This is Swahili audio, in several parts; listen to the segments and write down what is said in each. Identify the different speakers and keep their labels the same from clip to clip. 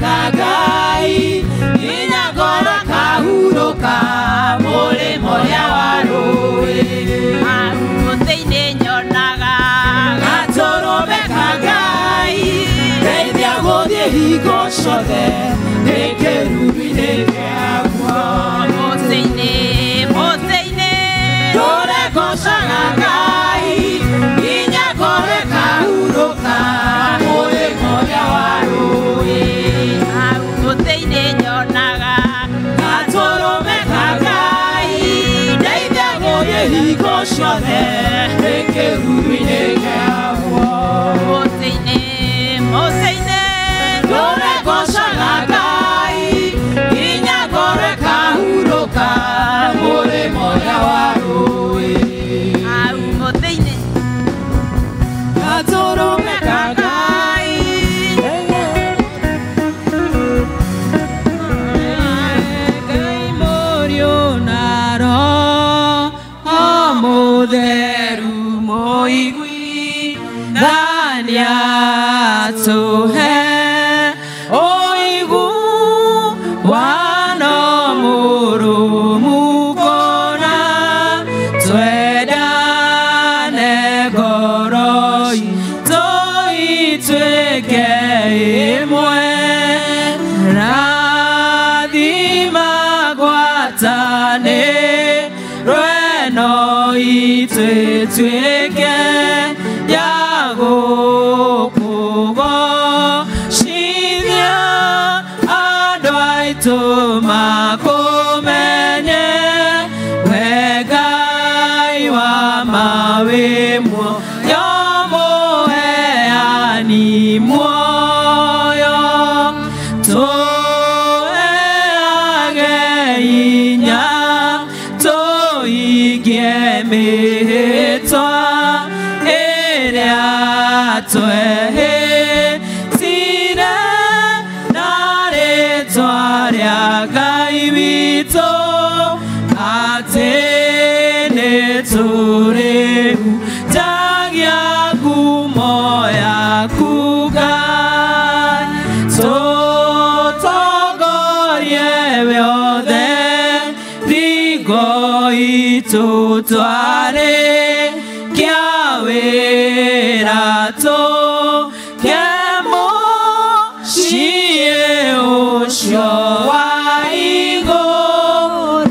Speaker 1: Gai, Inagora Kahuroka, Mole Moya Waroi, Aruteine Yonaga, Atoro Bekagai, Dedia Gode Higo Shode, Ekerubine Agua, Moseine, Dore Goshagai, Inagora Kahuroka, Mole Moya Waroi. Teine yonaga atoro mekagai deida goye hiko shode ekerubine gawo moseine dore goshalagai inya gore kahuroka more moya waroi au moseine atoro mekagai Deru moigui dania tohe oigu wano muru mukona tweda negoroi toi tweke imwe radima guatane no itwe tweke yago kugo shivya adwai to makomenye wegai wa mawe mo yomo ani moyo to ageinya me toi eria toi sina nare toria gaivito atene tore tagia gumoya kugai so togorie veode to tuare chiavera to chiamo shie osho waigo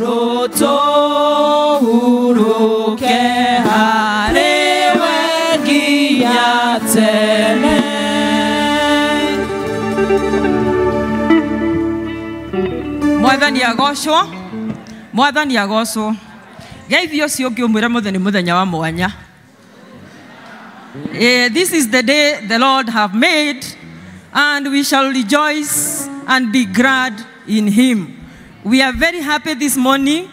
Speaker 1: roto uru ke harewe giatene Mwathani agocwo Gaithio cio ngiumwira muthenya muthenya wa mwanya. This is the day the Lord have made, and we shall rejoice and be glad in him. We are very happy this morning.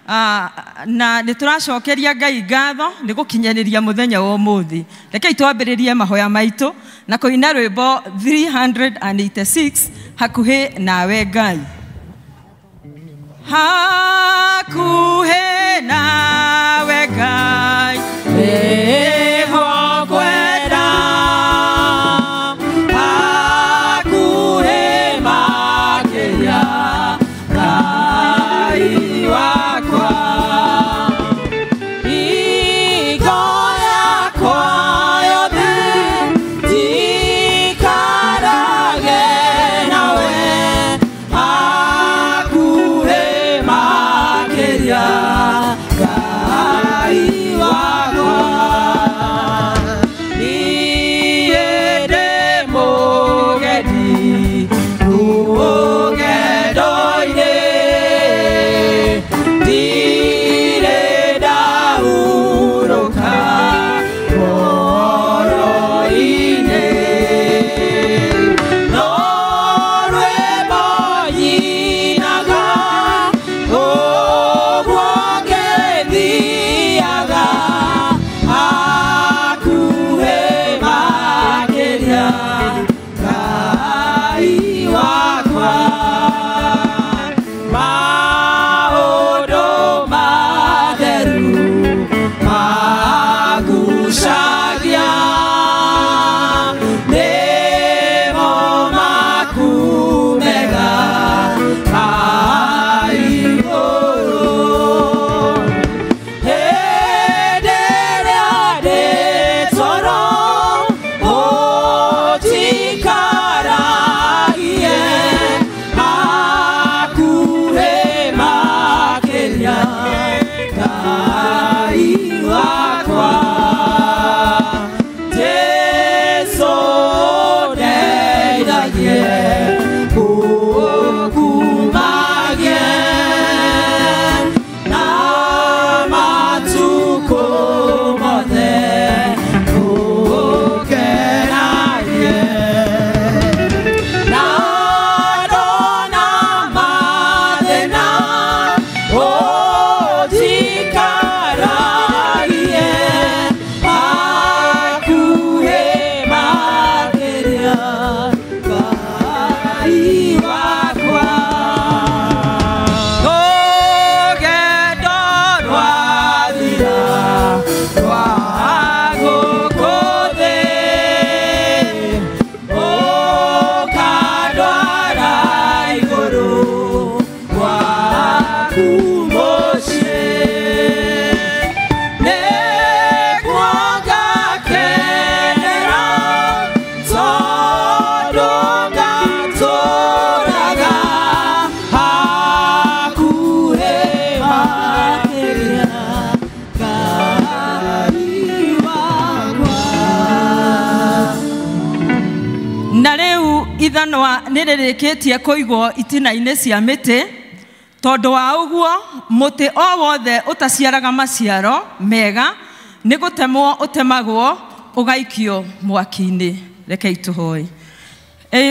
Speaker 1: Na nituracokeria Ngai ngatho ni gukinyaniria muthenya wa umuthi. Rekei twambiririe mahoya maitu na kuina rwimbo 386 hakuhi nawe Ngai. Hakuhe nawe Ngai eho kwenda hakuhe makeria Ngai wakwa iko yakwa yothe tikarage nawe hakuhe makeria irima nĩrĩrĩkĩtie kũigwo itina-inĩ cia mĩtĩ tondũ wa ũguo mũtĩ o wothe ũtaciaraga maciaro mega nĩ gũtemwo ũtemagwo ũgaikio mwaki-inĩ. Rekei tũhoe.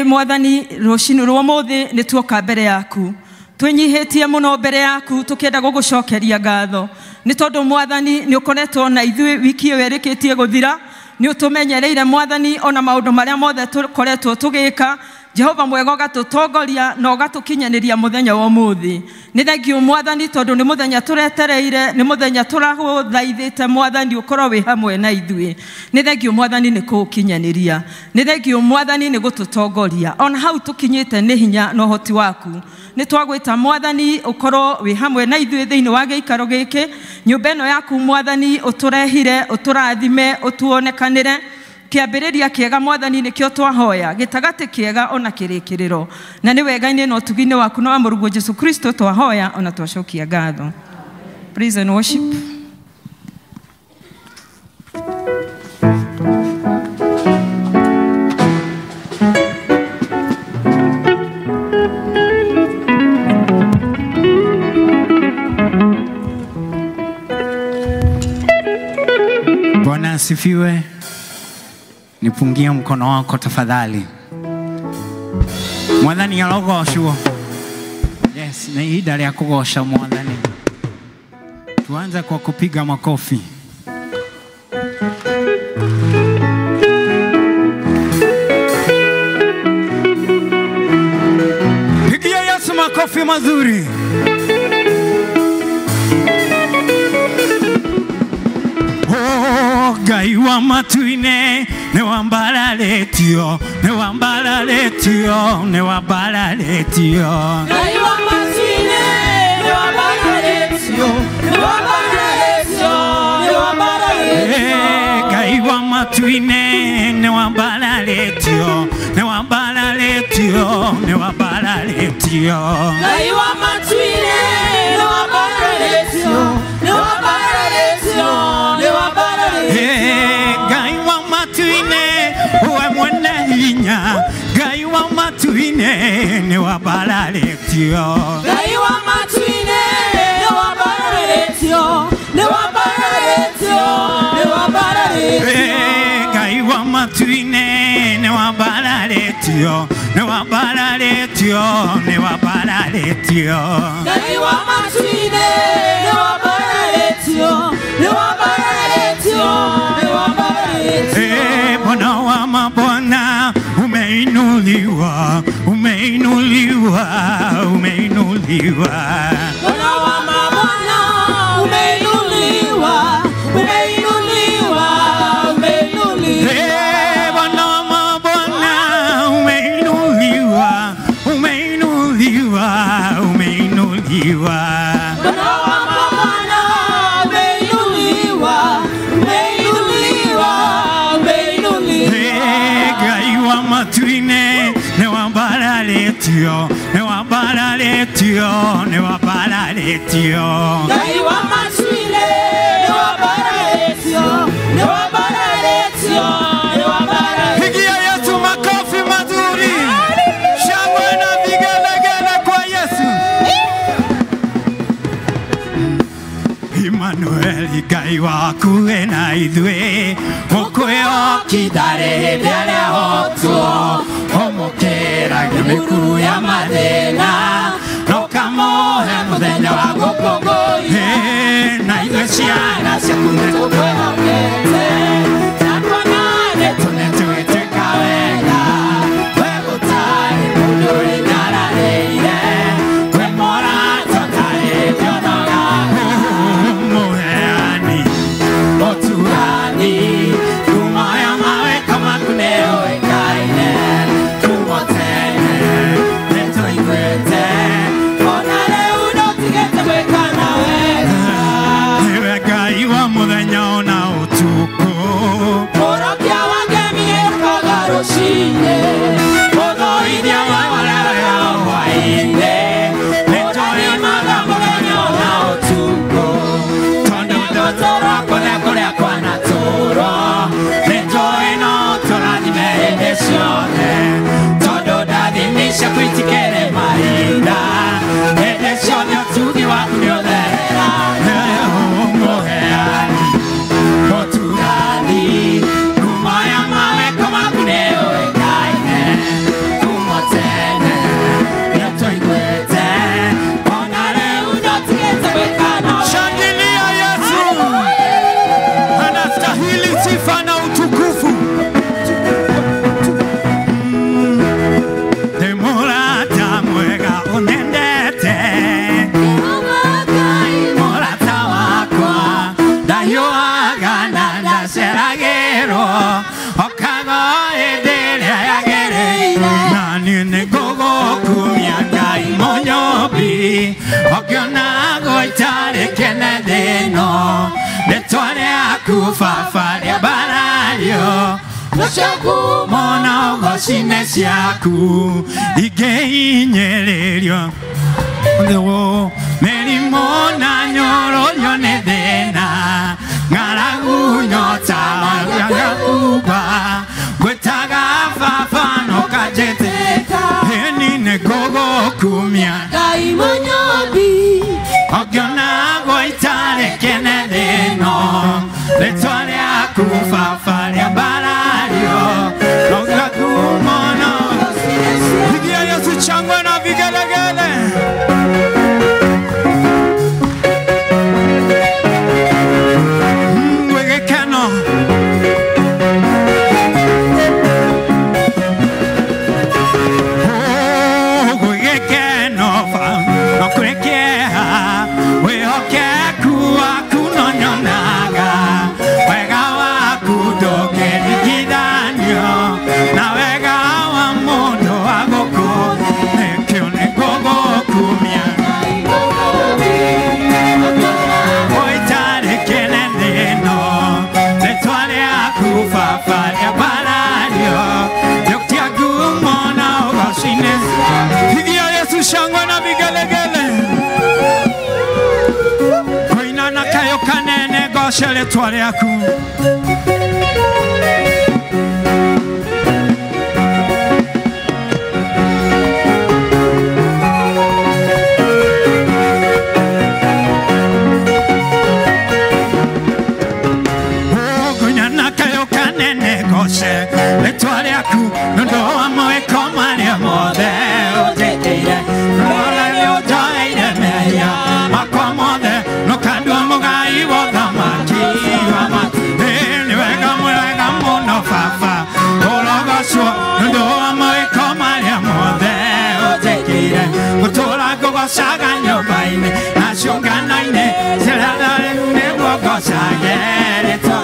Speaker 1: Mwathani, rũcinĩ rwa ũmũthĩ nĩ tuoka mbere yaku twĩnyihĩtie mũno mbere yaku tũkĩenda gũgũcokeria ngatho nĩ tondũ Mwathani nĩ ũkoretwo na ithuĩ wiki ĩyo ĩrĩkĩtie gũthira, nĩ ũtũmenyereire Mwathani ona maũndũ marĩa mothe tũkoretwo tũgĩka. Jehova mwega ũgatũtongoria na ũgatũkinyanĩria mũthenya wa ũmũthĩ. Nĩ thengiũ Mwathani tondũ nĩ mũthenya tũretereire, nĩ mũthenya tũragũthaithĩte Mwathani ũkorwo wĩ hamwe na ithuĩ. Nĩ thengiũ Mwathani nĩ kũũkinyanĩria, nĩ thengiũ Mwathani nĩ gũtũtongoria ona hau tũkinyĩte nĩ hinya na ũhoti waku. Nĩ twagwĩta Mwathani ũkorwo wĩ hamwe na ithuĩ thĩinĩ wa gĩikaro gĩkĩ, nyũmba ĩno yaku Mwathani ũtũrehire, ũtũrathime, ũtuonekanĩre. Kĩambĩrĩria kĩega Mwathani nĩkĩo twahoya, gĩtagatĩ kĩega ona kĩrĩkĩrĩro, na nĩ wega-inĩ na ũtugi-inĩ waku na wa Mũrungu Jesu Kristo twahoya ona twacokia ngatho. Praise and worship.
Speaker 2: Bwana asifiwe. Nipungie mkono wako tafadhali. Mwathani arogoshwo. Yes, ni idara ya kugosha Mwathani. Tuanze kwa kupiga makofi. Pigia Yesu makofi mazuri. Ngai wa matuine ne wambaraletio, ne wambaraletio, ne wambaraletio.
Speaker 3: Ngai wa matuine ne wambaraletio, ne wambaraletio, ne wambaraletio.
Speaker 2: Ngai wa matuine ne wambaraletio, ne wambaraletio, ne wambaraletio.
Speaker 3: Ngai wa matuine ne wambaraletio, ne wambaraletio, ne wambaraletio.
Speaker 2: Ngai wa matuine uwe mwene hinya, Ngai wa matuine ne wambaraletio.
Speaker 3: Ngai wa matuine ne wambaraletio, ne wambaraletio, ne wambaraletio.
Speaker 2: Ngai wa matuine ne wambaraletio, ne wambaraletio, ne wambaraletio.
Speaker 3: Ngai wa matuine ne wambaraletio, ne wambaraletio, ne wambaraletio.
Speaker 2: Bwana wa mabwana umeinuliwa, umeinuliwa, umeinuliwa.
Speaker 3: Bwana wa mabwana umeinuliwa, umeinuliwa, umeinuliwa.
Speaker 2: Bwana wa mabwana umeinuliwa, umeinuliwa, umeinuliwa.
Speaker 3: Bwana wa mabwana umeinuliwa, umeinuliwa, umeinuliwa.
Speaker 2: Ngai wa matuine ne wambaraletio, ne wambaraletio, ne wambaraletio.
Speaker 3: Ngai wa matuine ne wambaraletio, ne wambaraletio, ne wambaraletio.
Speaker 2: Pigia Yesu makofi mazuri. Shangwe na vigelegele kwa Yesu. Emmanuel, Ngai waku ena ithuĩ, mũkwĩhokithare hĩndĩ ĩrĩa hotwo, ũmũkĩragia mĩkuru ya mathĩna, na ũkamũhe mũthenya wa gũkũngũiya. Na ithuĩ ciana ciaku nĩtũkwĩhokete, na tuonane tũnĩtũgĩtuĩka wega, we gũtarĩ mũndũ wĩnyararĩire, we mũrata ũtarĩ kĩonoga. Mũheani, mũtuani, kuma ya mawĩko maku nĩũĩkaine, kuma tene nĩtũiguĩte, ona rĩu ndũtigĩte gwĩka na wega. kufafaria barario mona ogocine ciaku ingĩinyĩrĩrio mĩrimũ na nyũrũrio nĩ thĩna ng'aragu nyota kuba gwĩtaga baba no kanjĩtĩka hĩni nĩ ngũgũkumia
Speaker 3: Ngai mũnyobi
Speaker 2: Ogiona goitare kene thĩno rĩtwa rĩaku fafaria barario noga kumono Pigia Yesu shangwe na vigelegele Wegekeno Wegekeno no kurekea wehoke kuwa kunonyonaga wega waku ndũngĩringithanio na wega wa mũndũ wa gũkũ nĩkĩo nĩngũgũkumia ũitarĩ kĩnene ĩno rĩtwa rĩaku fafaria barario nĩũkia ngumo na ũgocine Pigia Yesu shangwe na vigelegele Koina na kayo kanene goshe rĩtwa rĩaku Koina na kayo kanene goshe rĩtwa rĩaku nũndũ wa mawĩko marĩa mothe ũnjĩkĩire rora nĩũnjoeire mehia makwa mothe nũkandua mũgai wa ũthamaki wa matu nĩ wega mũno baba ũrogocwo nũndũ wa mawĩko marĩa mothe ũnjĩkĩire gũtũũra ngũgocaga nyũmba-inĩ na ciũngano-inĩ ciratharĩ nĩguo ngocage rĩtwa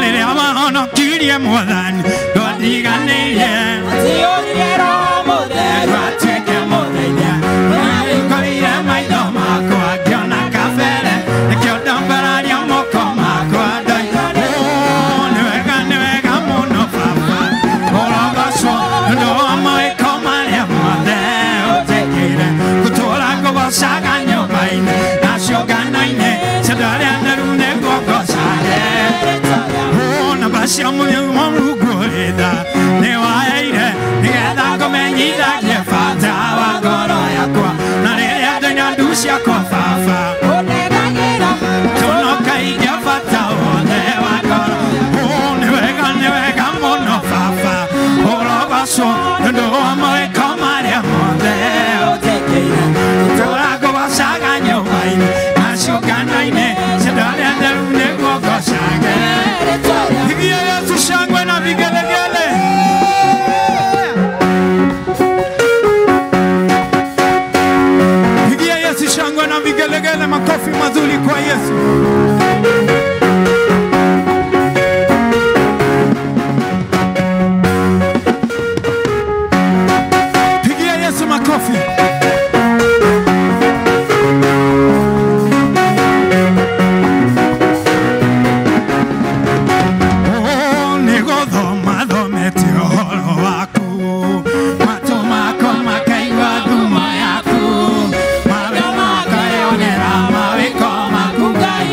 Speaker 2: rĩrĩa mahonokirie Mwathani ndwandiganĩirie
Speaker 3: Atiũrire Roho Mũtheru
Speaker 2: atuĩke mũtheithia nĩarĩkoire maitho makwa ngĩona kabere nĩkĩo ndambararia moko makwa nĩ wega mũno baba ũrogocwo nĩũndũ wa mawĩko marĩa mothe ũnjĩkĩire gũtũũra ngũgocaga nyũmba-inĩ na ciũngano-inĩ ciandarĩa theru nĩguo ngocage namba cia mũnyuo rugũrĩtha nĩ waheire nĩgetha ngũmenyithagie bata wa ngoro yakwa na rĩrĩa ndĩna ndu ciakwa baba
Speaker 3: ũnegagĩra
Speaker 2: tũnokaige bata wothe wa ngoro nĩ wega mũno baba ũrogocwo nĩũndũ wa mawĩko marĩa mothe ũnjĩkĩire gũtũũra ngũgocaga nyũmba-inĩ na ciũngano-inĩ ciandarĩa theru nĩguo ngocage Pigia Yesu shangwe na vigelegele Pigia Yesu shangwe na vigelegele makofi mazuri kwa Yesu Pigia Yesu makofi
Speaker 3: Ngai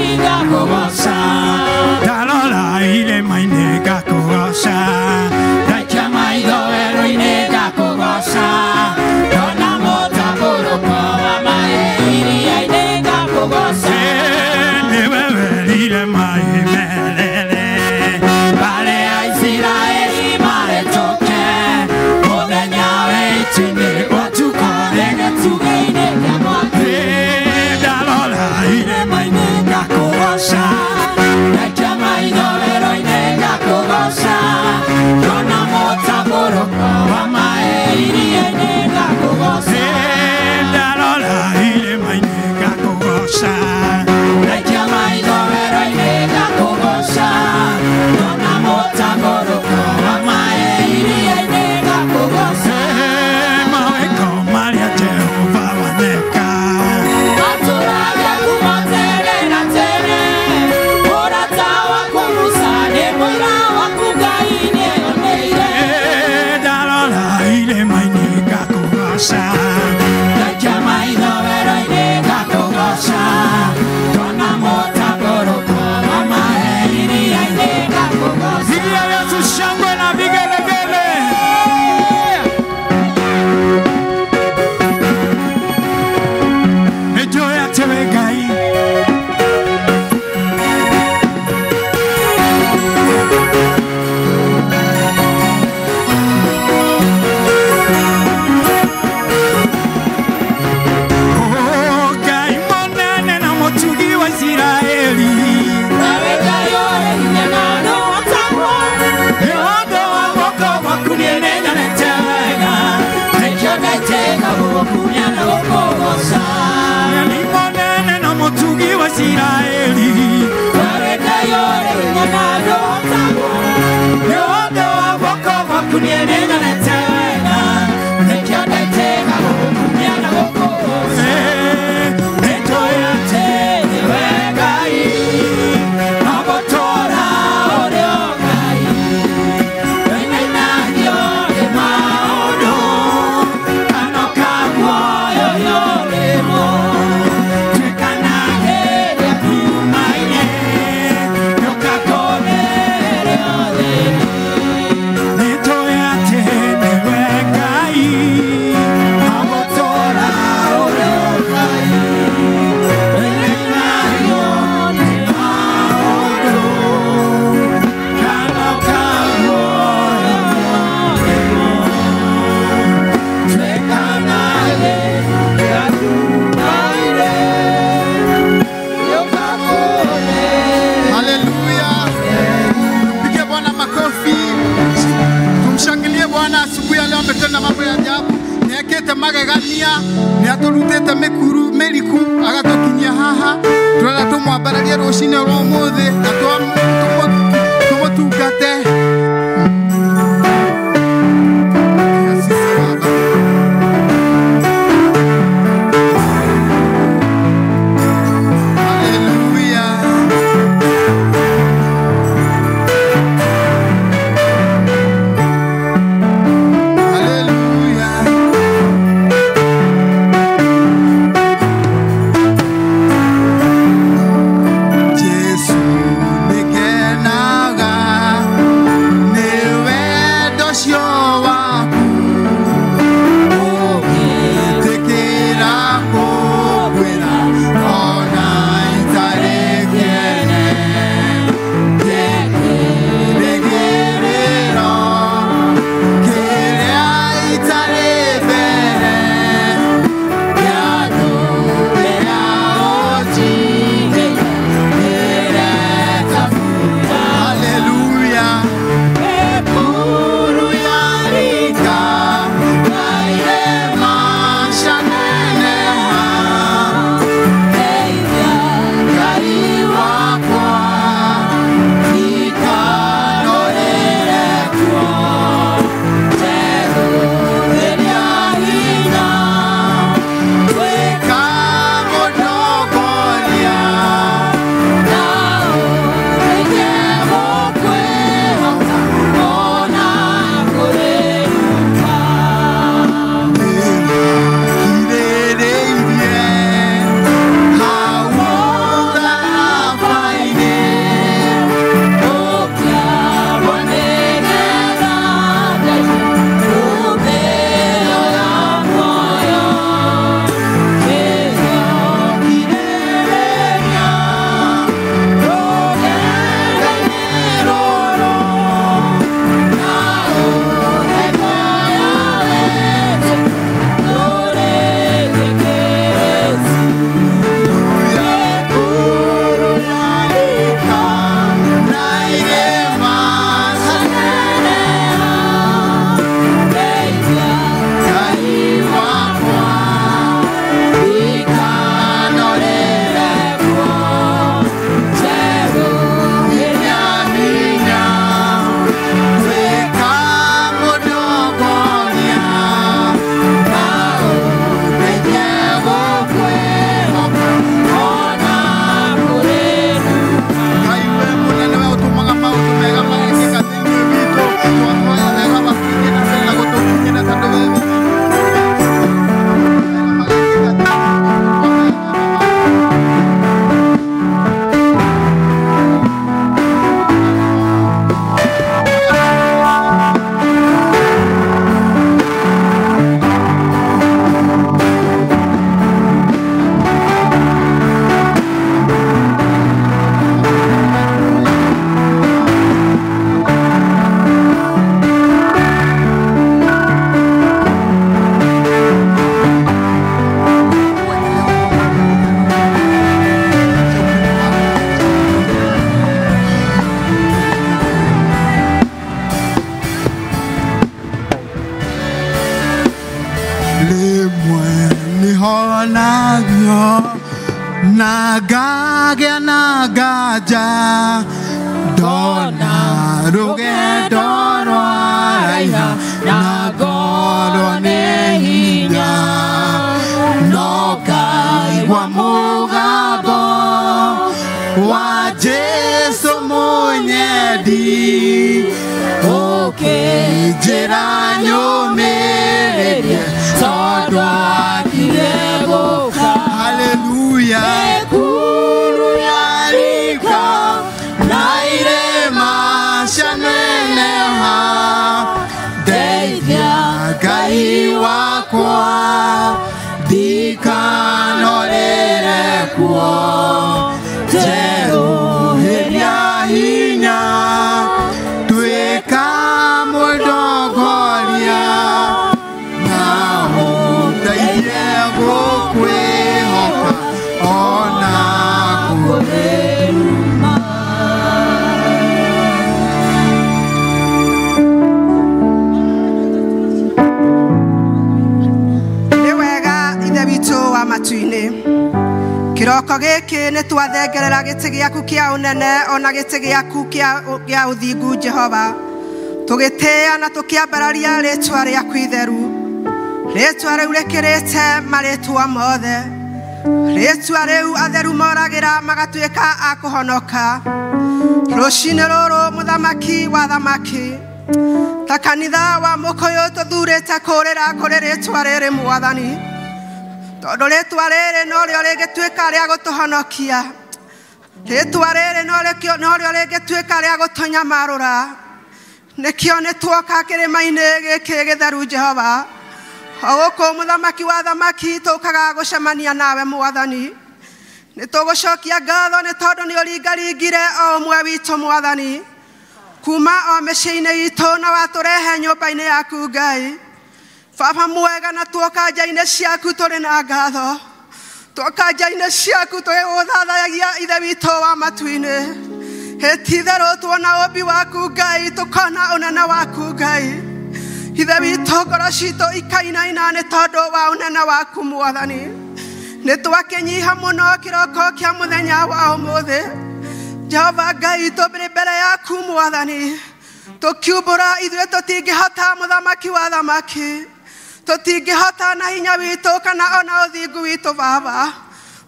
Speaker 2: Israeli
Speaker 3: Wareka yore mwanado tabu
Speaker 2: Yote waboko wakunienena na tena
Speaker 3: Nekiada tega kunyana woko
Speaker 2: Neto ya tene wegai Abotora
Speaker 3: Ore ogai Wenena yore maodo
Speaker 2: Anoka moyo yore mo Twekana
Speaker 3: Eria
Speaker 2: kumaine Yoka kone Neto ya tene wegai Abotora ore ogai Wenena yore maodo Anoka moyo yore mo Twekana
Speaker 4: Haleluya. Pigia Bwana makofi. Tumshangilie Bwana asubuhi ya leo ametenda mambo ya ajabu. Niakete magegania, niaturutete mikuru meriku agatokinyia haha. Turenda tumwambararie rucini rwa umuthi na tumutungate. Hallelujah. Hallelujah. Jesu nikenaga ngagĩa na nganja ndona rũgendo rwaraiha na ngorwo nĩ hinya no ngaigua mũgambo wa Jesũ mũnyendi ũkĩnjĩra nyũmĩrĩrie tondũ akire gũka. Haleluya. Ekuru yarika na irĩma cianeneha ndeithia Ngai wakwa ndikanorĩre kuo njerũhĩria hinya tuĩka mũndongoria na ũndeithie gũkwĩhoka ona kũrĩruma. Nĩ wega ithe witũ wa matu-inĩ, kĩroko gĩkĩ nĩ twathengerera gĩtĩ gĩaku kĩa ũnene ona gĩtĩ gĩaku kĩa ũthingu Jehova, tũgĩtĩĩa na tũkĩambararia rĩtwa rĩaku itheru, rĩtwa rĩu rĩkĩrĩte marĩtwa mothe, rĩtwa rĩu atheru moragĩra magatuĩka a kũhonoka. Rũcinĩ rũrũ mũthamaki wa thamaki, ta kanitha wa mũkũyũ tũthurĩte kũrĩra kũrĩ rĩtwa rĩrĩ Mwathani, tondũ rĩtwa rĩrĩ norĩo rĩngĩtuĩka rĩa gũtũhonokia, rĩtwa rĩrĩ norĩo rĩngĩtuĩka rĩa gũtũnyamarũra. Nĩkĩo nĩ tuoka kĩrĩma-inĩ gĩkĩ gĩtheru Jehova, o gũkũ mũthamaki wa thamaki tũkaga gũcemania nawe Mwathani. Nĩ tũgũcokia ngatho nĩ tondũ nĩ ũringaringire o ũmwe witũ Mwathani, kuma o mĩciĩ-inĩ itũ na watũrehe nyũmba-inĩ yaku Ngai. Baba mwega, na tuoka nja-inĩ ciaku tũrĩ na ngatho, tuoka nja-inĩ ciaku tũgĩgũthathagia ithe witũ wa matu-inĩ. Hĩti-itherũ tuona ũmbi waku Ngai, tũkona ũnene waku Ngai. Ithe witũ ngoro citũ ikainaina nĩ tondũ wa ũnene waku Mwathani. Nĩ twakĩnyiha mũno kĩroko kĩa mũthenya wa ũmũthĩ Jehova Ngai, tũrĩ mbere yaku Mwathani, tũkiumbũra ithuĩ tũtingĩhota mũthamaki wa thamaki, tũtingĩhota na hinya witũ kana ona ũthingu witũ Baba,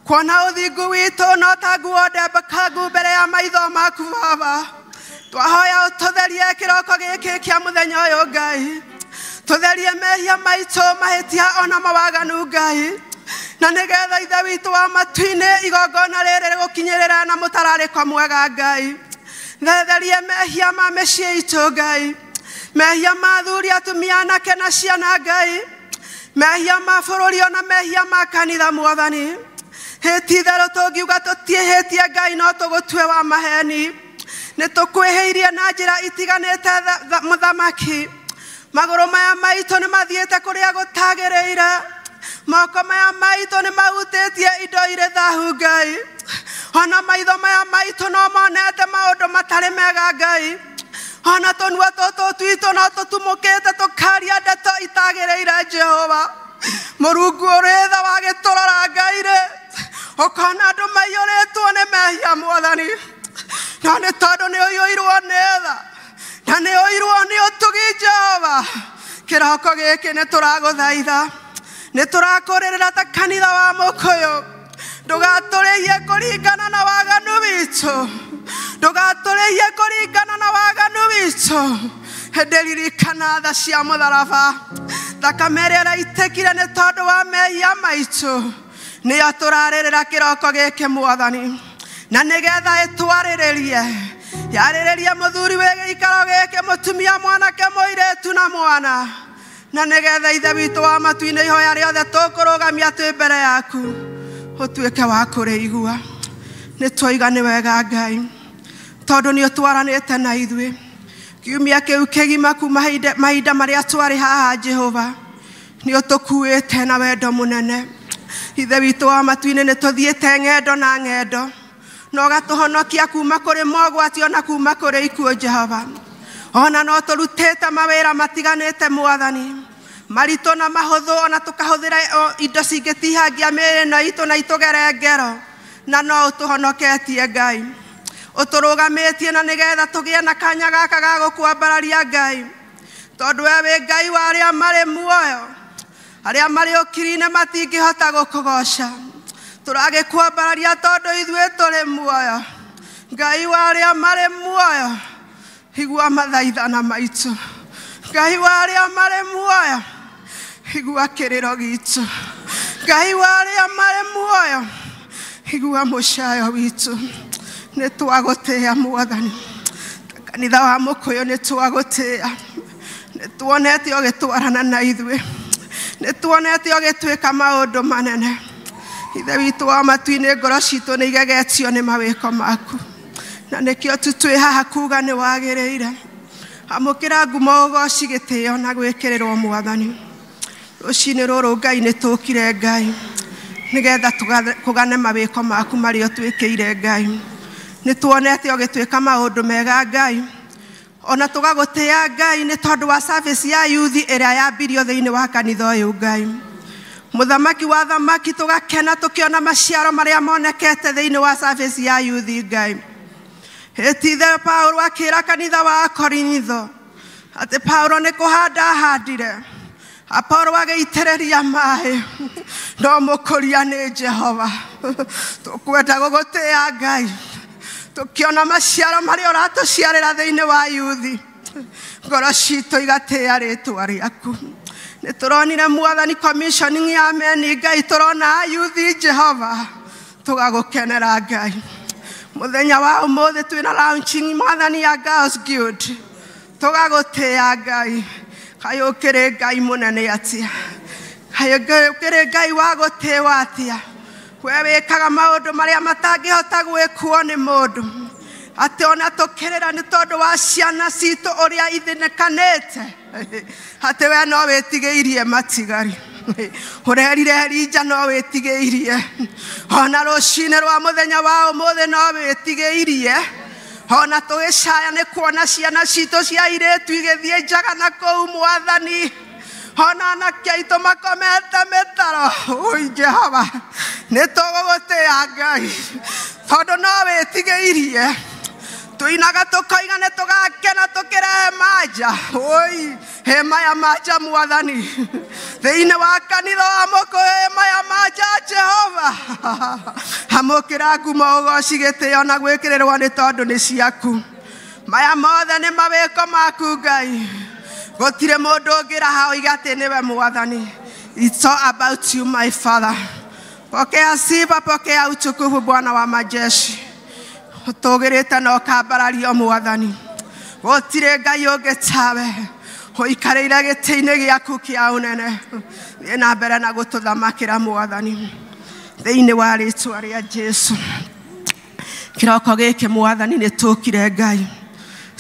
Speaker 4: kuona ũthingu witũ no ta nguo ndembũkangu mbere ya maitho maku Baba. Twahoya ũtũtherie kĩroko gĩkĩ kĩa mũthenya ũyũ Ngai, tũtherie mehia maitũ, mahĩtia ona mawaganu Ngai, na nĩgetha ithe witũ wa matu-inĩ igongona rĩrĩ rĩgũkinyĩrĩra na mũtararĩko mwega Ngai. Thetherie mehia ma mĩciĩ itũ Ngai, mehia ma athuri atumia anake na ciana Ngai, mehia ma bũrũri ona mehia ma kanitha Mwathani. Hĩti-itherũ tũngiuga tũtiĩhĩtie Ngai no tũgũtue wa maheni. Nĩ tũkwĩhĩirie na njĩra itiganĩte mũthamaki, magũrũ maya maitũ nĩ mathiĩte kũrĩa gũtagĩrĩire, moko maya maitũ nĩ mahutĩtie indo irĩ thahu Ngai, ona maitho maya maitũ no monete maũndũ matarĩ mega Ngai, ona tũnua tũtũ twitũ no tũtumũkĩte tũkaria ndeto itagĩrĩire Jehova. Mũrungu ũrĩ tha wagĩtũrora Ngai-rĩ, ũkona andũ maiyũrĩtwo nĩ mehia Mwathani, na nĩ tondũ nĩ ũiyũirwo nĩ tha na nĩ ũirwo nĩ ũtugi Jehova. Kĩroko gĩkĩ nĩ tũragũthaitha, nĩ tũrakũrĩrĩra ta kanitha wa mũkũyũ, ndũgatũrĩhie kũringana na waganu witũ, ndũgatũrĩhie kũringana na waganu witũ. Ndĩririkana tha cia mũtharaba, thakame ĩrĩa ĩraitĩkire nĩ tondũ wa mehia maitũ, nĩyo tũrarĩrĩra kĩroko gĩkĩ Mwathani, na nĩgetha ĩtwarĩrĩrie, yarĩrĩrie mũthuri wĩ gĩikaro gĩkĩ, mũtumia, mwanake, mũirĩtu na mwana, na nĩgetha ithe witũ wa matu-inĩ ihoya rĩothe tũkũrũgamia twĩ mbere yaku ũtuĩke wa kũrĩigua. Nĩ twoiga nĩ wega Ngai, tondũ nĩ ũtwaranĩte na ithuĩ kiumia kĩu kĩgima kuma mahinda marĩa twarĩ haha Jehova, nĩ ũtũkuĩte na wendo mũnene. Ithe witũ wa matu-inĩ nĩ tũthiĩte ng'endo na ng'endo, na ũgatũhonokia kuma kũrĩ mogwati ona kuma kũrĩ ikuũ Jehova. Ona no tũrutĩte mawĩra matiganĩte Mwathani, maritũ na mahũthũ, ona tũkahũthĩra indo cingĩtihangia mĩĩrĩ na itũ na itũgere ngero,
Speaker 5: na no utuhonoketie Ngai uturugametie na nigetha tugie na kanya gaka ga gukwambararia Ngai tondu we Ngai wa aria mari muoyo aria mari ukirine matingihota gukugoca turage kwambararia tondu ithue turi muoyo Ngai wa aria mari muoyo igua mathaithana maitu Ngai wa aria mari muoyo igua kiriro gitu Ngai wa aria mari muoyo igua mucayo witu ni twagutia Mwathani kanitha wa Mukuyu ni twagutia ni tuonete ugitwarana na ithue ni tuonete ugitwika maundu manene ithe witu wa matu-ini ngoro citu ni igegetio ni mawiko maku na nikio tutwi haha kuga ni wagiriire amukira ngumo ugoci gitio na gwikirirwo Mwathani rucini ruru Ngai ni tukire Ngai nigetha kugane mawiko maku mari otwikire Ngai ni tuonete ugitwika maundu mega Ngai ona tugagutia Ngai ni tondu wa service ya youth iria yambirio thiini wa kanitha uyu Ngai muthamaki wa thamaki tugakena tukiona maciaro maria monekete thiini wa service ya youth Ngai etithe Paulo akira kanitha wa Korintho ati Paulo ni kuhanda handire Apolo ageitereria mai no mukuria ni Jehova tukwenda gugutia Ngai tukiona maciaro maria uratuciarira thiini wa youth ngoro citu igatia ritwa riaku ni turonire Mwathani commissioning ya meni Ngai turona youth Jehova tugagukenera Ngai muthenya wa umuthi twina launching Mwathani ya Girls Guild tugagutia Ngai kayukire Ngai munene atia kayukire Ngai wa gutiwa atia we wikaga maundu maria matangihota gwikuo ni mundu ati ona tukirira ni tondu wa ciana citu uria ithinekanite ati we no witigeirie matigari urerire Elija no witigeirie ona rucini rwa muthenya wa umuthi no witigeirie ona tugicaya ni kuona ciana citu cia iritu igithie njaga na kou Mwathani ona anake aitu makomete mitaro oi Jehova ni tugugutia Ngai tondu no witigeirie tuinaga tukoiga ni tugakena tukirehe manja oi hema ya manja Mwathani thiini wa kanitha wa Mukuyu hema ya manja Jehova amukira ngumo ugoci gitio na gwikirirwo ni tondu ni ciaku maya mothe ni mawiko maku Ngai gutire mundu ungira hao igati niwe Mwathani it's all about you my Father pokea sifa pokea utukufu Bwana wa majeshi utugirite no kambarario Mwathani gutire Ngai ungi tawe uikarire giti-ini giaku kia unene ni na mbere na gututhamakira Mwathani thiini wa ritwa ria Jesu kiroko giki Mwathani ni tukire Ngai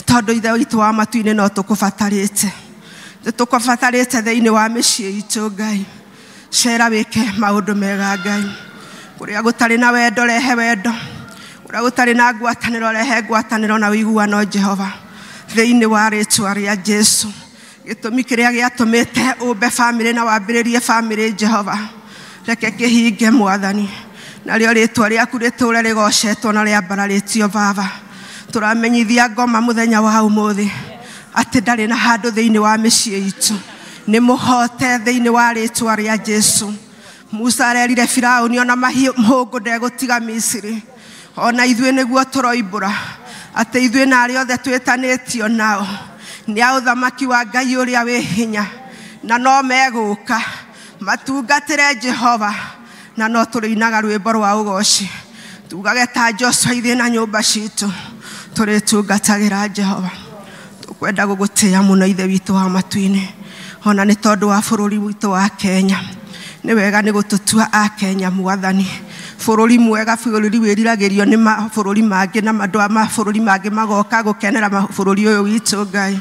Speaker 5: tondu ithe witu wa matu-ini no tukubatarite tukubatarite thiini wa micii itu Ngai cera wike maundu mega Ngai kuria gutari na wendo rehe wendo kuria gutari na ngwataniro rehe ngwataniro na wiguano Jehova thiini wa ritwa ria Jesu gitumi kiria giatumite umbe family na wambiririe family Jehova reke kihinge Mwathani na rio ritwa riaku riture rigocetwo na riambararitio Baba turamenyithia ngoma muthenya wa umuthi ati ndari na handu thiini wa micii itu ni muhote thiini wa ritwa ria Jesu Musa arerire Firauni ona mahungu ndegutiga Misiri ona ithue niguo turoimbura ati ithue na aria othe twitanitio nao ni authamaki wa Ngai uria wi hinya na no meguka matungatire Jehova na no turinaga rwimbo rwa ugoci tugage ta Joshua ithe na nyumba citu turitungatagĩra Jehova tukwenda gugutia muno ithe witu wa matu-ini ona ni tondu wa bururi witu wa Kenya ni wega ni gututua a Kenya Mwathani bururi mwega bururi wiriragirio ni bururi mangi na mandu ma bururi mangi magoka gukenera bururi uyu witu Ngai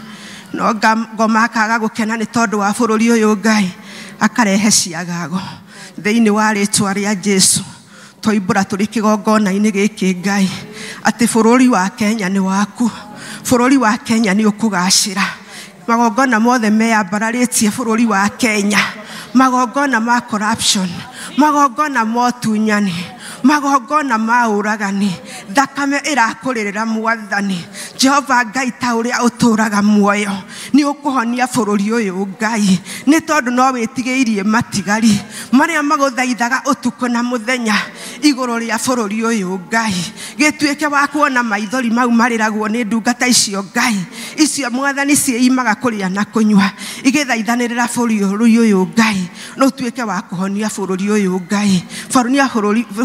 Speaker 5: no ngoma akaga gukena ni tondu wa bururi uyu Ngai akarehe ciagago thiini wa ritwa ria Jesu toibura turi kigongona-ini giki Ngai ati bururi wa Kenya ni waku bururi wa Kenya ni ukugacira magongona mothe meyambararitie bururi wa Kenya magongona ma corruption magongona motunyani magongona maũragani thakame ĩrakũrĩrĩra Mwathani Jehova Ngai ta ũrĩa ũtũraga muoyo nĩ ũkũhonia bũrũri ũyũ Ngai nĩ tondũ no wĩtigĩirie matigari marĩa magũthaithaga ũtukũ na mũthenya igũrũ rĩa bũrũri ũyũ Ngai gĩtuĩke wa kuona maithori mau marĩragwo nĩ ndungata icio Ngai icio Mwathani ciĩimaga kũrĩa na kũnyua igĩthaithanĩrĩra bũrũri ũyũ Ngai no tuĩke wa kũhonia bũrũri ũyũ Ngai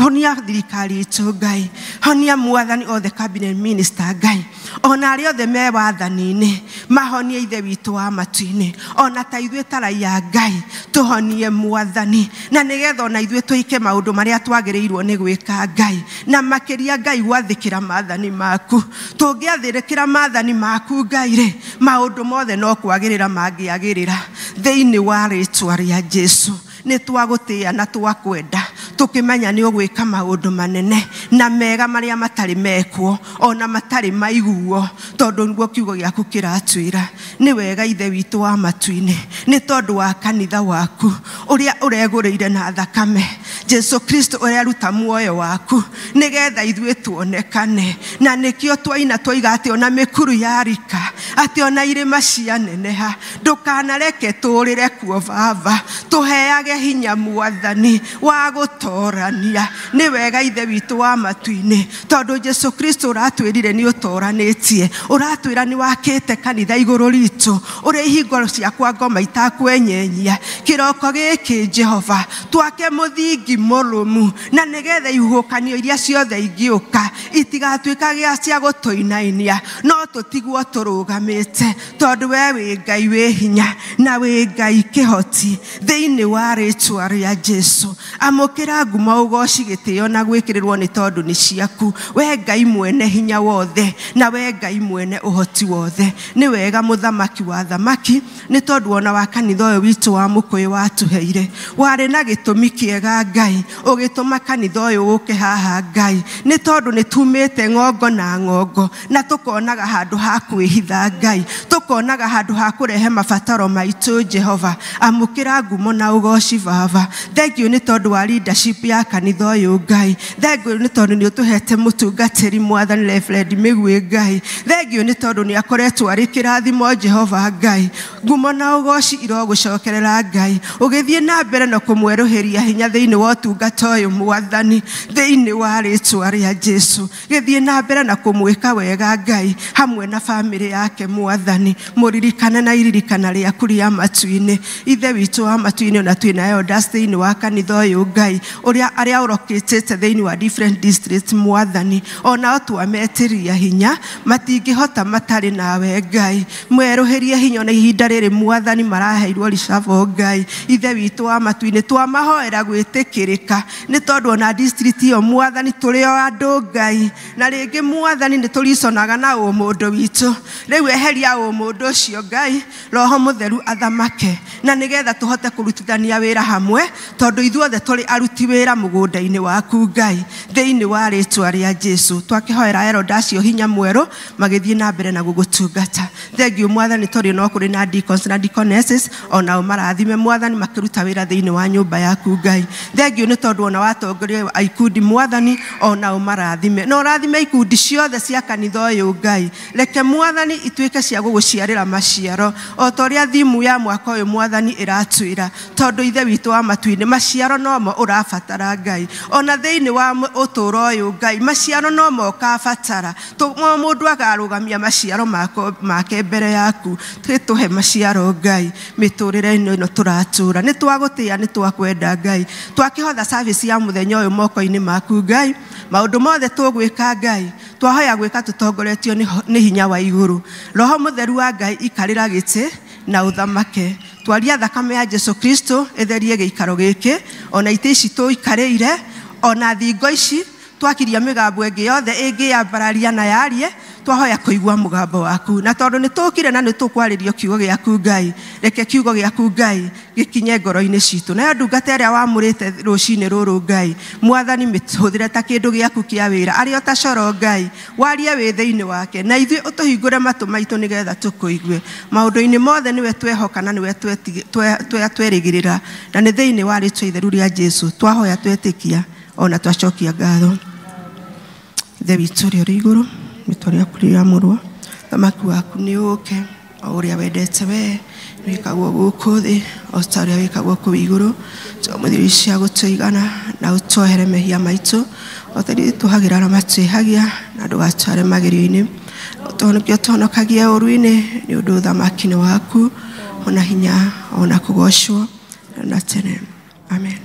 Speaker 5: honia thirikari itũ Ngai honia Mwathani othe cabinet minister Ngai ona arĩa othe me wathani-inĩ mahonie ithe witũ wa matu-inĩ ona ta ithuĩ ta raiya Ngai tũhonie Mwathani na nĩgetha ona ithuĩ tũike maũndũ marĩa twagĩrĩirwo nĩ gwĩka Ngai na makĩria Ngai gwathĩkĩra maathani maku tũngĩathĩkĩra maathani maku Ngai rĩ maũndũ mothe no kwagĩrĩra mangĩagĩrĩra thĩinĩ wa rĩĩtwa rĩa Jesũ nĩ twagũtĩĩa na twakwenda tukimenya ni ogwika maundu manene na mega maria matari mekwo ona matari maiguo tondu nguo kiugo giaku kiratwira ni wega ithe witu wa matuine ni tondu wa kanitha waku uria uregurire na thakame Jesu Kristo uria ruta muoyo waku nigetha ithwe tuonekane na nikio twaina twaigate ona mikuru yarika ati ona irima cianeneha ndukanareke turire kuo baba tuheage hinya Mwathani wa gutorania ni wega ithe witu wa matuine tondu Jesu Kristo uratwirire ni utoranitie uratwira ni wakite kanitha iguru ritu uri hingoro ciakwa ngoma itakwenyenyia kiroko giki Jehova twake muthingi murumu na nigetha ihukanio iria ciothe igiuka itigatwika gia cia gutoinainia no tutigwo turugamite tondu we wi Ngai wi hinya na wi Ngai kihoti thiini wa ritwa ria Jesu amukira nguma ugoci gitio na gwikirirwo ni tondu ni ciaku we Ngai mwene hinya wothe na we Ngai mwene uhoti wothe ni wega muthamaki wa thamaki ni tondu ona wa kanitha uyu witu wa mukuyu watuheire wari na gitumi kiega Ngai ugituma kanitha uyu uke haha Ngai ni tondu ni tumite ngongo na ngongo na tukonaga handu ha kwihitha Ngai tukonaga handu ha kurehe mabataro maitu Jehova amukira ngumo na ugoci baba thank you ni tondu wa leadership ya kanitha uyu Ngai thank you ni tondu ni utuhete mutungatiri Mwathani Reverend Migwi Ngai thank you ni tondu ni akoretwo ari kirathimo Jehova Ngai ngumo na ugoci irogucokerera Ngai ugithie na mbere na kumweruhiria hinya thiini wa utungata uyu Mwathani thiini wa ritwa ria Jesu githie na mbere na kumwika wega Ngai hamwe na family yake Mwathani muririkana na iririkana ria kuria matuine ithe witu wa matuine na twinayo thiini wa kanitha uyu Ngai uria aria urokitete thiini wa different districts Mwathani ona twametiria hinya matingihota matari nawe Ngai mweruhirie hinya na ihinda riri Mwathani maraheirwo ricavo Ngai ithe witu wa matuine twamahoera gwitikirika ni tondu ona district iyo Mwathani turi o andu Ngai na ringi Mwathani ni turiconaga na mundu witu riu eheria mundu ucio Ngai roho mutheru athamake na nigetha tuhote kurutithania wira hamwe tondu ithuothe turi aruti wira mugunda-ini waku Ngai thiini wa ritwa ria Jesu twakihoera erodacio hinya mweru magithie na mbere na gugutungata thank you Mwathani tori no kuri na deacons na deaconesses ona marathime Mwathani makiruta wira thiini wa nyumba yaku Ngai thank you ni tondu ona watongoria ikundi Mwathani ona marathime no rathime ikundi ciothe cia kanitha uyu Ngai reke Mwathani ituike cia guguciarira maciaro o toria thimu ya mwaka uyu Mwathani iratwira tondu ithe witu wa matuine maciaro nomo urabatara Ngai ona thiini wa uturo uyu Ngai maciaro nomo kabatara tumo mundu agarugamia maciaro make mbere yaku tuhe maciaro Ngai miturire-ini ino turatura ni twagutia ni twakwenda Ngai twakihotha service ya muthenya uyu moko-ini maku Ngai maundu mothe tugwika Ngai twahoya gwika tutongoretio ni hinya wa iguru roho mutheru wa Ngai ikarira giti na uthamake twaria thakame ya Jesu Kristo etherie giikaro giki ona ite ici tuikarire ona thingo ici twakiria migambo enge yothe ingi ya bararia na yarie twahoya kuigwa mugambo waku na tondu ni tukire na ni tukwaririo kiugo giaku Ngai reke kiugo giaku Ngai gikinye ngoro-ini citu na ndungata ria wamurite rucini ruru Ngai Mwathani mituthire ta kindu giaku kia wira ario ta coro Ngai warie wi thiini wake na ithui utuhingure matu maitu nigetha tukuigue maundu-ini mothe niwe twehoka na niwe twerigirira na ni thiini wa ritwa itheru ria Jesu twahoya twetikia ona twacokia ngatho ithe witũ ũrĩa ũrĩ igũrũ rĩĩtwa rĩaku rĩamũrwo thamaki waku nĩ ũũke o ũrĩa wendete we wĩkagwo gũkũ thĩ o ta ũrĩa wĩkagwo kũu igũrũ mũthiri cia gũtũigana na ũtwohere mehia maitũ o ta rĩu tũhagĩra arĩa matwĩhagia na ndũgatware magerio-inĩ ũtũhonokie ũtũhonokagia ũũru-inĩ nĩ ũndũ ũthamaki-inĩ waku ona hinya ona kũgocwo na tene amen.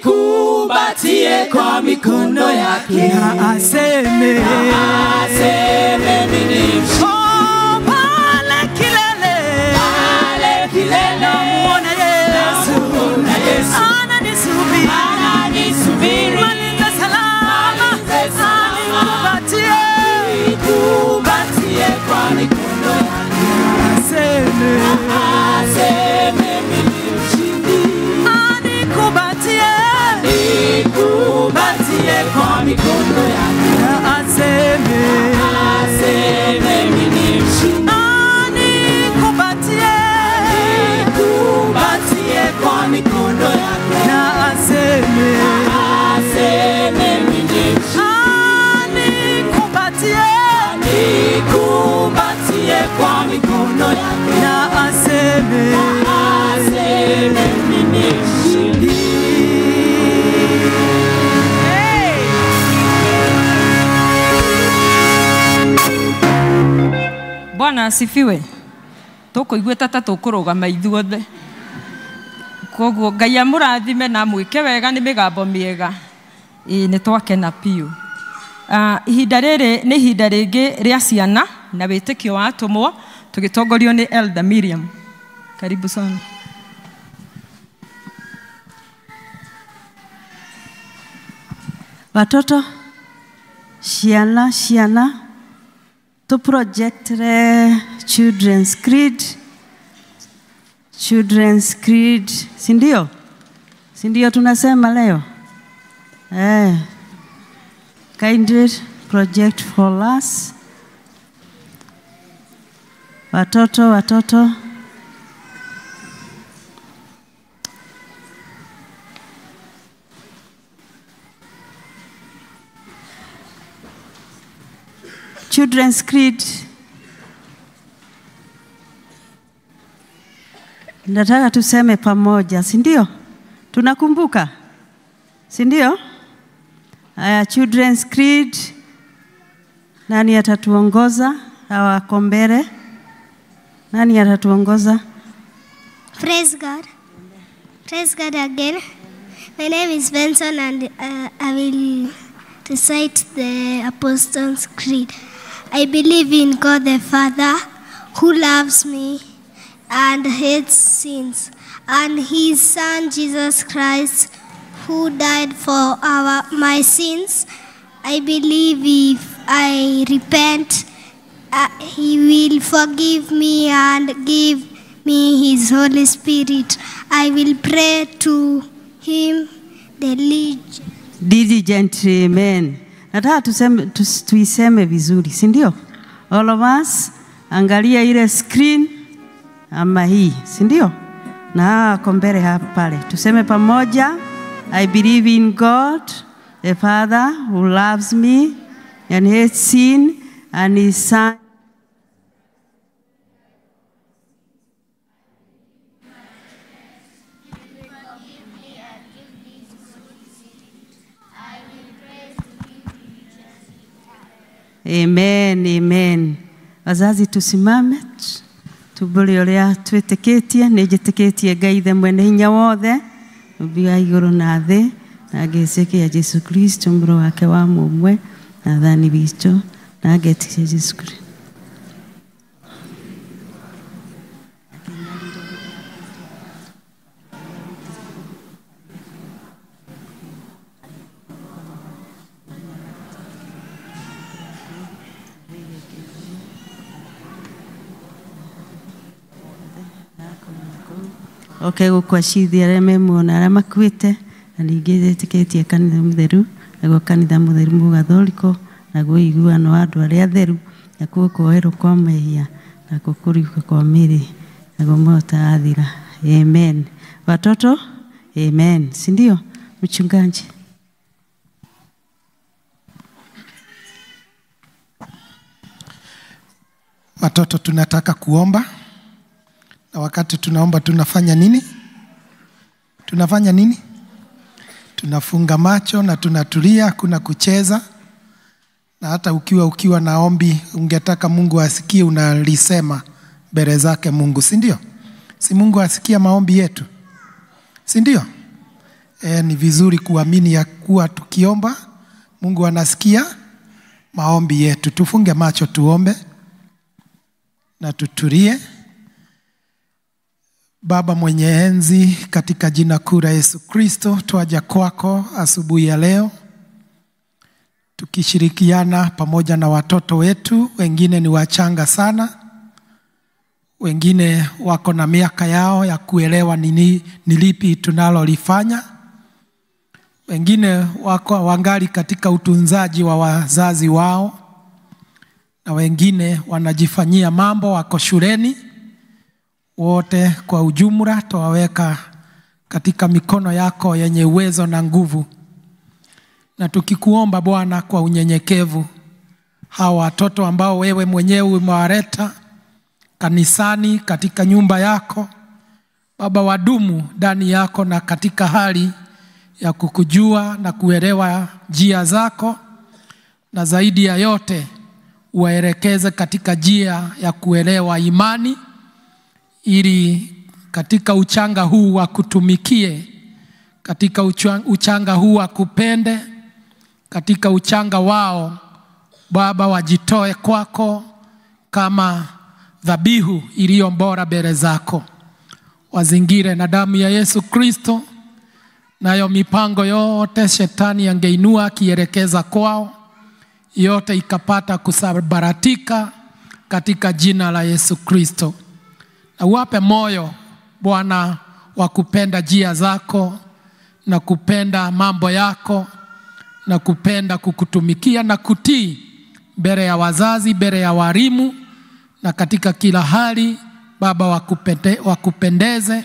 Speaker 3: Kuba Nikukumbatie kwa mikono yake
Speaker 1: na aseme
Speaker 3: mimi ni mshindi.
Speaker 1: Oh, pale kilele namuona Yesu ananisubiri malinze salama nikukumbatie
Speaker 3: kwa mikono yake aseme mimi ni mshindi. Nikukumbatie kwa mikono yake aseme mimi ni mshindi. Nikukumbatie kwa mikono yake aseme mimi ni mshindi. Nikukumbatie kwa mikono yake aseme mimi ni mshindi.
Speaker 1: Bwana asifiwe. Tukuigua tata tukurugama ithuothe. Koguo Ngai amurathime na mwike wega ni migambo miega. Ni twakena piu. Ihinda rĩrĩ nĩ ihinda rĩngĩ rĩa ciana na wĩtĩkio wa atumwo tugitongorio ni Elder Miriam. Karibu sana.
Speaker 6: Watoto ciana to project Children's Creed sindio tunasema leo kindly project for us watoto Children's Creed. Nataka tuseme pamoja, si ndio? Tunakumbuka? Si ndio? Children's Creed. Nani atatuongoza? Hawako mbele. Nani atatuongoza?
Speaker 7: Praise God. Praise God again. My name is Benson and I will recite the Apostles' Creed. I believe in God the Father, who loves me and hates sins, and His Son Jesus Christ, who died for my sins. I believe if I repent, He will forgive me and give me His Holy Spirit. I will pray to Him
Speaker 6: diligently. Nataka tuiseme vizuri, si ndio? All of us, angalia ile screen ama hii, si ndio? Na kombere hapa pale. Tuseme pamoja, I believe in God, the Father who loves me and hates sin, and His Son. Amen. Wazazi tusimame tuburi uria twitikitie nijitikitie Ngai the mwene hinya wothe mbia iguru na thi na ngecikia Jesu Kristo mro wake wa mumwe na thani witu na ngetikia Jesu Kristo. Okay, gukwacithia arĩa memuona arĩa makuĩte na ningĩ etĩkĩtie kanitha mũtheru naguo kanitha mũtheru mũgathoriko naguo iguano wa andũ arĩa atheru nakuo kuoherwo kwa mehia na kũriũka kwa mĩĩrĩ naguo mota athira. Amen. Watoto, amen. Si ndio mchungaji?
Speaker 4: Watoto tunataka kuomba. Na wakati tunaomba tunafanya nini? Tunafunga macho na tunatulia, kuna kucheza. Na hata ukiwa na ombi ungetaka Mungu asikie, unalisema mbele zake Mungu, si ndio? Si Mungu asikia maombi yetu, si ndio?
Speaker 8: Ni vizuri kuamini ya kuwa tukiomba Mungu anasikia maombi yetu. Tufunge macho tuombe na tutulie. Baba mwenye enzi, katika jina kuu la Yesu Kristo, twaja kwako asubuhi ya leo tukishirikiana pamoja na watoto wetu. Wengine ni wachanga sana, wengine wako na miaka yao ya kuelewa ni lipi tunalolifanya, wengine wako wangali katika utunzaji wa wazazi wao, na wengine wanajifanyia mambo, wako shuleni. Wote kwa ujumla tuwaweka katika mikono yako yenye uwezo na nguvu, na tukikuomba Bwana kwa unyenyekevu, hawa watoto ambao wewe mwenyewe umewaleta kanisani, katika nyumba yako Baba, wadumu ndani yako na katika hali ya kukujua na kuelewa njia zako, na zaidi ya yote uwaelekeze katika njia ya kuelewa imani, ili katika uchanga huu wa kutumikie, katika uchanga huu wa kupende, katika uchanga wao Baba wajitoe kwako kama dhabihu iliyo bora mbele zako. Wazingire na damu ya Yesu Kristo, nayo mipango yote shetani angeinua kielekeza kwao, yote ikapata kusambaratika katika jina la Yesu Kristo. Na uwape moyo Bwana wa kupenda njia zako, na kupenda mambo yako, na kupenda kukutumikia na kutii mbele ya wazazi, mbele ya walimu, na katika kila hali Baba wakupendeze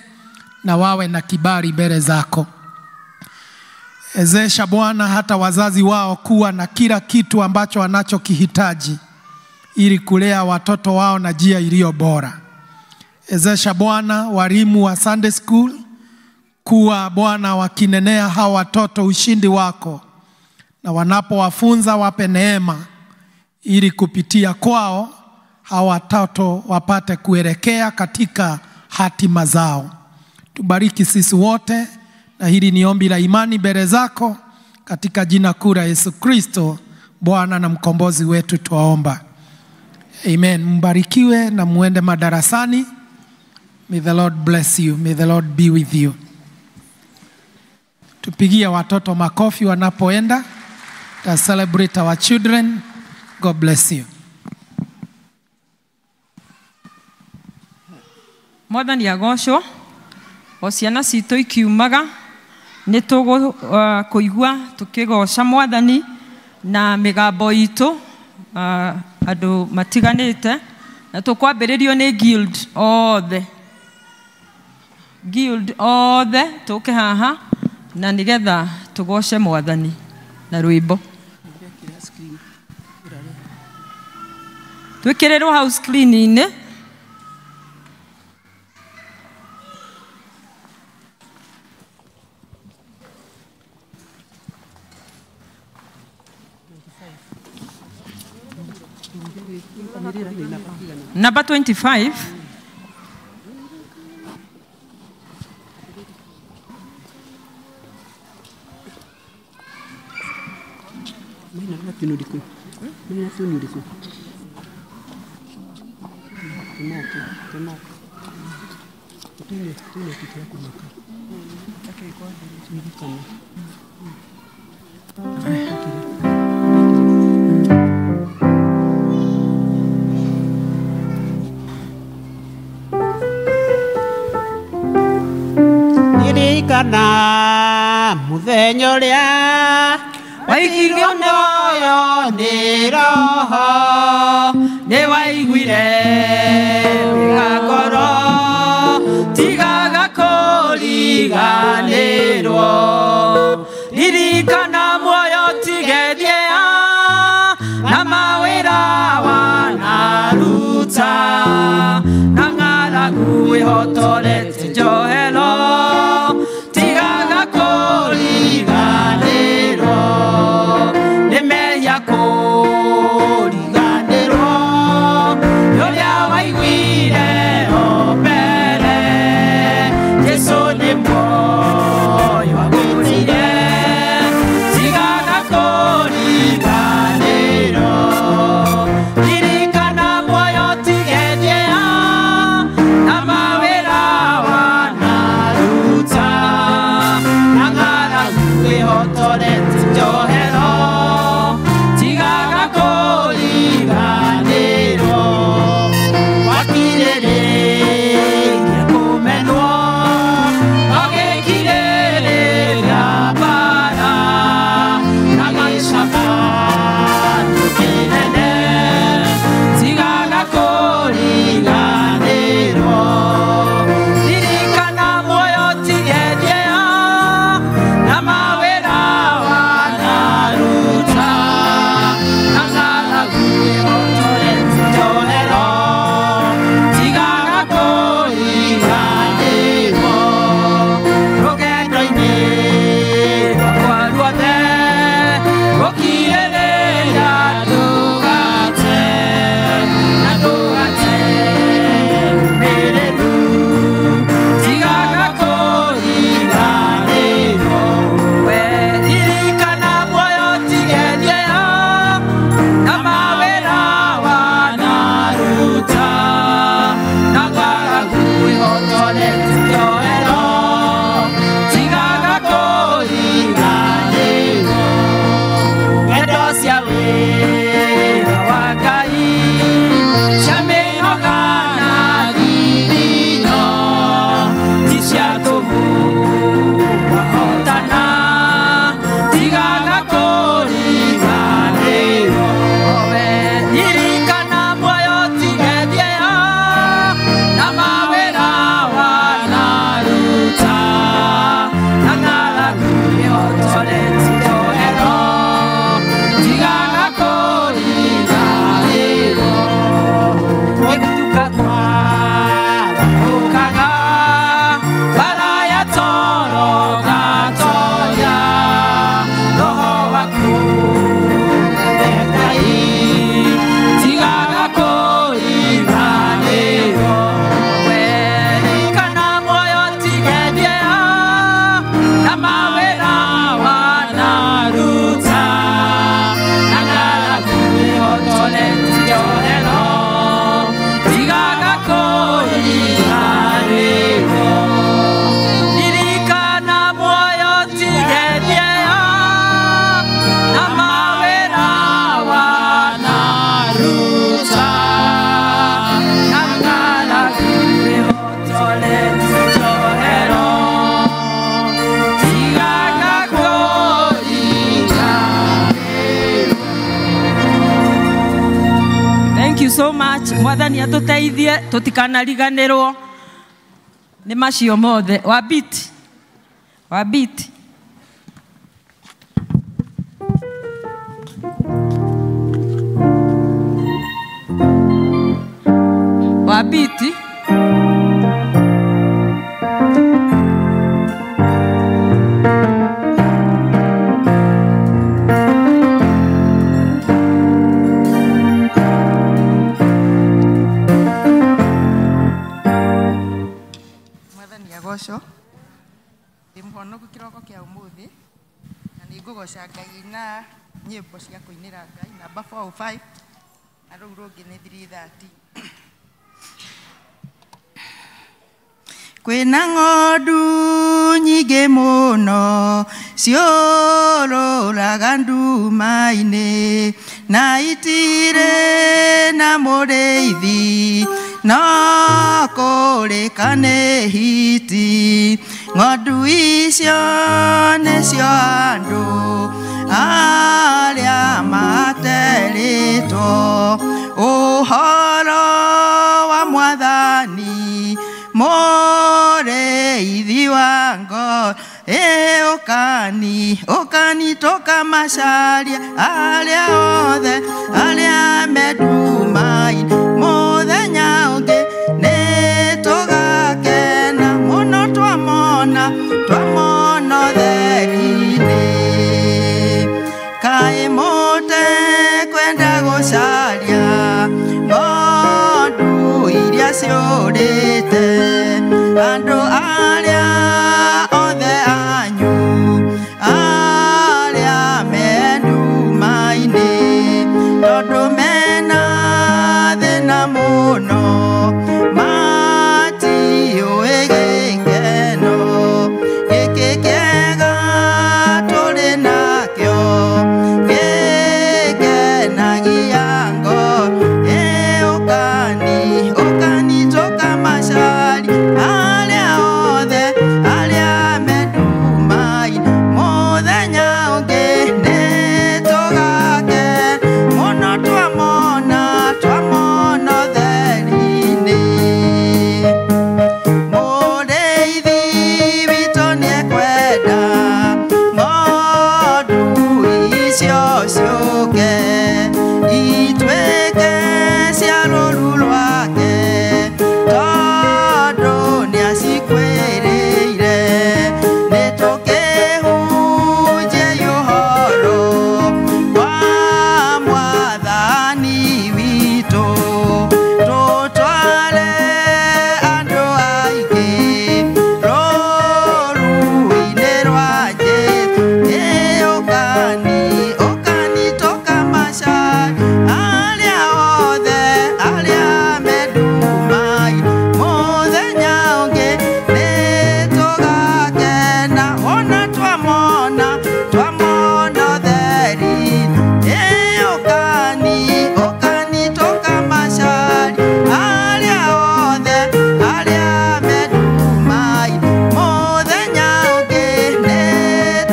Speaker 8: na wawe na kibali mbele zako. Ezesha Bwana hata wazazi wao kuwa na kila kitu ambacho wanachokihitaji ili kulea watoto wao na njia iliyo bora. Ezesha Bwana walimu wa Sunday School kuwa Bwana wakinenea hawa watoto ushindi wako, na wanapowafunza wape neema ili kupitia kwao hawa watoto wapate kuelekea katika hatima zao. Tubariki sisi wote, na hili ni ombi la imani mbele zako, katika jina kuu la Yesu Kristo Bwana na mkombozi wetu twaomba. Amen. Mbarikiwe na muende madarasani. May the Lord bless you. May the Lord be with you. Tupigie watoto makofi wanapoenda. To celebrate our children. God bless you.
Speaker 1: Mwathani agocwo, o ciana citũ ikiumaga nĩ tũkũigua tũkĩgoca Mwathani na mĩgambo itũ andũ matiganĩte, na tũkwambĩrĩrio nĩ guild othe tũke haha na nĩgetha tũgoce Mwathani na rwĩmbo. Twĩkĩrĩrwo hau screen-inĩ. Number 25.
Speaker 2: Kana muthenya uria waigirwo moyo nĩ roho, nĩ waiguire wĩgakoro, tigaga kũriganĩrwo. Ririkana muoyo tigethia na mawĩra wanaruta, na ng'aragu ĩhotorete njohero, Yesu ni moyo wa
Speaker 1: so much. Mwathani atuteithie tutikanariganirwo ni macio mothe. Wabiti. Wabiti. Wabiti.
Speaker 9: Mwathani agocwo ndi muhonoku kiroko kia umuthi na ningugoca Ngai na nyimbo cia kuinira Ngai namba 405 na riu rungi ni 330. Kwina ng'ondu nyingĩ mũno ciũrũraga nduma-inĩ na itirĩ na mũrĩithi no kũrĩka nĩ hiti. Ng'ondu icio nĩcio andũ arĩa materĩtwo ũhoro wa Mwathani mũrĩithi wa ngoro. Ũkani tũkamacaria arĩa othe arĩa me nduma-inĩ. Mũthenya ũngĩ nĩ tũgakena mũno twamona ũtheri-inĩ. Kaĩ mũtekwenda gũcaria ng'ondu iria ciũrĩte, andũ arĩa othe anyu arĩa me nduma-inĩ, tondũ mena thĩna mũno matiũĩ gĩkeno gĩkĩ kĩega tũrĩ nakĩo gĩkenagia ngoro. Ũkani tũkamacari arĩa othe arĩa me nduma-inĩ. Mũthenya ũngĩ nĩ tũgakena mũno twamona ũtheri-inĩ. Mũrĩithi witũ nĩekwenda ng'ondu icio ciũke ituĩke cia rũru rwake, tondũ nĩacikwĩrĩire. Nĩtũkĩhunjie ũhoro wa Mwathani witũ, tũtware andũ aingĩ rũru-inĩ rwa Jesũ. Ũkani tũkamacari arĩa othe arĩa me nduma-inĩ. Mũthenya ũngĩ nĩ tũgakena ona twamona ũtheri-inĩ. Ũkani tũkamacari arĩa othe arĩa me nduma-inĩ. Mũthenya ũngĩ nĩ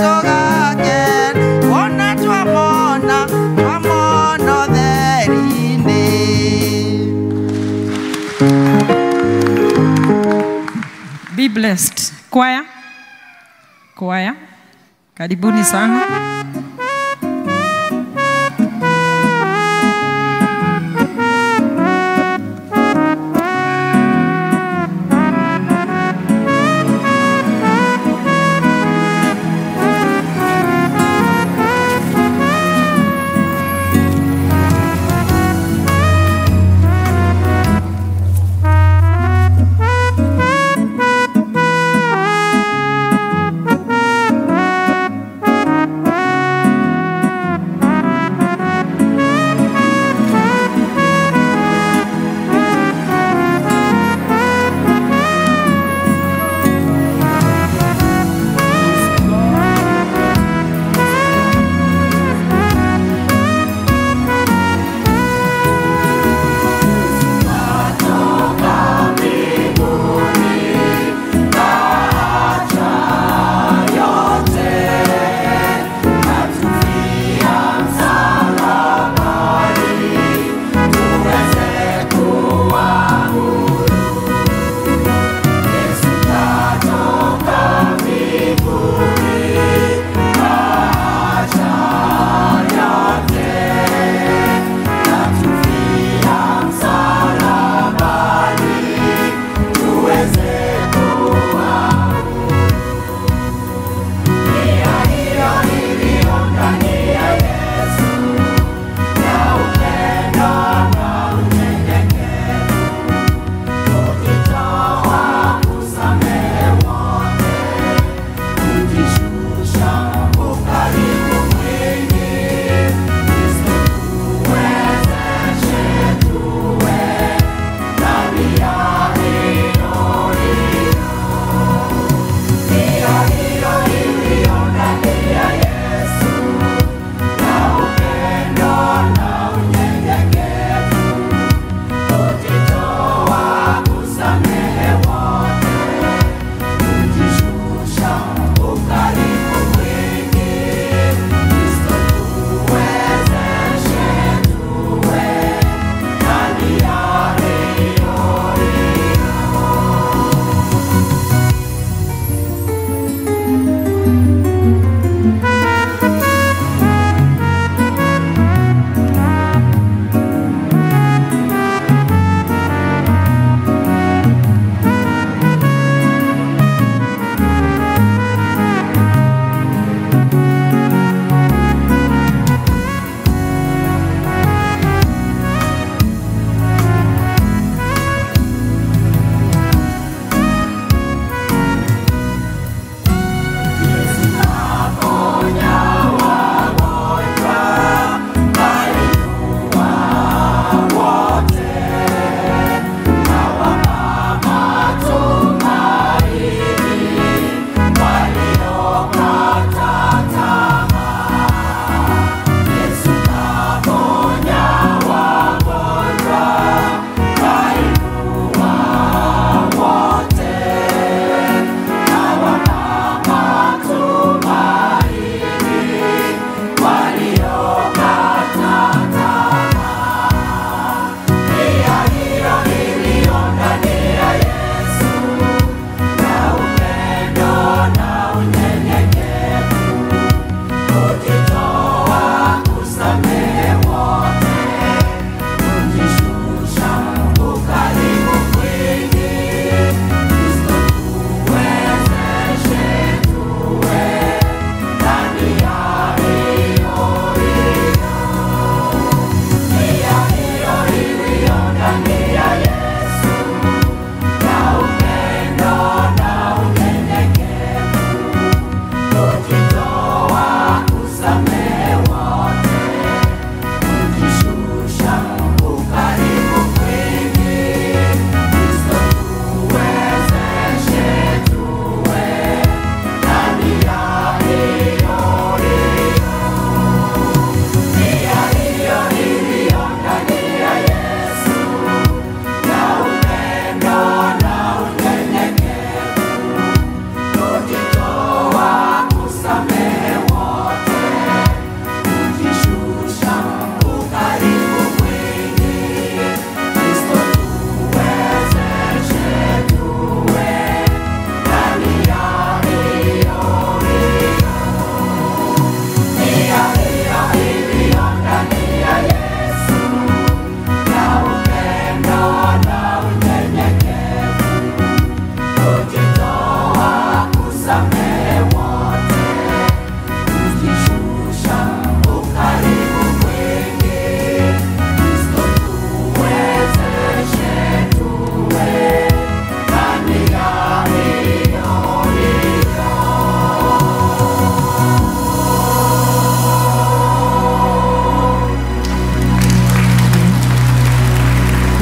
Speaker 9: tũgakena ona twamona ũtheri-inĩ.
Speaker 1: Be blessed. Choir. Karibuni sana.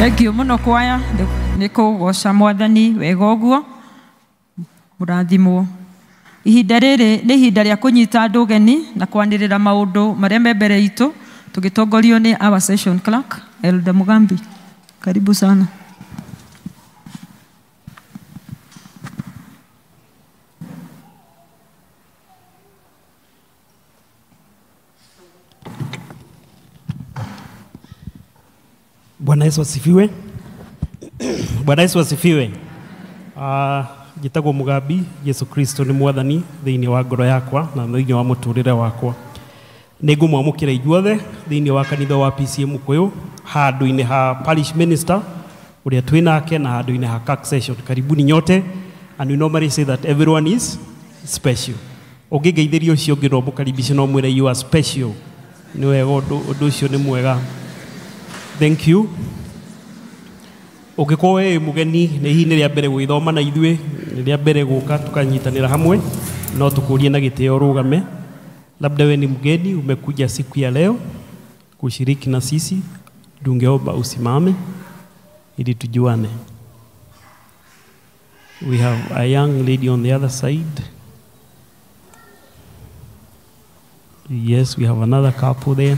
Speaker 1: Thengio muno kwaya nĩ kũgoca Mwathani wega ũguo mũrathimwo. Ihinda rĩrĩ nĩ ihinda rĩa kũnyita andũ ũgeni na kwanĩrĩra maũndũ marĩa me mbere itũ tũgĩtongorio nĩ our session clerk Elder Mugambi. Karibu sana.
Speaker 10: Bwana Yesu asifiwe. Bwana Yesu asifiwe. Njĩtagwo Mugambi. Yesu Kristo nĩ Mwathani thĩinĩ wa ngoro yakwa na thĩinĩ wa mũtũrĩre wakwa. Nĩ ngũmwamũkĩra inyuothe thĩinĩ wa kanitha wa PCM Mũkũyũ handũ-inĩ ha parish minister ũrĩa twĩ nake na handũ-inĩ ha CAC session. Karibuni nyote, and we normally say that everyone is special. Ũngĩgeithĩria ũcio ũngĩ no mũkaribishe no mwĩre you are special. Nĩ wega ũndũ ũcio nĩ mwega. Thank you. Ũngĩkorwo wĩ mũgeni nĩ ihinda rĩa mbere gwĩthoma na ithuĩ, nĩ rĩa mbere gũka tukanyitanĩra hamwe, no tukũrie na gĩtĩo rũgame. Labda wewe ni mgeni umekuja siku ya leo kushiriki na sisi, tungeomba usimame ili tujuane. We have a young lady on the other side. Yes, we have another couple there.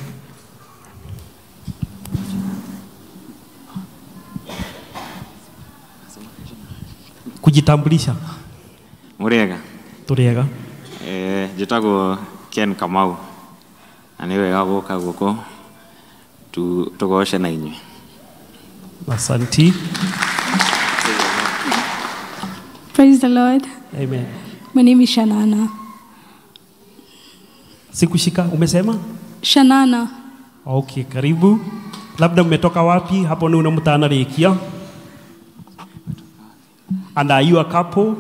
Speaker 10: Kujitambulisha.
Speaker 11: Muriega.
Speaker 10: Turiega.
Speaker 11: Njĩtagwo Ken Kamau. Na nĩ wega gũka gũkũ tugoce na inyuĩ.
Speaker 10: Asanti.
Speaker 12: Praise the Lord.
Speaker 10: Amen.
Speaker 12: My name is Shanana.
Speaker 10: Sikushika, umesema?
Speaker 12: Shanana.
Speaker 10: Okay, karibu. Labda umetoka wapi? Hapo ni unamtana rekia. And are you a couple?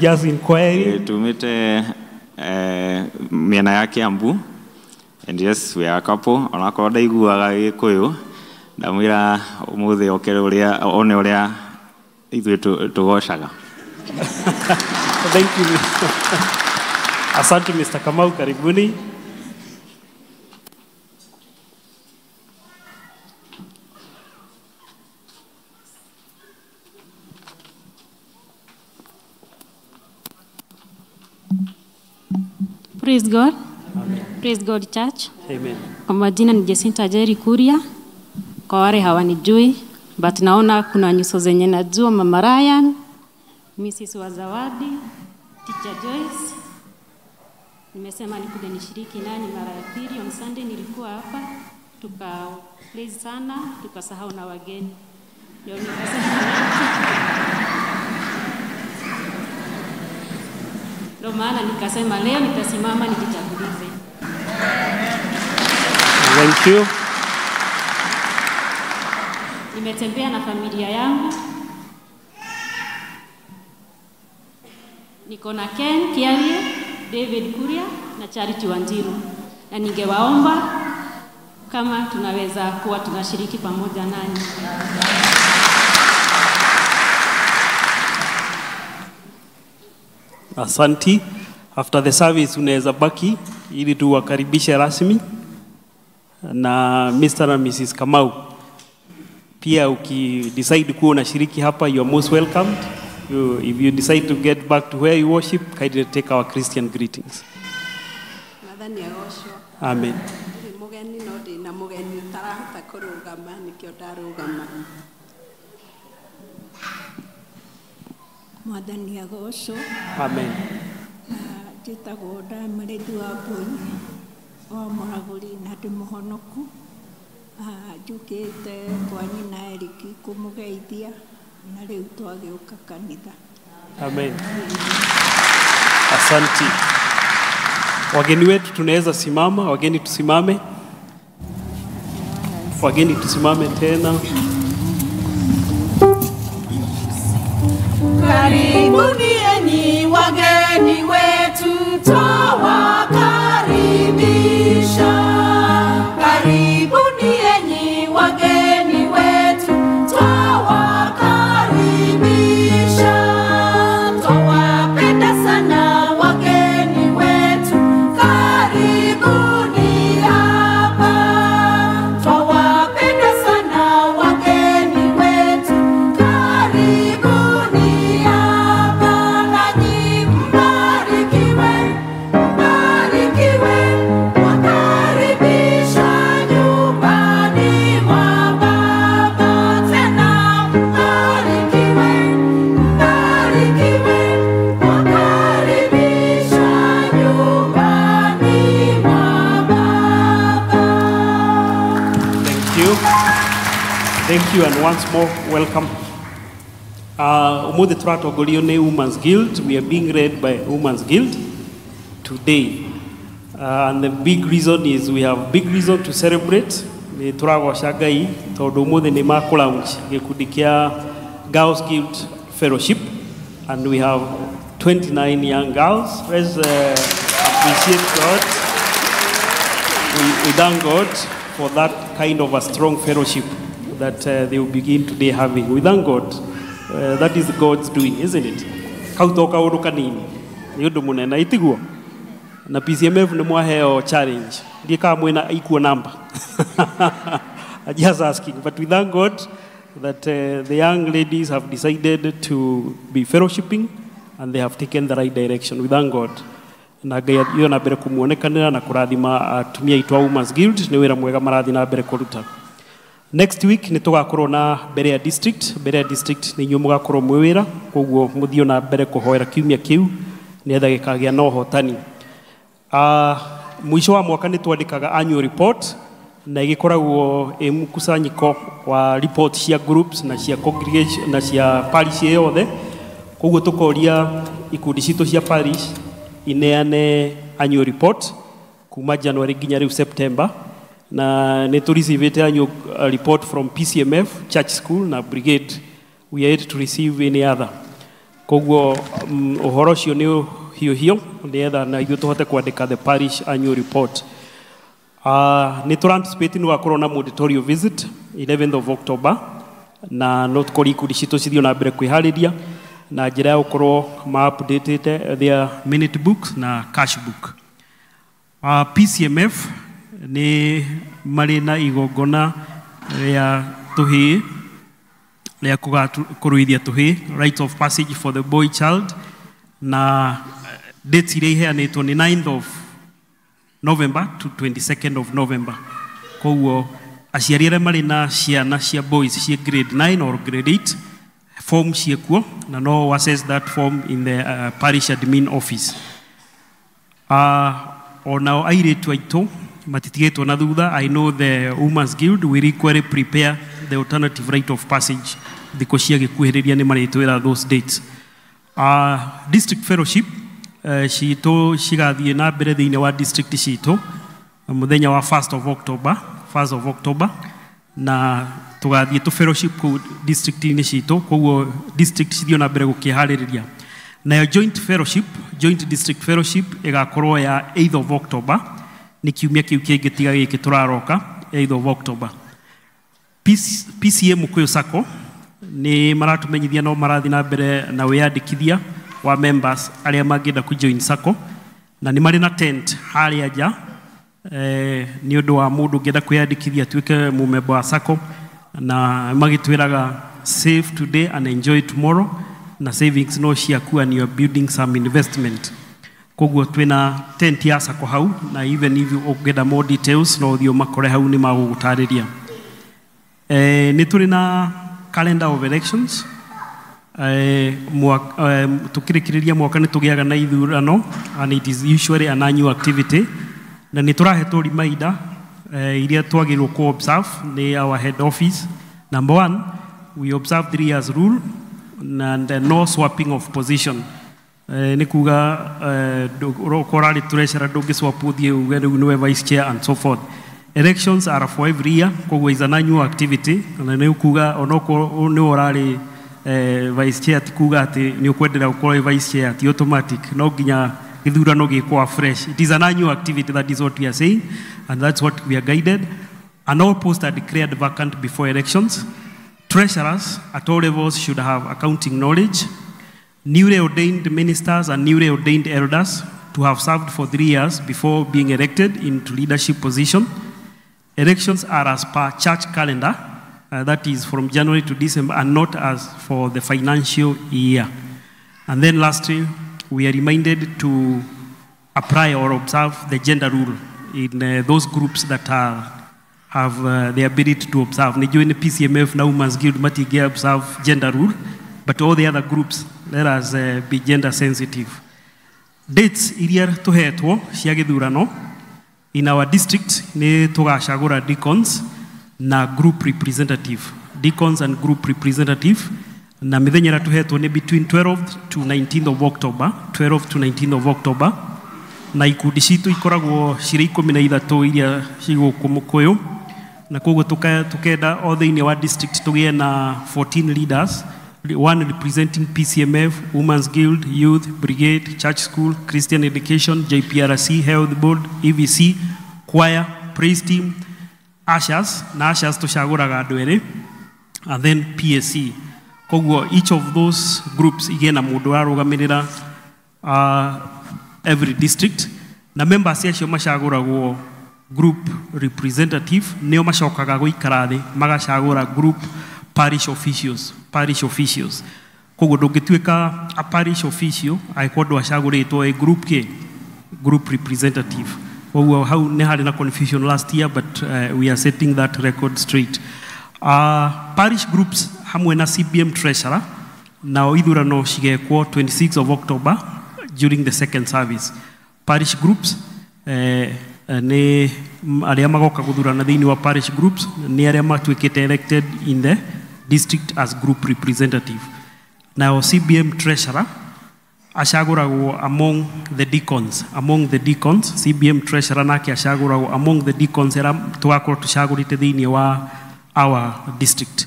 Speaker 10: Just inquiry.
Speaker 11: Tumite miena ya Kiambu. And yes, we are a couple. Onakorwo ndaiguaga Gĩkũyũ, ndamwĩra ũmũthĩ okere ũrĩa one ũrĩa ithuĩ tũgocaga.
Speaker 10: Thank you. Asante Mr. Kamau, karibuni.
Speaker 13: Praise God. Amen. Praise God Church.
Speaker 10: Amen.
Speaker 13: Kwa majina ni Jacinta Jerry Kuria. Kwa wale hawanijui, but naona kuna nyuso zenye najua, Mama Ryan, Mrs. Wazawadi, Teacher Joyce. Nimesema nikuja nishiriki nani mara ya pili. On Sunday nilikuwa hapa, tuka praise sana, tukasahau na wageni. Ndio Ndio maana nikasema leo nitasimama nijichagulize.
Speaker 10: Thank you.
Speaker 13: Nimetembea na familia yangu. Niko na Ken Kiarie, David Kuria na Charity Wanjiru. Na ningewaomba kama tunaweza kuwa tunashiriki pamoja nanyi.
Speaker 10: Asanti. After the service unaweza baki ili tuwakaribishe rasmi na Mr. and Mrs. Kamau. Pia ukidecide kuwa unashiriki hapa, you are most welcomed. If you decide to get back to where you worship, kindly take our Christian greetings.
Speaker 14: Mwathani agocwo.
Speaker 10: Amen.
Speaker 14: Mugeni no ndi na mugeni tarahota kurugama nikio ndarugama. Mwathani agocwo.
Speaker 10: Amen.
Speaker 14: Njĩtagwo Ndamĩrĩthi Wambũi wa Mũragũri na ndĩ mũhonoku. Njũkĩte kwa nyina Eriki kũmũgeithia na rĩu twagĩũka kanitha.
Speaker 10: Amen. Asanti. Wageni wetu tunaweza simama, wageni tusimame. Wageni tusimame tena.
Speaker 3: Karibuni enyi wageni wetu twawakaribisha. Karibuni enyi wageni wetu twawakaribisha. Twawapenda sana wageni wetu, karibuni hapa.
Speaker 10: you and once more welcome. Umuthi turatongorio ni Women's Guild. We are being led by Women's Guild today. And the big reason is we have big reason to celebrate. Ni turagoca Ngai tondu umuthi ni makulaunch gikundi kia Girls Guild Fellowship, and we have 29 young girls. Let's appreciate God. We thank God for that kind of a strong fellowship that they will begin today having. We thank God. That is God's doing, isn't it? Kautoka undu kanini ni undu munene itiguo na PCMF ni mwaheo challenge ndi ka mwena equal number. I'm just asking, but we thank God that the young ladies have decided to be fellowshipping and they have taken the right direction. We thank God. Na Ngai yo na mbere kumuonekanira na kurathima atumia itwa Women's Guild ni wira mwega marathi na mbere kuruta. Next week ni tugakorwo na Berea District. Berea District ni nyu mugakorwo mwira koguo muthio na mbere kuhoera kiumia kiu ni etha gikagia no hotani. Mwisho wa mwaka ni twandikaga annual report na igikoragwo mukusanyiko wa report cia groups na cia congregation na cia parish yothe. Koguo tukoria ikundi citu cia parish ineane annual report kuma January nginya riu September, na ne to receive annual report from PCMF, Church School na Brigade. We are yet to receive any other. Koguo uhoro cio ni hiyo ndetha na ithu tuhote kwandika the parish annual report. Ni to anticipate ni wakorwo na auditorial visit 11th of October, na not kori ikundi citu cithio na mbere kwihariria na njira ya gukorwo ma updated their minute books na cash book. PCMF ni mari na igongona ya tuhi ya kuruithia tuhi, rite of passage for the boy child, na date ile iheanitwo ni 9th of November to 22nd of November. Koguo aciari aria mari na ciana cia boys cia grade 9 or grade 8 form ciekuo na no access that form in the parish admin office. Ona airetu aitu matitigetwo na thutha. I know the Women's Guild will require prepare the alternative rite of passage thiko cia gikuhiriria ni maritwira those dates. District fellowship citu cigathie na mbere thiine wa district citu muthenya wa 1st of October na tugathie tu fellowship ku district ni citu. Koguo district cithio na mbere gukihaririria na joint district fellowship igakorwo ya 8th of October ni kiumia kiu kingitiga giki turaroka 8th of October. PCM Mukuyu Sacco ni maratumenyithia no marathi na mbere na wiyandikithia wa members aria mangenda ku join Sacco, na ni mari na tent haria ja ni undu wa mundu ngenda kwiyandikithia tuike mumemba wa Sacco, na magitwiraga save today and enjoy tomorrow, na savings no ciaku and you are building some investment. Koguo twina tent ya Sacco hau, na even if you ungenda more details no thio makore hau ni magugutariria. Ni turi na calendar of elections. Tukirikiriria mwaka ni tugiaga na ithurano, and it is usually an annual activity, na ni turahetwo reminder iria twagirwo ku observe ni our head office. Number 1, we observe 3 years rule and no swapping of position. Ni kuga korali treasurer dogi swap uthie uge ni vice chair and so forth. Elections are for every year, koguo is an annual activity, na ni kuga onoko ni orali vice chair tikuga ati ni ukwendera ukorwo vice chair ti automatic, no ginya githurano gikwa fresh. It is an annual activity, that is what we are saying, and that's what we are guided. And all posts are declared vacant before elections. Treasurers at all levels should have accounting knowledge. Newly ordained ministers and newly ordained elders to have served for 3 years before being elected into leadership position. Elections are as per church calendar, that is from January to December, and not as for the financial year. And then lastly, we are reminded to apply or observe the gender rule in those groups that have the ability to observe. Ni join the PCMF na Women's Guild matige observe gender rule, but all the other groups, let us be gender sensitive. Dates iria tuhetwo cia githurano in our district ni tugacagura deacons na group representative. deacons and group representative, na mithenya ĩrĩa tũhetwo nĩ between 12th to 19th of October, 12th to 19th of October, na ikundi citũ ikoragwo cirĩ 13 iria cigũkũ Mũkũyũ, na koguo tukenda o thĩinĩ wa district tũgĩe na 14 leaders, one representing PCMF, Women's Guild, Youth Brigade, Church School, Christian Education, JPRC, Health Board, EVC, Choir, Praise Team, Ushers, na Ushers tucagũraga andũ erĩ, and then PSC. Koguo each of those groups igĩe na mũndũ arũgamĩrĩra every district, na members acio macagũragwo group representative, nĩo macokaga gũikara thĩ magacagũra group parish officials. Koguo ndũngĩtuĩka a parish official angĩkorwo ndwacagũrĩtwo group representative. Koguo hau nĩ harĩ na confusion last year, but we are setting that record straight. Parish groups hamwe na CBM treasurer, nao ithurano cigekwo 26 of October during the second service. Parish groups nĩ arĩa magoka gũthurana thĩinĩ wa parish groups nĩ arĩa matuĩkĩte elected in the district as group representative. Now CBM treasurer acagũragwo among the deacons. CBM treasurer nake acagũragwo among the deacons arĩa tũgakorwo tũcagũrĩte thĩinĩ wa our district.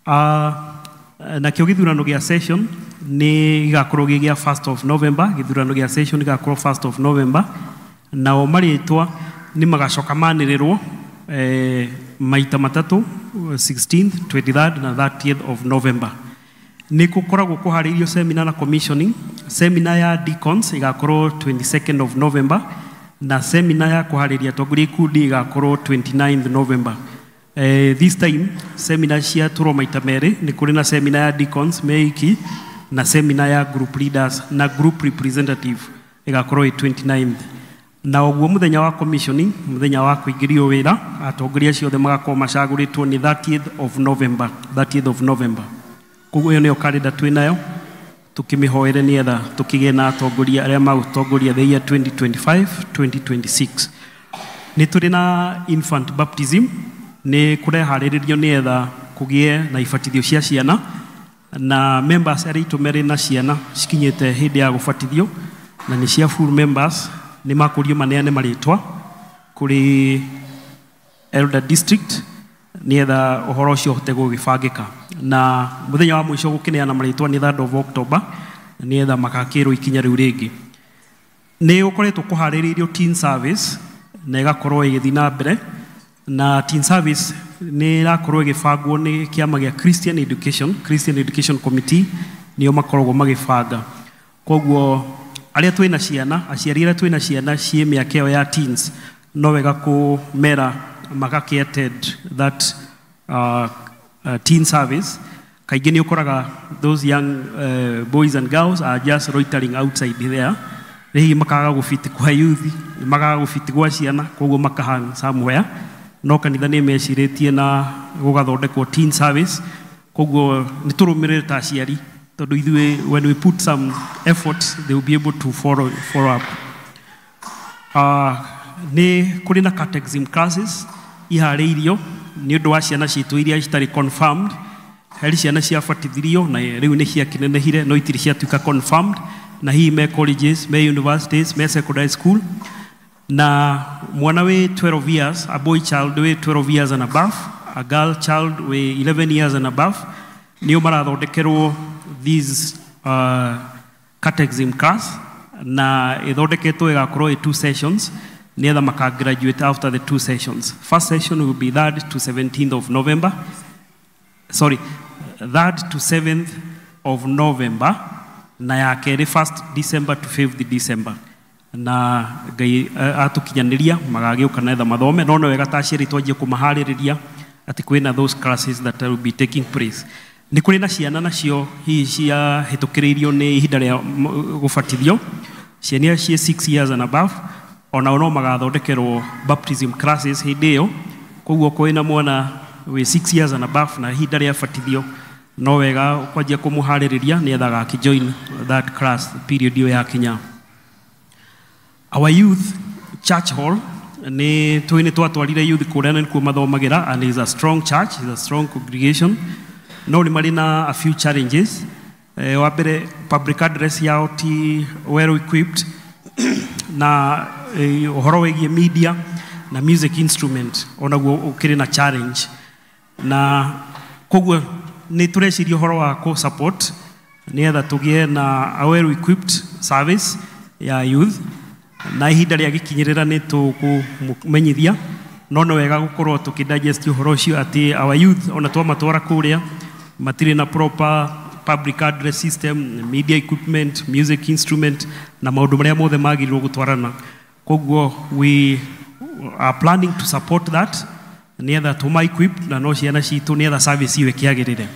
Speaker 10: Na kĩo gĩthurano gĩa session nĩ gĩgakorwo gĩa 1st of November, gĩthurano gĩa session gĩgakorwo 1st of November, nao marĩtwa nĩ magacoka manĩrĩrwo maita matatũ, 16th, 23rd na 30th of November. Nĩ gũkoragwo kũharĩrio seminar na commissioning. Seminar ya deacons ĩgakorwo 22nd of November, na seminar ya kũharĩria atongoria ikundi ĩgakorwo 29th November. This time seminar cia tũrwo maita merĩ, nĩ kũrĩ na seminar ya deacons meiki na seminar ya group leaders na group representative ĩgakorwo 29th. Na ũguo mũthenya wa commissioning, mũthenya wa kũingĩrio wĩra, atongoria ciothe magakorwo macagũrĩtwo nĩ 30th of November. Koguo ĩyo nĩyo kalenda twĩnayo tũkĩmĩhoere nĩgetha tũkĩgĩe na atongoria arĩa magũtongoria the year 2025-2026. Nĩ tũrĩ na infant baptism, nĩ kũreharĩrĩrio nĩgetha kũgĩe na ibatithio cia ciana, na members arĩa itũmerĩ na ciana cikinyĩte hĩndĩ ya gũbatithio na nĩ cia full members nĩ makũrio maneane marĩtwa kũrĩ elder district nĩgetha ũhoro ũcio ũhote gũgĩbangĩka, na mũthenya wa mũico gũkĩneana marĩtwa nĩ 3rd of October nĩgetha magakĩrwo ikinya rĩu rĩngĩ. Nĩ ũkoretwo kũharĩrĩrio teen service na ĩgakorwo ĩgĩthiĩ na mbere, na teen service nĩ ĩrakorwo ĩgĩbangwo nĩ kĩama gĩa Christian Education Committee, nĩo makoragwo magĩbanga. Koguo arĩa twĩna ciana, aciari arĩa twĩna ciana ciĩ mĩaka ĩyo ya teens, no wega kũmera magakĩ-attend that teen service. Kaingĩ nĩ ũkoraga those young boys and girls are just loitering outside there. Rĩngĩ makaga gũfiti kwa youth, makaga gũfiti kwa ciana, koguo makahang somewhere. No kanitha nĩ mecirĩtie na gũgathondekwo teen service, koguo nĩ tũrũmĩrĩre ta aciari, tondũ ithuĩ when we put some effort they will be able to follow up. Nĩ kũrĩ na catechism classes iharĩirio nĩ ũndũ wa ciana citũ iria citarĩ confirmed. Harĩ ciana ciabatithirio na rĩu nĩ ciakĩnenehire no itirĩ ciatuĩka confirmed, na hihi me colleges, me universities, me secondary school. Na mwana wĩ 12 years, a boy child wĩ 12 years and above, a girl child wĩ 11 years and above, nĩo marathondekerwo these catechism class, na ĩthondeketwo ĩgakorwo 2 sessions nĩgetha maka-graduate after the 2 sessions. First session will be 3rd to 17th of November. 3rd to 7th of November, na ya kerĩ 1st December to 5th December. Na Ngai atũkinyanĩria magagĩũka nĩgetha mathome, no wega ta aciari twanjie kũmaharĩrĩria atĩ kwĩna those classes that will be taking place. Nĩ kũrĩ na ciana nacio hihi ciahĩtũkĩrĩirio nĩ ihinda rĩa gũbatithio, ciana cia 6 years and above, onao no magathondekerwo baptism classes hĩndĩ ĩyo. Koguo kwĩna mwana wĩ 6 years and above na ihinda rĩa batithio, no wega kwanjia kũmũharĩrĩria nĩgetha agakĩjoin that class period ĩyo yakinya. Our youth church hall ni twatwarire youth kuria nikuo mathomagira, and is a strong church, is a strong congregation. No ni marina a few challenges. Wa mbere, public address yao ti well equipped na uhoro wegie media na music instrument onaguo ukiri na challenge, na koguo ni tureciria uhoro wa ko support nietha tugie na a well equipped service ya youth, na ihinda ria gikinyirira ni tukumenyithia no no wega gukorwo tukidigest uhoro ucio ati our youth ona twamatwara kuria matire na proper public address system, media equipment, music instrument na maundu maria mothe magirirwo gutwarana. Koguo we are planning to support that nietha tuma equip na no ciana citu nietha service iwe kiagirire.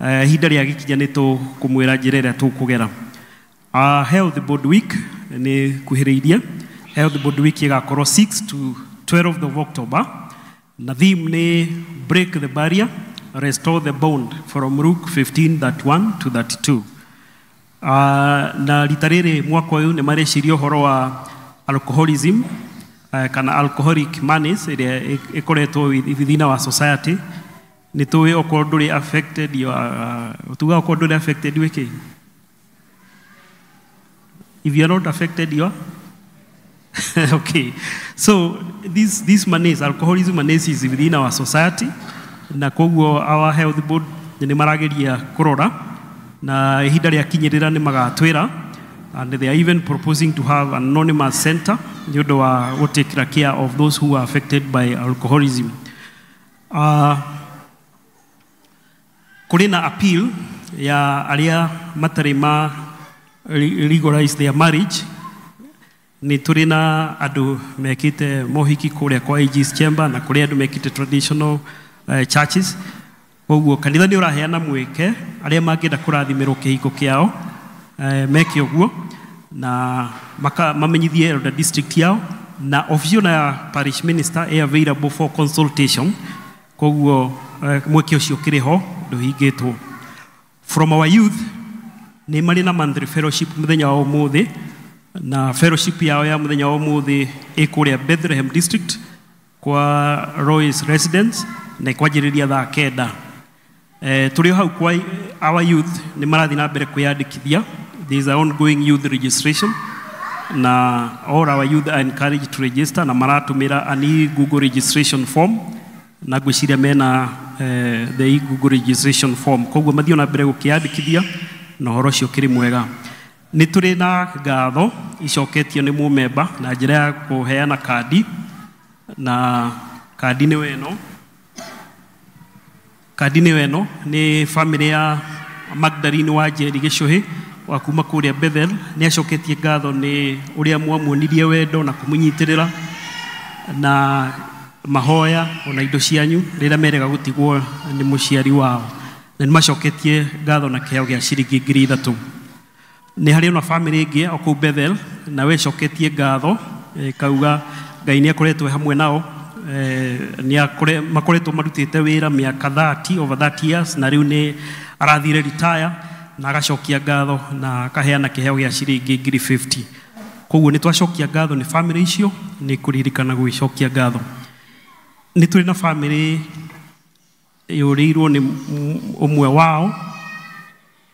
Speaker 10: Ihinda ria gikinya ni tukumwira njira iria tukugera. Health Board Week ni kuhiriirie. Health Board Week igakorwo 6 to 12 of October, na theme ni break the barrier, restore the bond, from Luke 15:31 to 32. Na rita riri mwaka uyu ni mareciria uhoro wa alcoholism kana alcoholic madness iria ikoretwo within our society. Ni tuwe okorwo nduri affected tuga okorwo nduri affected wiki. If you are not affected, you are okay. So this madness, alcoholism madness, is within our society. Na koguo our health board ni marageria kurora na ihinda ria kinyirira ni magatwira, and they are even proposing to have an anonymous center nyodo wa take care of those who are affected by alcoholism. Kurina appeal ya aria matarima legalize their marriage. Ni turina adu mekite mohiki kuria kwa Aegis Chamber na kuria adu mekite traditional churches. Koguo kanitha ni uraheana mweke aria mangenda kurathimirwo kihiko kiao meke uguo na mamenyithie elder district yao, na officio na parish minister available for consultation. Koguo mweke ucio kiriho nduhingitwo. From our youth ni marina monthly fellowship muthenya wa umuthi, na fellowship yao ya muthenya wa umuthi ikuria Bethlehem district kwa Roy's residence na ikwajiriria thaa 9. Turi hau kwa our youth ni marathi na mbere kwiyandikithia. There is an ongoing youth registration, na all our youth are encouraged to register, na maratumira ani Google registration form na gwiciria mena the Google registration form. Koguo mathio na mbere gukiyandikithia na horo cio kiri mwega. Ni turi na ngatho icoketio ni mu member na njira ya kuheana kadi, na kadi ni weno. Kadi ni weno ni family ya Magdalene wa Njeri Gicuhi wa kuma kuria Bethel. Ni acoketie ngatho ni uria mwamuonirie wendo na kumunyitirira na mahoya ona indo cianyu rira merega gutigwo ni muciari wao, na ni macoketie ngatho na kiheo gia ciringi 3,000. Ni hari ona family ingi oku Bethel na we coketie ngatho kauga Ngai ni akoretwo hamwe nao. Ni makoretwo marutite wira miaka 30 over 30 years, na riu ni arathire retire na agacokia ngatho na akaheana kiheo gia ciringi 50,000. Koguo ni twacokia ngatho ni family icio, ni kuririkana gwicokia ngatho. Ni turi na family yurirwo ni umwe wao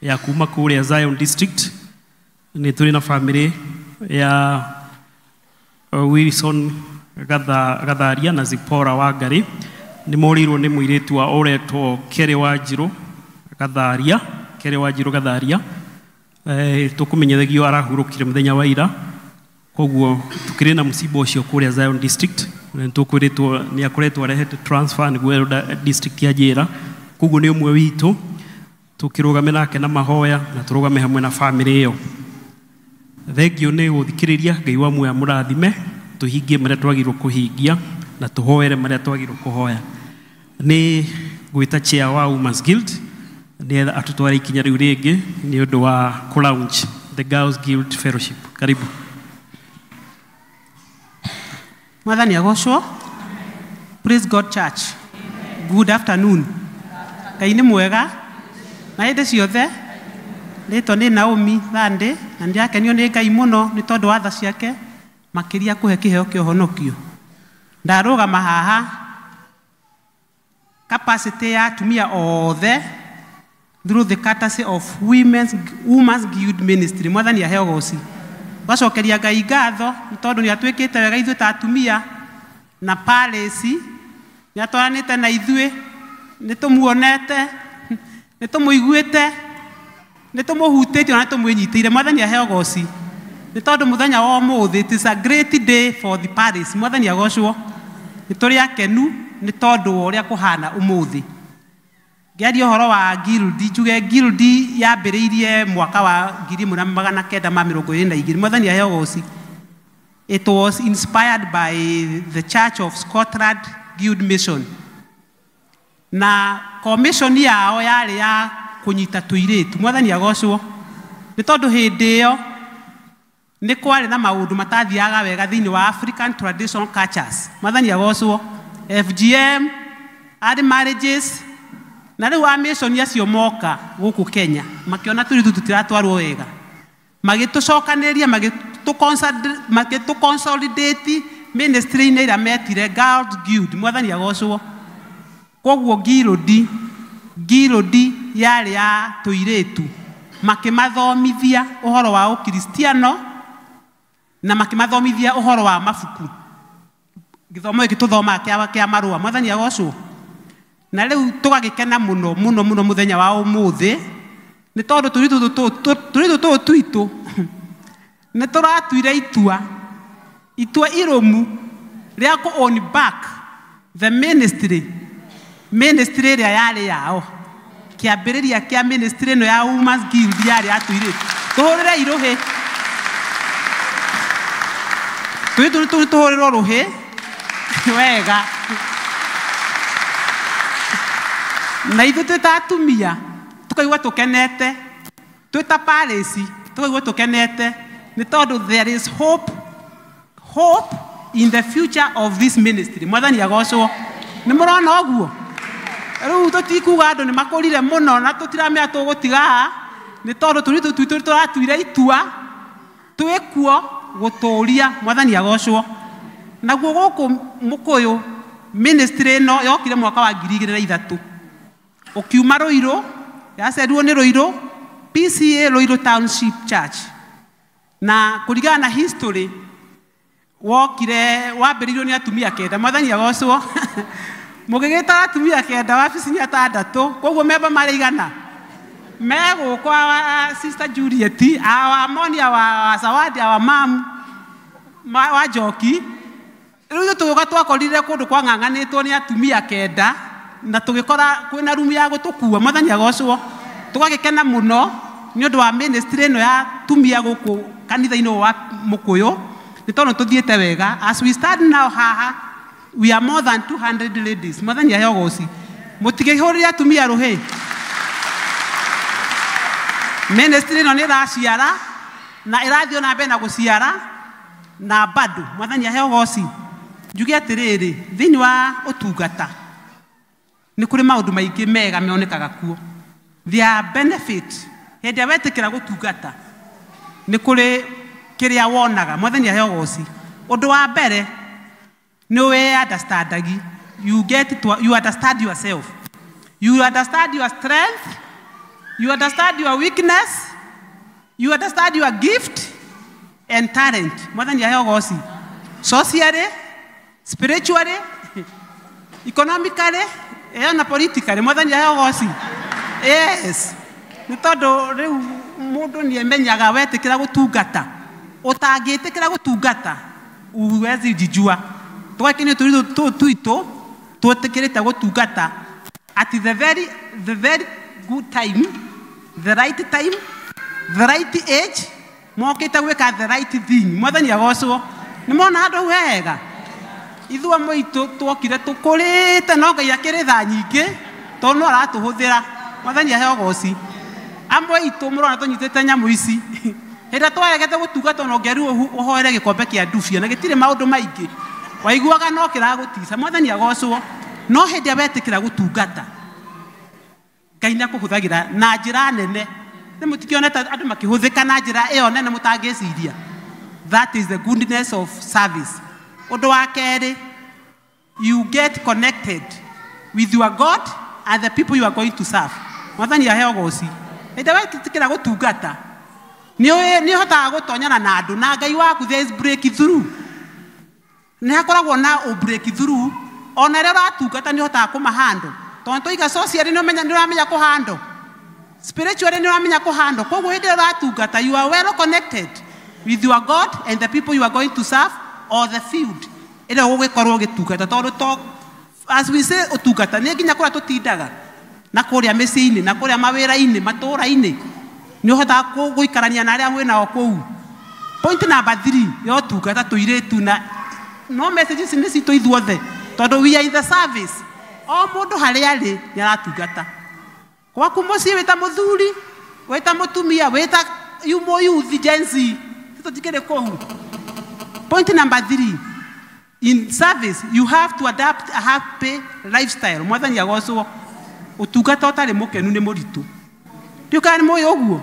Speaker 10: ya kuma kuria Zion district. Ni turi na family ya Wilson Gatharia na Zipora Wangari. Ni morirwo ni muiritu wa oretwo Kere Wanjiru Gatharia, Kere Wanjiru Gatharia. Tukumenyethagio arahurukire muthenya wa ira. Koguo tukiri na musibo ucio kuria Zion district, tukwiritwo ni akoretwo arehete transfer ni gwera district ya Njira. Koguo ni umwe witu tukirugame nake na mahoya na turugame hamwe na family iyo. Thengio ni guthikiriria. Ngai wa muoyo murathime, tuhingie maria twagirwo kuhingia na tuhoere maria twagirwo kuhoya. Ni gwita chair wa Women's Guild ni atutware ikinya riu ringi ni undu wa ku launch the Girls Guild Fellowship. Karibu.
Speaker 15: Mwathani agocwo. Praise God Church. Good afternoon. Ngai ni mwega na hĩndĩ ciothe. Rĩtwa nĩ Naomi Thande, na ndiakenio nĩ Ngai mũno nĩ tondũ wa tha ciake makĩria kũhe kĩheo kĩa ũhonokio. ndarũgama haha capacity ya atumia othe through the courtesy of women's guild ministry. Mwathani aheo goci. Wacokeria Ngai ngatho tondu ni atwikite wega ithuĩ ta atumia na Palace ni atwaranite na ithuĩ, ni tumuonete, ni tumuiguite, ni tumuhutĩtie na tumunyitĩire. Mwathani aheo goci. Ni tondu muthenya wa ũmũthĩ, it is a great day for the Palace. Mwathani agocwo. Ni tũrĩ akenu ni tondu ũrĩa kũhana ũmũthĩ. Ngiaria ũhoro wa Guild, njuge Guild yambĩrĩirie mwaka wa 1922. Mwathani aheo goci. It was inspired by the Church of Scotland Guild Mission. Na commission yao yarĩ ya kũnyita tũirĩtu. Mwathani agocwo. Ni tondu hĩndĩ ĩyo ni kwarĩ na maũndũ matathiaga wega thĩinĩ wa African traditional cultures. Mwathani agocwo. FGM, early marriages, na rĩu amation acio moka gũkũ Kenya makiona tũirĩtu tũtiratwarwo wega, magĩtũcokanĩria, magĩtũconsolidate ministry-inĩ ĩrĩa metire Girls Guild. Mwathani agocwo. Koguo Guild yarĩ ya tũirĩtu, makimathomithia ũhoro wa ũkristiano na makimathomithia ũhoro wa mabuku. Gĩthomo gĩkĩ tũthomaga kĩa marũa. Mwathani agocwo. Na rĩu tũgagĩkena mũno mũthenya wa ũmũthĩ nĩ tondũ tũirĩtu twitũ nĩ tũratuire itua irũmu rĩa ku on back the ministry ĩrĩa yarĩ yao. Kĩambĩrĩria kĩa ministry ĩno ya Women's Guild yarĩ ya tũirĩtu. Tũhũrĩre irũhĩ. Tũirĩtu tũhũrĩrwo rũhĩ wega. Na ithuĩ twĩ ta atumia tũkaigua tũkenete, twĩ ta Palace tũkaigua tũkenete nĩ tondũ there is hope in the future of this ministry. Mwathani agocwo. Nĩ mũrona ũguo? Rĩu tũtikuga andũ nĩ makũrire mũno na tũtiramenya tũgũtiga, nĩ tondũ tũirĩtu twitũ tũratuire itua twĩkuo gũtũũria. Mwathani agocwo. Naguo gũkũ Mũkũyũ ministry ĩno yokire mwaka wa 2003. Ukiuma Ruiru, yacerirwo nĩ Ruiru, PCA Ruiru Township Church. Na kũringana na history wambĩrĩirio nĩ atumia kenda. Mwathani agocwo. Mũgĩgĩta atumia kenda wabici nĩ 6. Koguo memba marĩ 100. Megũkwa wa Sister Juliet, our Monia wa Zawadi, our mom wa Njoki. Rĩu tũgĩũka twakorire kũndũ kwang'ang'anĩtwo nĩ atumia kenda na tũgĩkora kwĩna room ya gũtũkua. Mwathani agocwo. Tũgagĩkena mũno nĩ ũndũ wa ministry ĩno ya tumia gũkũ kanitha-inĩ wa Mũkũyũ nĩ tondũ tũthiĩte wega. As we stand now haha, we are more than 200 ladies. Mwathani aheo goci. Mũtigĩhũrĩre atumia rũhĩ. Ministry ĩno nĩ ĩraciara na ĩrathiĩ na mbere na gũciara na bado. Mwathani aheo goci. Njuge atĩrĩrĩ, thĩinĩ wa ũtungata nĩ kũrĩ maũndũ maingĩ mega meonekaga kuo. There are benefits. Hĩndĩ ĩrĩa wetĩkĩra gũtungata nĩ kũrĩ kĩrĩa wonaga. Mwathani aheo goci. Ũndũ wa mbere nĩ wĩ-understandagi. You understand yourself. You understand your strength. You understand your weakness. You understand your gift and talent. Mwathani aheo goci. Socially, spiritually, economically, na politically. Mwathani aheo goci. Yes. Nĩ tondũ rĩu mũndũ nĩ emenyaga wetĩkĩra gũtungata. Ũtangĩtĩkĩra gũtungata uwezi jijua. Tũgakenio tũirĩtu twitũ twĩtĩkĩrĩte gũtungata at the very good time, the right time, the right age, mokĩte gwĩka the right thing. Mwathani agocwo. Nĩ mona andũ wega. Ithuĩ mũitũ twokire tũkũrĩte no Ngai akĩrĩ tha nyingĩ tondũ no aratũhũthĩra. Mwathani aheo goci. Amwe itũ mũrona tũnyitĩte nyamũ ici. Hĩndĩ twaregete gũtungata no ngĩarirwo ũhoere gĩkombe kĩa ndubia na gĩtirĩ maũndũ maingĩ. Waiguaga no kĩragũtica. Mwathani agocwo. No hĩndĩ wetĩkĩra gũtungata Ngai nĩ akũhũthagĩra na njĩra nene. Nĩ mũtikĩonete andũ makĩhũthĩka na njĩra ĩyo nene mũtangĩciria. That is the goodness of service. Ũndũ wa kerĩ, you get connected with your God and the people you are going to serve. Mwathani aheo goci. Ende wetikira gutungata. Ni hotaga gutonyana na andu na Ngai waku there is breakthrough. Ni hakoragwo na breakthrough ona rero atungata ni hotaga kumahando. Tonto iga socially no menya ndiramenya kuhando. Spiritually ndiramenya kuhando. Koguo hinde atungata you are well connected with your God and the people you are going to serve or the field. Ere ugikorwo gitungata tondu to as we say utungata ni nginya kuria tutindaga na kuria meciini na kuria mawira-ini matura-ini ni hotaga guikarania na aria mwina kou. Point number 3 yo utungata tuiretu na no messages ni citu ithuothe tondu we are in the service. O mundu hari ari ni aratungata. Kwaku mucii wita muthuri wita mutumia wita yumo youth Gen Z tutikire kou. Point number 3, in service you have to adapt a happy lifestyle. Mwathani agocwo utungata utari mukenu ni muritu. Ndukani moyo uguo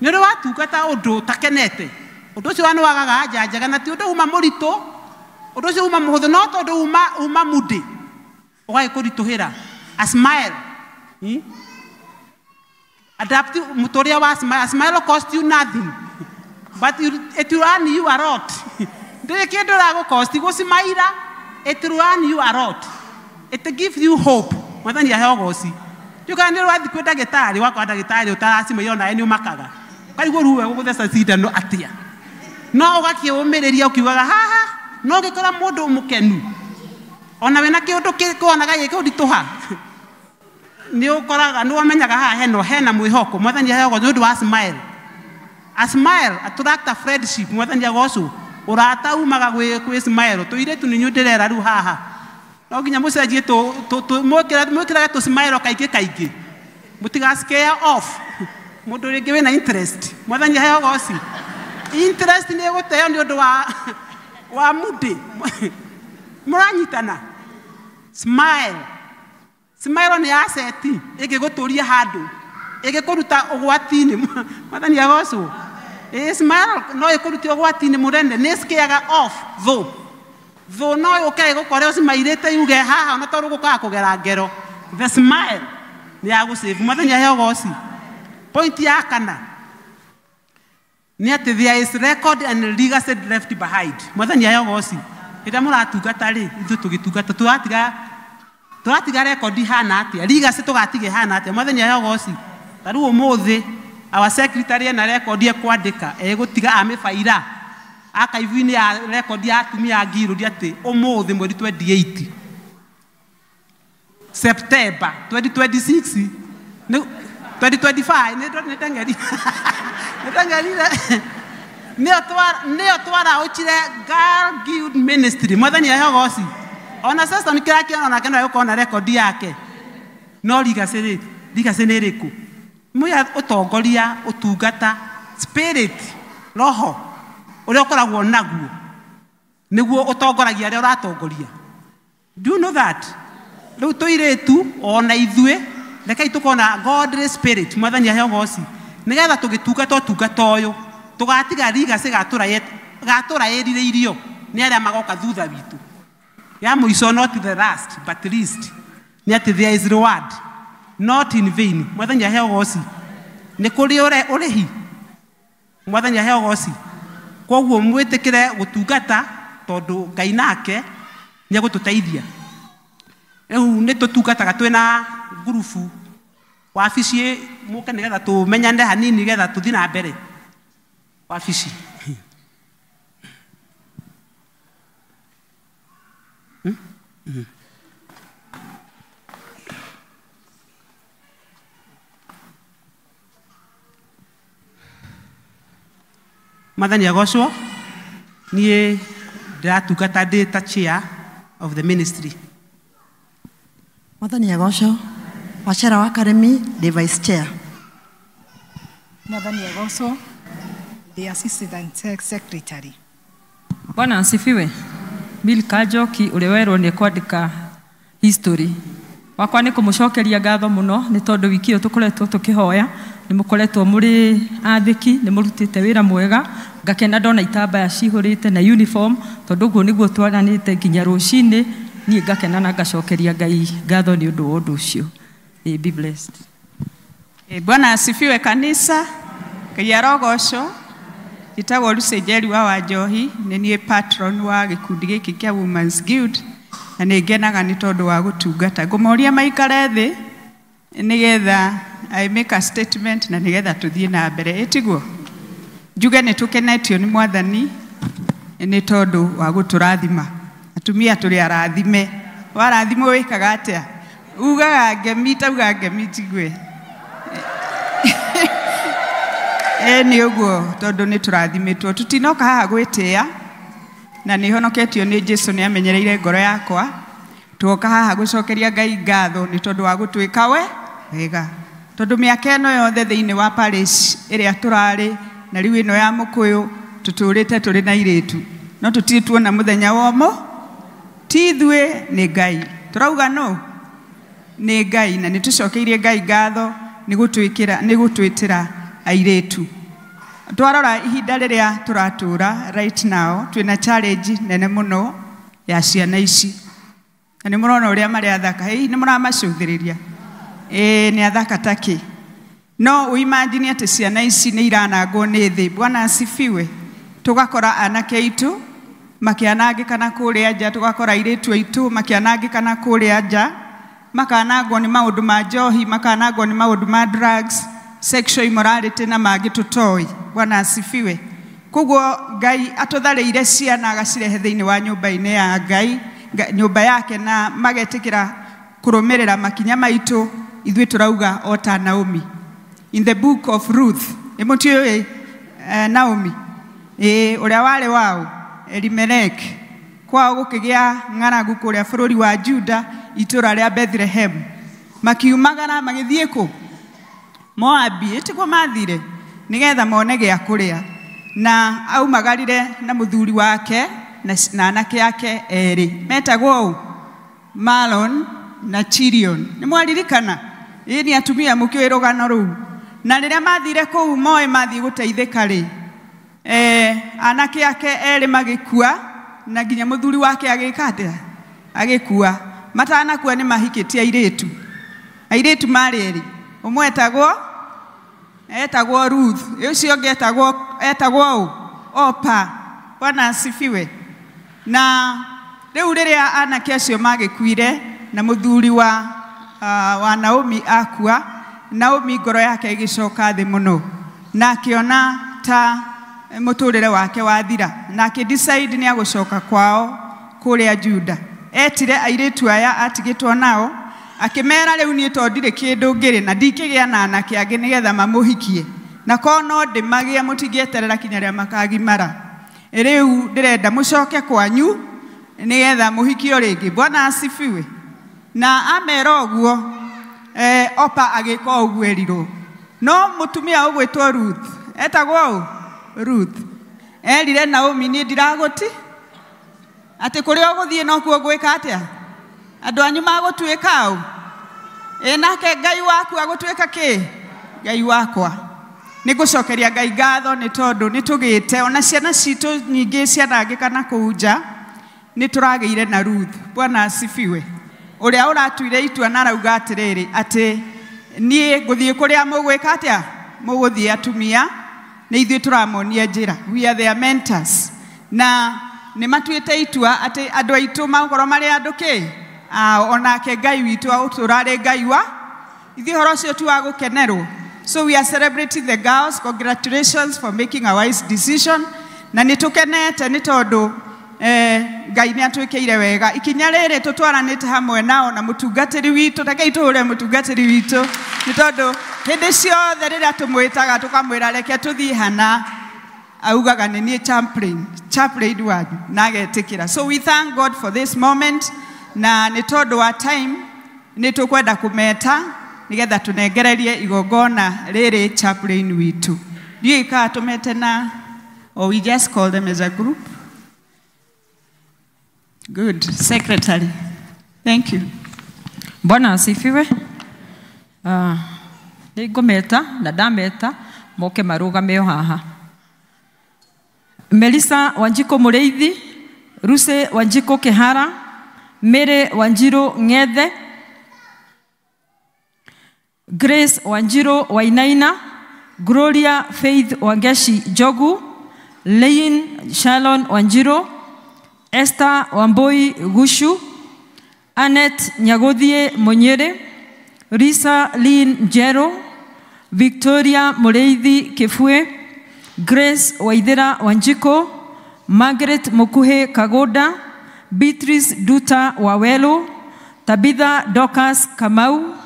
Speaker 15: ni uri watungata undu takenete undu ucio wanu wagaga njanjaga na ti undu uma muritu undu ucio uma muhuthu no tondu uma mudi ugagikurituhira a smile. Adapt mutoria wa smile. A smile cost you nothing but it will earn you a lot. Ndiri kindu ra cost go smile it will earn you a lot. It gives you hope. Mwathani aheo goci. Ndukani wathi kwi ndagitari wakwa ndagitari utaracima yona ni umakaga kaigwo ruwe gugutheca cindano atia no ugakiumiriria ukiugaga haha no gikora mundu mukenu ona wena kiundu kikonaga gikundituha ni ukoraga ni wamenyaga haha hena mwihoko. Mwathani aheo goci ndu wa smile. A smile attract a friendship. Mwathani agocwo urata umaga gwi smile tuiretu ni nyundirera ru haha no nginya mucenjie mwikirage tu smile kaingĩ mutiga scare off mundu ringi wina interest. Mwathani aheo goci. Interest ni guteo ni undu wa mudi muranyitana. Smile ni asset igiguturia handu igikuruta ugwati-ini. Mwathani agocwo smile no ikurutia ugwati-ini murende ni scareaga off though no okay gukore ucimairite yuge haha ona tondu gukaga kugera ngero. The smile ni agusave. Mwathani aheo goci. Point ya 4 ni ati there is record and legacy left behind. Mwathani aheo goci. Ida muratungata ri ithu tugitungata turatiga record hana atia legacy tugatige hana atia. Mwathani aheo goci. Taru umuthi our secretary na record ekwandika egutiga amifaira akaivu-ini ya record ya atumia ngiru ndi ati umuthi mweri 28 September 2026 2025 ni tangeri nio twara uchire Girl Guild Ministry. Mwathani aheo goci. Ona sasa nikirakiona na kena yukona record yake no legacy ni riku muya utongoria utungata spirit roho uria ukoragwo naguo niguo utongoragia aria uratongoria. Do you know that? Riu tuiretu ona ithue rekai tukona godly spirit. Mwathani aheo goci nigetha tugitungata utungata uyu tugatiga legacy gatura yeririirio ni aria magoka thutha witu ya muico not the last but least ni ati there is reward not in vain. Mwathani aheo goci ni kuri urihi. Mwathani aheo goci koguo mwitikire gutungata tondu Ngai nake ni agututeithia. Riu ni tutungataga twina ngurubu wabici muke nigetha tumenyane hanini nigetha tuthi na mbere wabici. Mwathani agocwo nie ndiratungata ndi ta chair of the ministry.
Speaker 16: Mwathani agocwo Wachera wa Academy ndi vice chair.
Speaker 17: Mwathani agocwo the assistant secretary.
Speaker 1: Bwana asifiwe. Bill Kajoki uri werwo ni kwandika history. Wakwa ni kumucokeria ngatho muno ni tondu wiki iyo tukoretwo tukihoya ni mukoretwo muri athiki ni murutite wira mwega ngakena ndona itambaya cihurite na uniform tondu guo niguo twaranite nginya rucini niĩ ngakena na ngacokeria Ngai ngatho nĩ ũndũ wa ũndũ ũcio. Be blessed.
Speaker 15: Bwana asifiwe kanisa. Ngai arogocwo. Njĩtagwo Lucy Njeri wa Wanjohi, nĩ niĩ patron wa gĩkundi gĩkĩ kĩa Women's Guild, na nĩ ngenaga nĩ tondũ wa gũtungata. Ngũmoria maikare thĩ nĩgetha I make a statement na nĩgetha tũthiĩ na mbere. Ĩtiguo njuge nĩ tũkenetio nĩ Mwathani nĩ tondũ wa gũtũrathima. Atumia tũrĩ arathime. Warathimwo wĩkaga atĩa? Ugaga ngemi, tauga ngemi tigwe. Nĩ ũguo tondũ nĩ tũrathimitwo. Tutinoka haha gwĩtĩĩa na nĩ honoketio nĩ Jesũ nĩ amenyereire ngoro yakwa. Tuoka haha gũcokeria Ngai ngatho nĩ tondũ wa gũtwĩka wega. Tondũ mĩaka ĩno yothe thĩinĩ wa parish ĩrĩa tũrarĩ na rĩu ĩno ya Mũkũyũ tutũrĩte tũrĩ na irĩtu. No tũtirĩ tuona mũthenya womo. Ti ithuĩ nĩ Ngai. Tũrauga no nĩ Ngai na nĩ tũcokeirie Ngai ngatho nĩ gũtwĩtĩra airĩtu. Twarora ihinda rĩrĩa tũratũra right now twĩna challenge nene mũno ya ciana ici. Na nĩ mũrona ũrĩa marĩ athaka. Nĩ mũramacũthĩrĩria. Nĩ athaka takĩ. No uimagine atĩ ciana ici nĩ iranangwo nĩ thĩ. Bwana asifiwe. Tũgakora anake aitũ makĩanangĩka na kũrĩa nja, tũgakora airĩtu aitũ makĩanangĩka na kũrĩa nja, makanangwo nĩ maũndũ ma njohi, makanangwo nĩ maũndũ ma drugs, sexual immorality na mangĩ tũtoĩ. Bwana asifiwe. Koguo Ngai atũtharĩire ciana agacirehe thĩinĩ wa nyũmba-inĩ ya Ngai, nyũmba yake, na magetĩkĩra kũrũmĩrĩra makinya maitũ. Ithuĩ tũrauga o ta Naomi in the book of Ruth. Mũtiũĩ Naomi ũrĩa warĩ wao Elimelech kwao gũkĩgĩa ng'aragu kũrĩa bũrũri wa Juda, itũra rĩa Bethlehem. Makiumagara magĩthiĩ kũ? Moabi. Ĩtiguo mathire nĩgetha mone gĩa kũrĩa. Na aumagarire na mũthuri wake na anake yake erĩ metagwo Malon na Chilion. Nĩ mwaririkana? Nĩ atumia mũkĩoĩ rũgano rũu. Na rĩrĩa mathire kũu moe mathiĩ gũteithĩka rĩ, anake yake erĩ magĩkua na nginya mũthuri wake agĩka atĩa? Agĩkua. Matanakua nĩ mahikĩtie airĩtu. Airĩtu marĩ erĩ. Ũmwe etagwo Ruth, ũcio ũngĩ etagwo Opa. Bwana asifiwe. Na rĩu rĩrĩa anake acio magĩkuire na mũthuri wa Naomi akua, Naomi ngoro yake ĩgĩcoka thĩ mũno na akĩona ta mũtũrĩre wake wathira, na akĩdecide nĩ agũcoka kwao kũrĩa Juda. Etire airĩtu aya atigĩtwo nao, akĩmera rĩu niĩ tondũ ndirĩ kĩndũ ngĩrĩ na ndingĩgĩa na anake angĩ nĩgetha mamũhikie, na korwo no ndĩmagĩe mũtingĩeterera kinya rĩrĩa makagimara. Rĩu ndĩrenda mũcoke kwanyu nĩgetha mũhikio rĩngĩ. Bwana asifiwe. Na amera ũguo, Opa agĩka ũguo erirwo. No mũtumia ũgwĩtwo Ruth, etagwo Ruth, erire Naomi, niĩ ndiragũti atĩ kũrĩa ũgũthiĩ nokuo gwĩka atĩa? Andũ anyu magũtuĩka ũ? Nake Ngai waku agũtuĩka kĩ? Ngai wakwa. Nĩ ngũcokeria Ngai ngatho nĩ tondũ nĩ tũgĩte ona ciana citũ nyingĩ cianangĩka na kũu nja nĩ tũragĩire na Ruth. Bwana asifiwe. Ũrĩa ũratuire itua na arauga atĩrĩrĩ atĩ niĩ ngũthiĩ kũrĩa mũgwĩka atĩa? Mũgũthiĩ atumia, nĩ ithuĩ tũramonia njĩra. We are their mentors. Na nĩ matuĩte itua atĩ andũ aitũ makorwo marĩ andũ kĩ? Onake Ngai witũ ũtũrarĩ Ngai wa ithuĩ horo ũcio tu wa gũkenerwo. So we are celebrating the girls. Congratulations for making a wise decision. Na nĩ tũkenete nĩ tondũ Ngai nĩ atwĩkĩire wega. Ikinya rĩrĩ tũtwaranĩte hamwe nao na mũtungatĩri witũ, takei tũhũre mũtungatĩri witũ nĩ tondũ hĩndĩ ciothe rĩrĩa tũmwĩtaga tũkamwĩra reke tũthiĩ hana, augaga nĩ niĩ chaplain wanyu na agetĩkĩra. So we thank God for this moment, na nĩ tondũ wa time nĩ tũkwenda kũmeta nĩgetha tũnengererie igongona rĩrĩ chaplain witũ. Ndiũĩ kana tũmete na, or we just call them as a group? Good. Secretary. Thank you.
Speaker 1: Bwana asifiwe. Ngometa na ndameta moke marũgame haha. Melissa Wanjiko Mũrĩithi, Lucy Wanjiko Kĩhara, Mere Wanjiro Ng'ethe, Grace Wanjiro Wainaina, Gloria Faith Wangeshi Jogu, Lein Shalon Wanjiro, Esther Wamboi Gushu, Annette Nyagodhie Monyere, Risa Lynn Jero, Victoria Mureithi Kefue, Grace Waithera Wanjiko, Margaret Mukuhe Kagoda, Beatrice Duta Wawelo, Tabitha Dorcas Kamau,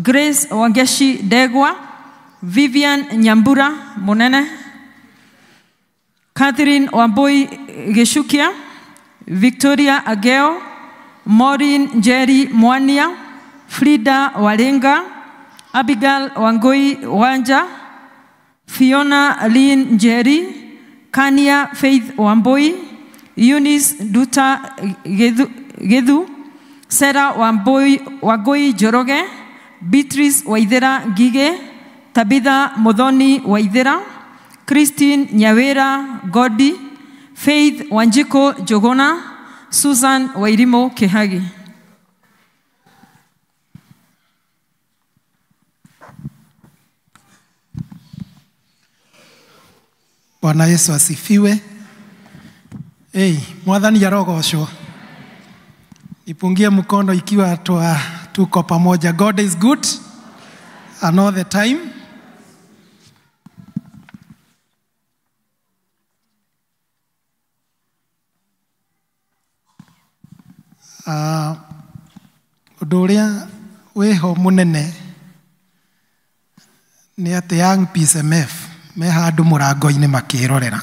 Speaker 1: Grace Wangeshi Degwa, Vivian Nyambura Monene, Catherine Wamboi Geshukia, Victoria Ageo, Maureen Jerry Mwania, Frida Walenga, Abigail Wangoi Wanja, Fiona Lynn Jerry, Kania Faith Wamboi, Eunice Duta Gedu, Sarah Wagoi Joroge, Beatrice Waithera Gige, Tabitha Modhoni Waithera, Christine Nyawera Godi, Faith Wanjiko Jogona, Susan Wairimo Kehagi.
Speaker 8: Bwana Yesu asifiwe. Mwathani arogocwo. Nipungie mkono ikiwa tuko pamoja. God is good and all the time. Ũndũ ũrĩa wĩho mũnene nĩ atĩ Young PSMF me handũ mũrango-inĩ makĩrorera.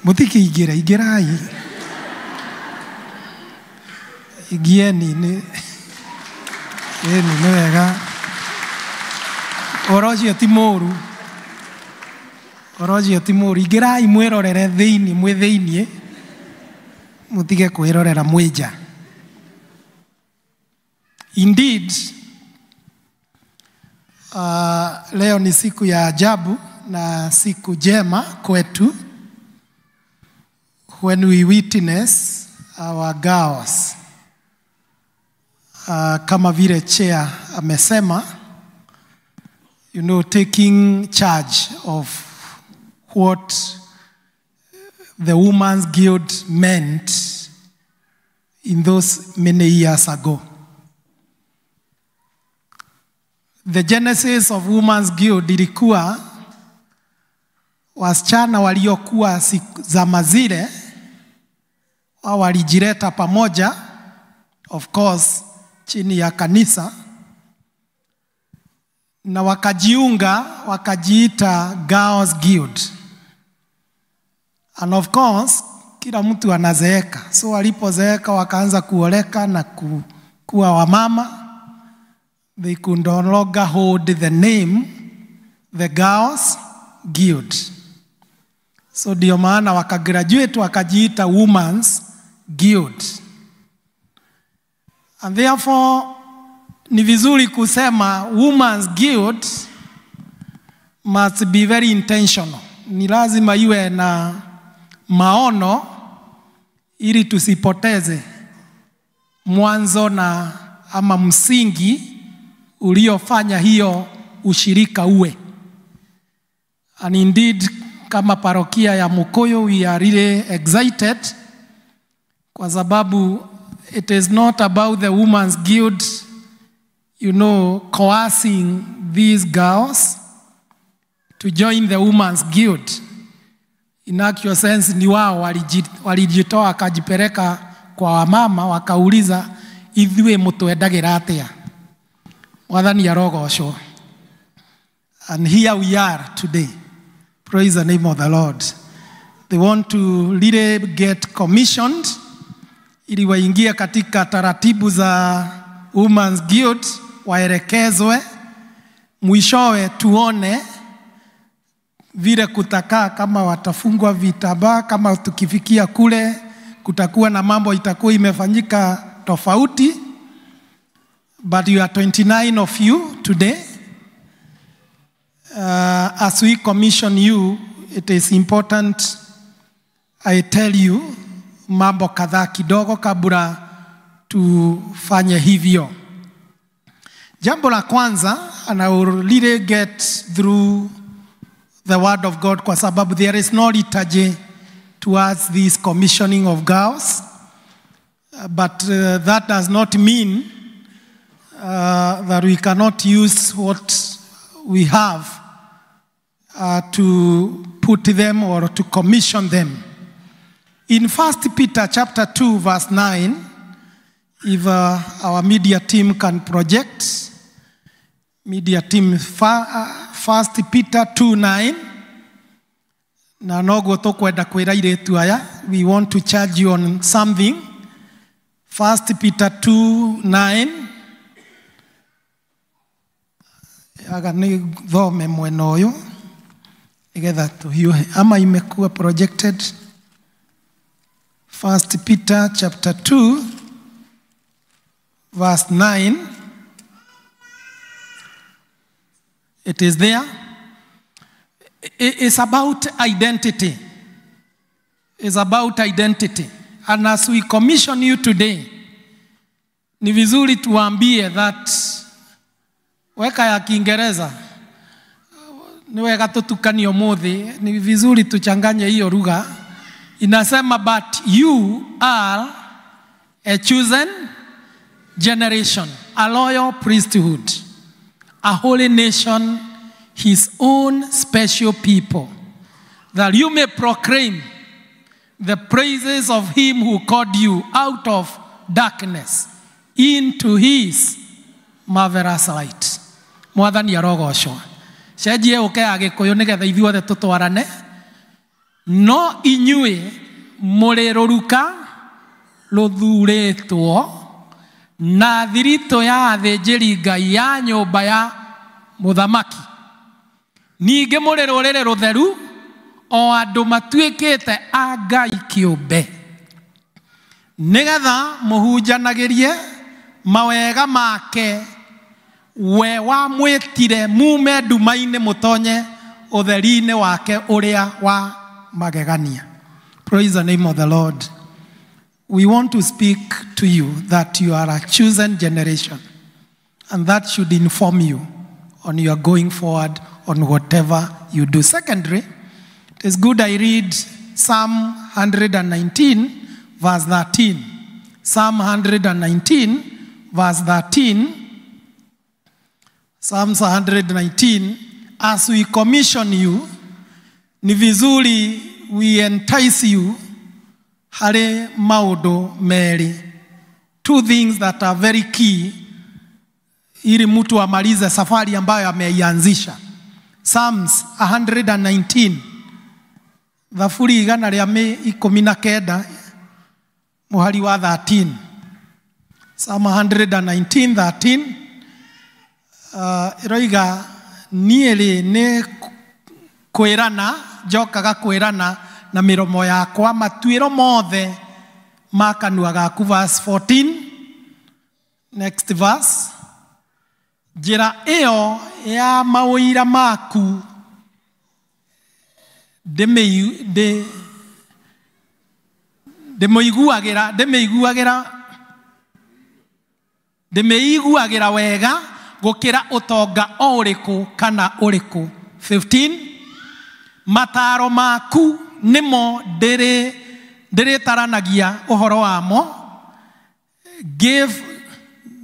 Speaker 8: Mũtikĩingĩra, ingĩrai. Ingieni nĩ wega. Ũhoro ũcio ti mũũru. Ũhoro ũcio ti mũũru. Ingĩrai mwĩrorere thĩinĩ, mwĩ thĩinĩ. Mutige kwĩrorera mwĩ nja. Indeed, leo ni siku ya ajabu na siku njema kwetu. When we witness our girls, kama vile chair amesema, you know, taking charge of what the Women's Guild meant in those many years ago. The genesis of Women's Guild ilikuwa wasichana waliokuwa zama zile walijileta pamoja, of course, chini ya kanisa, na wakajiunga, wakajiita Girls Guild. And of course, kila mtu anazeeka. So walipozeeka wakaanza kuoleka na kuwa wamama. They could no longer hold the name, the Girls Guild. So ndio maana wakagraduate wakajiita Women's Guild. And therefore, ni vizuri kusema Women's Guild must be very intentional. Ni lazima iwe na maono ili tusipoteze mwanzo na ama msingi uliofanya hiyo ushirika uwe. And indeed, kama parokia ya Mukoyo, we are really excited kwa sababu it is not about the Women's Guild, you know, coercing these girls to join the Women's Guild. In actual sense, ni wao walijitoa wakajipeleka kwa wamama wakauliza ithuĩ mũtwendagira atia. Mwathani arogocwo. And here we are today. Praise the name of the Lord. They want to really get commissioned ili waingie katika taratibu za Women's Guild, waelekezwe, mwishowe tuone vile kutakaa, kama watafungwa vitambaa, kama tukifikia kule kutakuwa na mambo itakuwa imefanyika tofauti. but you are 29 of you today. As we commission you, it is important I tell you mambo kadhaa kidogo kabla tufanye hivyo. Jambo la kwanza, and I will really get through the word of God kwa sababu there is no liturgy towards this commissioning of girls, but that does not mean that we cannot use what we have to put them or to commission them. In 1 Peter chapter 2 verse 9, if our media team can project, media team 1 Peter 2:9, na nogo tokwenda kwira iretu aya, we want to charge you on something. 1 Peter 2:9, aga ni thome mwena uyu igetha tuhiuhe ama imekuwa projected. 1 Peter chapter 2 verse 9. It is there. It's about identity. It's about identity. And as we commission you today, ni vizuri tuambie that weka ya Kiingereza ni weka tutukani umuthi, ni vizuri tuchanganye hiyo lugha. Inasema, but you are a chosen generation, a loyal priesthood, a holy nation, his own special people, that you may proclaim the praises of him who called you out of darkness into his marvelous light. Mwathani arogoshwa. Cenjie uke Agikuyu nigetha ithuothe tutwarane. No inyue muri ruruka ruthuritwo na thirito ya athĩnjĩri Ngai ya nyũmba ya mũthamaki. Ningĩ muri rũrĩrĩ rutheru, o andũ matuĩkĩte a Ngai kĩũmbe, nigetha mũhunjanagĩrie mawega make we wa mwĩtire mume nduma-inĩ mũtonye ũtheri-inĩ wake ũrĩa wa magegania. Praise the name of the Lord. We want to speak to you that you are a chosen generation, and that should inform you on your going forward on whatever you do. Secondly, it is good I read Psalm 119 verse 13. Psalm 119 verse 13. Psalms 119, as we commission you, ni vizuri we entice you hare maudo meri. Two things that are very key ili mtu amalize safari ambayo ameianzisha. Psalms 119 thafuri igana rĩa 19 muhari wa 13. Psalm 119:13 roiga nieli ne kwirana njokaga kwirana na miromo yakwa matuiro mothe makanua gaku. Verse 14. Next verse. Njĩra ĩyo ya mawĩra maku ndĩmĩiguagĩra wega gũkĩra ũtonga o ũrĩkũ kana ũrĩkũ. 15. Mataro maku nĩmo ndĩrĩtaranagia ũhoro wamo,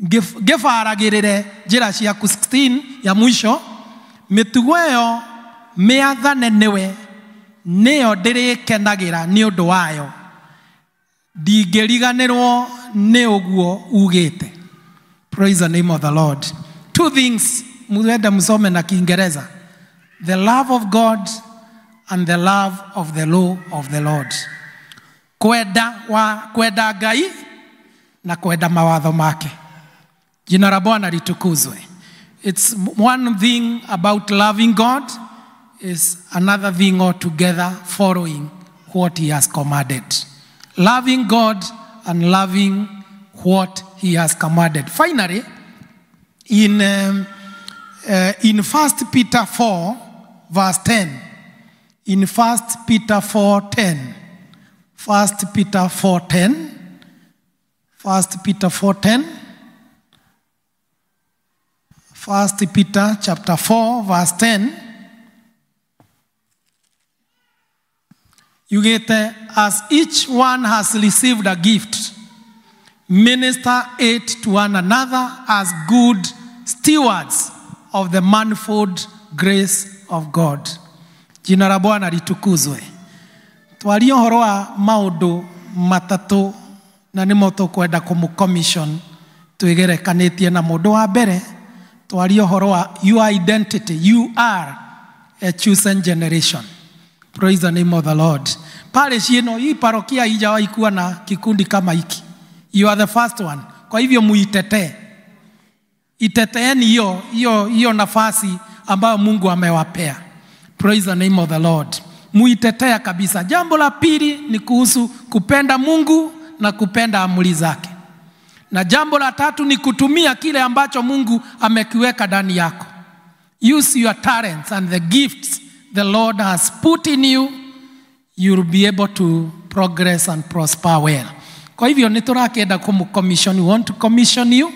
Speaker 8: ngĩbaragĩrĩre njĩra ciaku. 16 ya mwisho. Mĩtugo ĩyo mĩathane nĩwe, nĩyo ndĩrĩkenagĩra nĩ ũndũ wayo, ndingĩriganĩrwo nĩ ũguo ugĩte. Praise the name of the Lord. Two things muende msome na Kiingereza: the love of God and the love of the law of the Lord. Kwenda Ngai na kwenda mawatho make. Jina la Bwana litukuzwe. It's one thing about loving God, is another thing altogether following what he has commanded. Loving God and loving what he has commanded. Finally, in 1 Peter 4 verse 10. In 1 Peter 4:10. 1 Peter 4:10. 1 Peter 4:10. 1 Peter chapter 4 verse 10. You get, as each one has received a gift, minister it to one another as good stewards of the manifold grace of God. Jina la Bwana litukuzwe. Twaria horo wa maundu matatu na nimo tukwenda kumcommission twigerekanitie na mundu wa mbere. Twaria horo wa your identity. You are a chosen generation. Praise the name of the Lord. Pale shino hii parokia haijawahi kuwa na kikundi kama hiki. You are the first one. Kwa hivyo muitetee. Iteteeni hiyo nafasi ambayo Mungu amewapea. Praise the name of the Lord. Muitetea kabisa. Jambo la pili ni kuhusu kupenda Mungu na kupenda amri zake. Na jambo la tatu ni kutumia kile ambacho Mungu amekiweka ndani yako. Use your talents and the gifts the Lord has put in you. You'll be able to progress and prosper well. Kwa hivyo niturakenda kumcommission. We want to commission you.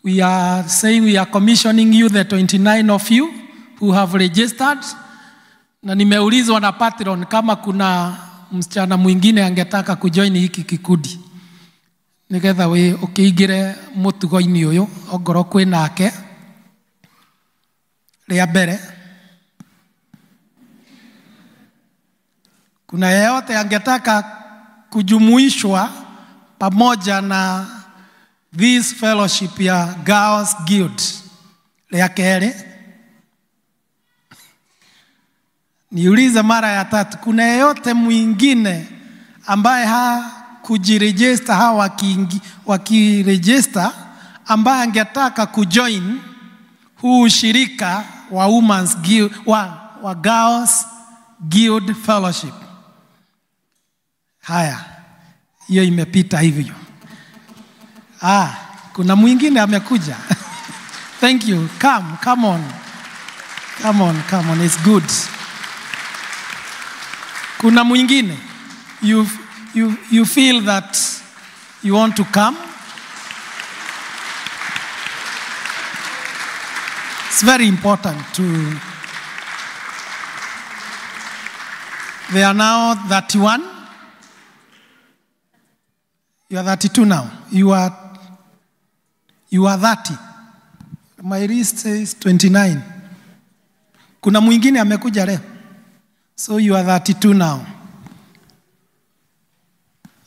Speaker 8: We are saying we are commissioning you, the 29 of you who have registered. Na nimeulizwa na patron kama kuna msichana mwingine angetaka kujoin hiki kikundi. Nigetha we ukiigire mutugo-ini uyu ongoro kwi nake ria mbere. Kuna yeyote angetaka kujumuishwa pamoja na this fellowship ya Girls Guild ria keri? Niulize mara ya tatu, kuna yeyote mwingine ambaye kujiregister wakiregister ambaye angetaka kujoin huu shirika wa Women's Guild, wa Girls Guild Fellowship? Haya, hiyo imepita hivyo. Kuna mwingine amekuja. Thank you. Come on. It's good. Kuna mwingine, you feel that you want to come? It's very important to. They are now 31. You are 32 now. You are 30. My list says 29. Kuna mwingine amekuja leo. So you are 32 now.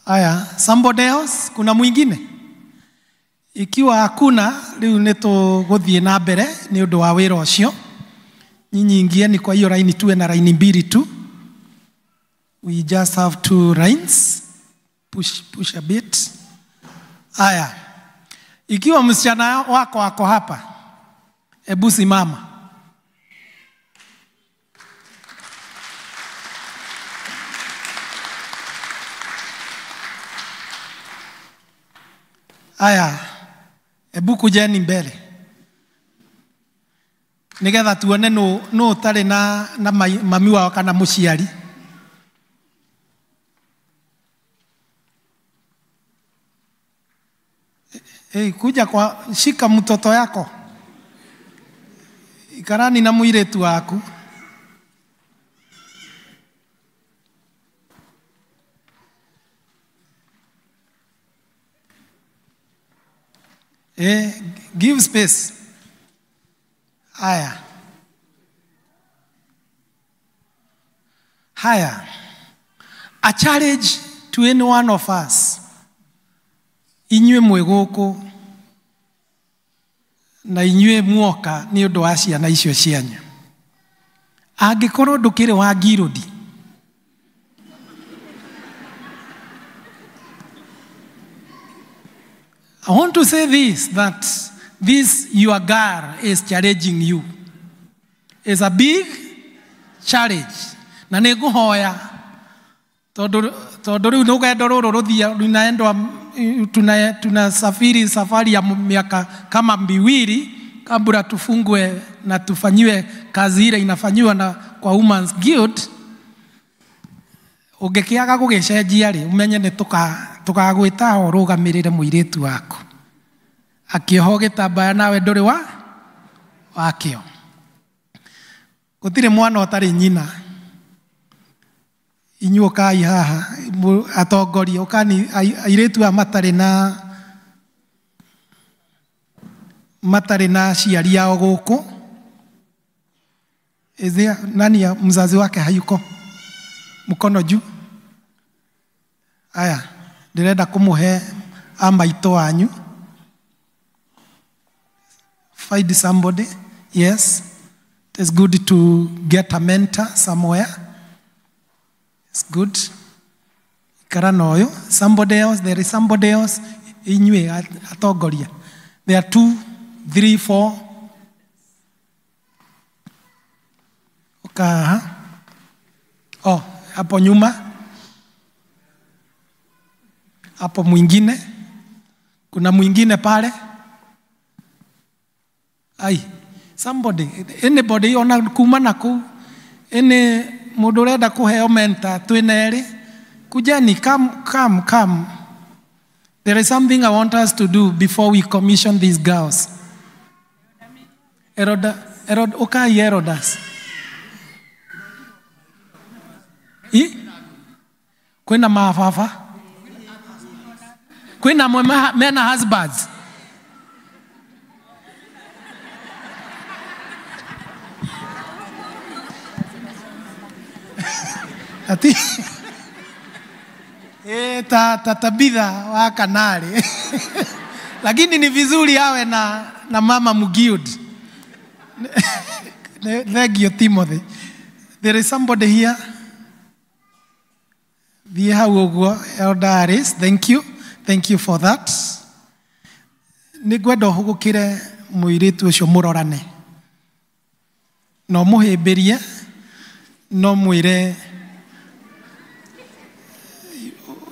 Speaker 8: Aya, somebody else? Kuna mwingine? Ikiwa hakuna, riu nituguthie na mbere ni undu wa wira ucio. Nyinyi ingieni kwa hiyo raini, tuwe na raini mbili tu. We just have 2 lines. Push a bit. Aya. Ikiwa msichana wako wako hapa, hebu simama. Aya, hebu kujeni mbele. Nigetha tuone no utari na mami wao kana muciari. Kuja kwa shika mtoto yako. Ikarani na muiretu waku. Give space. Haya. A challenge to any one of us. Inywe mwegoko na inywe muoka ni undu wa ciana icio cianyu. Angikorwo ndukiri wa girodi, I want to say this, that this your girl is challenging you. It's a big challenge. Na niguhoya tondu riu rugendo ruru ruthia runaendwa tunasafiri safari ya miaka kama 2 kabla tufungwe na tufanyiwe kazi ile inafanyiwa na kwa Women's Guild. Ungekiaga gugicenjia ri umenye ni tukagwita urugamirire muiritu waku akioho gitambaya nawe nduri wakio. Gutire mwana utari nyina. Inyuokai haha atongoria ukani airetu matari na ciari yao guku. Is there nani ya mzazi wake hayuko? Mkono juu. Aya, ndirenda kumuhe amaito wanyu. Find somebody. Yes, it's good to get a mentor somewhere. It's good. Karanoyo. Somebody else. There is somebody else. Inywe atongoria. There are 2, 3, 4. Okay. Oh, hapo nyuma. Hapo mwingine. Kuna mwingine pale. Ai, somebody, anybody ona kuma naku. Any mundu urenda kuheo mentor twineri. Kujani, come. There is something I want us to do before we commission these girls. Erodas. Kwina mafafa. Kwina mena husbands. Ati tatabidha wa kanari. Lakini ni vizuri awe na mama Mugiud. Thank you, Timothy. There is somebody here. Eldaris, thank you. Thank you for that. Nigwendo hugukire muiritu ucio murorane. No muhimbirie, no mwire,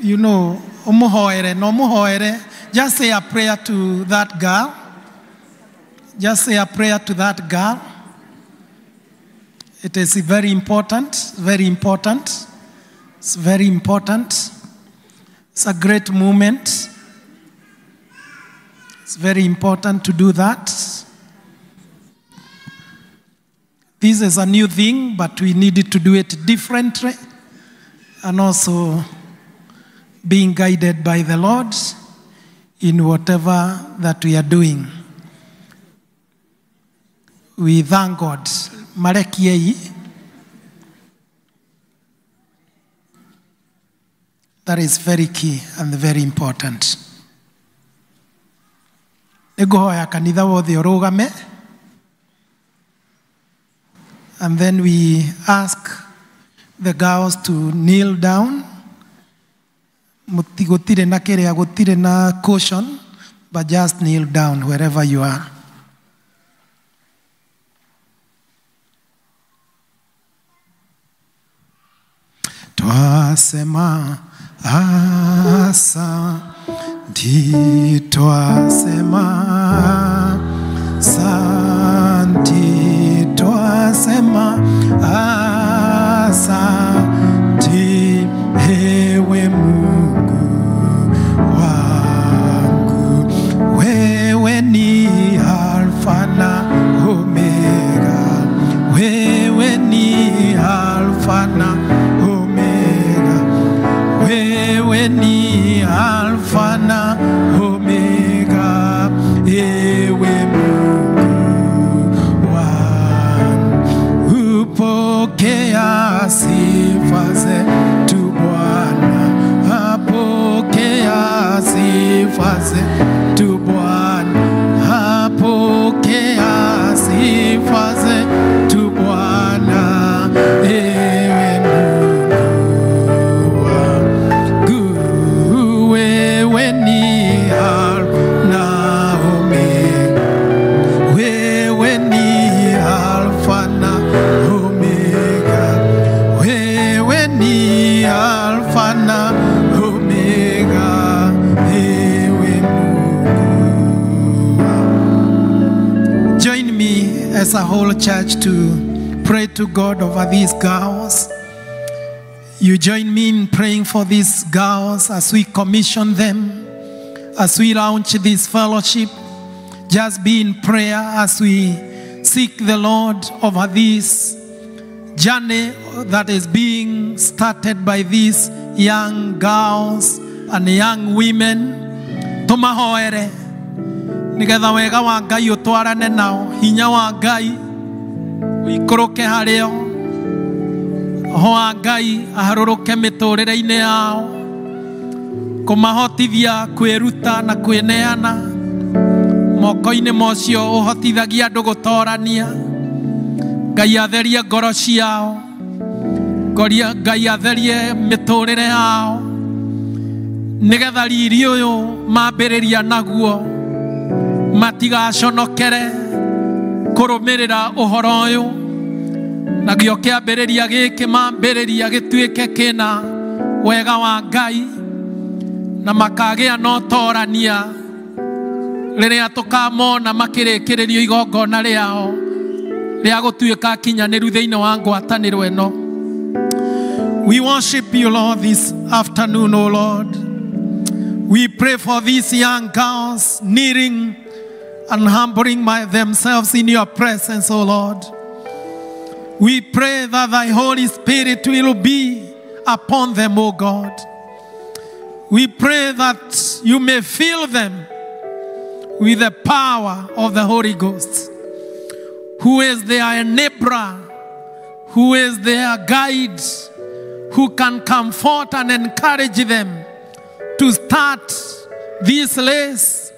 Speaker 8: you know, umuhoere. Just say a prayer to that girl. Just say a prayer to that girl. It is very important, very important. It's very important. It's a great moment. It's very important to do that. This is a new thing, but we needed to do it differently. And also being guided by the Lord in whatever that we are doing. We thank God. Marekiei. That is very key and very important. Egohoya kanitha wothe urugame. And then we ask the girls to kneel down. Gutire na kerea, gutire na caution, but just kneel down wherever you are. Twasema asanti, twasema asanti, twasema asanti, ewe Mungu wangu, wewe ni Alfa na Omega, wewe ni Alfa na wewe ni Alfa na Omega, ewe Mungu wangu, pokea sifa zetu Bwana, pokea sifa zetu Bwana, pokea sifa zetu Bwana, ewe Alpha na Omega. as a whole church to pray to God over these girls. You join me in praying for these girls as we commission them, as we launch this fellowship. Just be in prayer as we seek the Lord over this journey that is being started by these young girls and young women. Tumahoere nigetha wega wa Ngai utwarane nao, hinya wa Ngai uikoroke hario, ho wa Ngai aharuruke miturire-ini yao, kumahotithia kwiruta na kwineana moko-ini mocio uhotithagia andu gutorania. Ngai atherie ngoro ciao, Ngai atherie miturire yao, nigetha riri uyu mambiriria naguo matigaconokere kurumirira uhoro uyu, nagio kiambiriria giki mambiriria gituike kina wega wa Ngai na makagia no torania riria tukamona makirikiririo igongona riao ria gutuika kinyaniru thiini wa ngwataniro eno. We worship you, Lord, this afternoon, O Lord. We pray for these young girls kneeling and humbling themselves in your presence, O Lord. We pray that thy Holy Spirit will be upon them, O God. We pray that you may fill them with the power of the Holy Ghost, who is their enabler, who is their guide, who can comfort and encourage them to start this race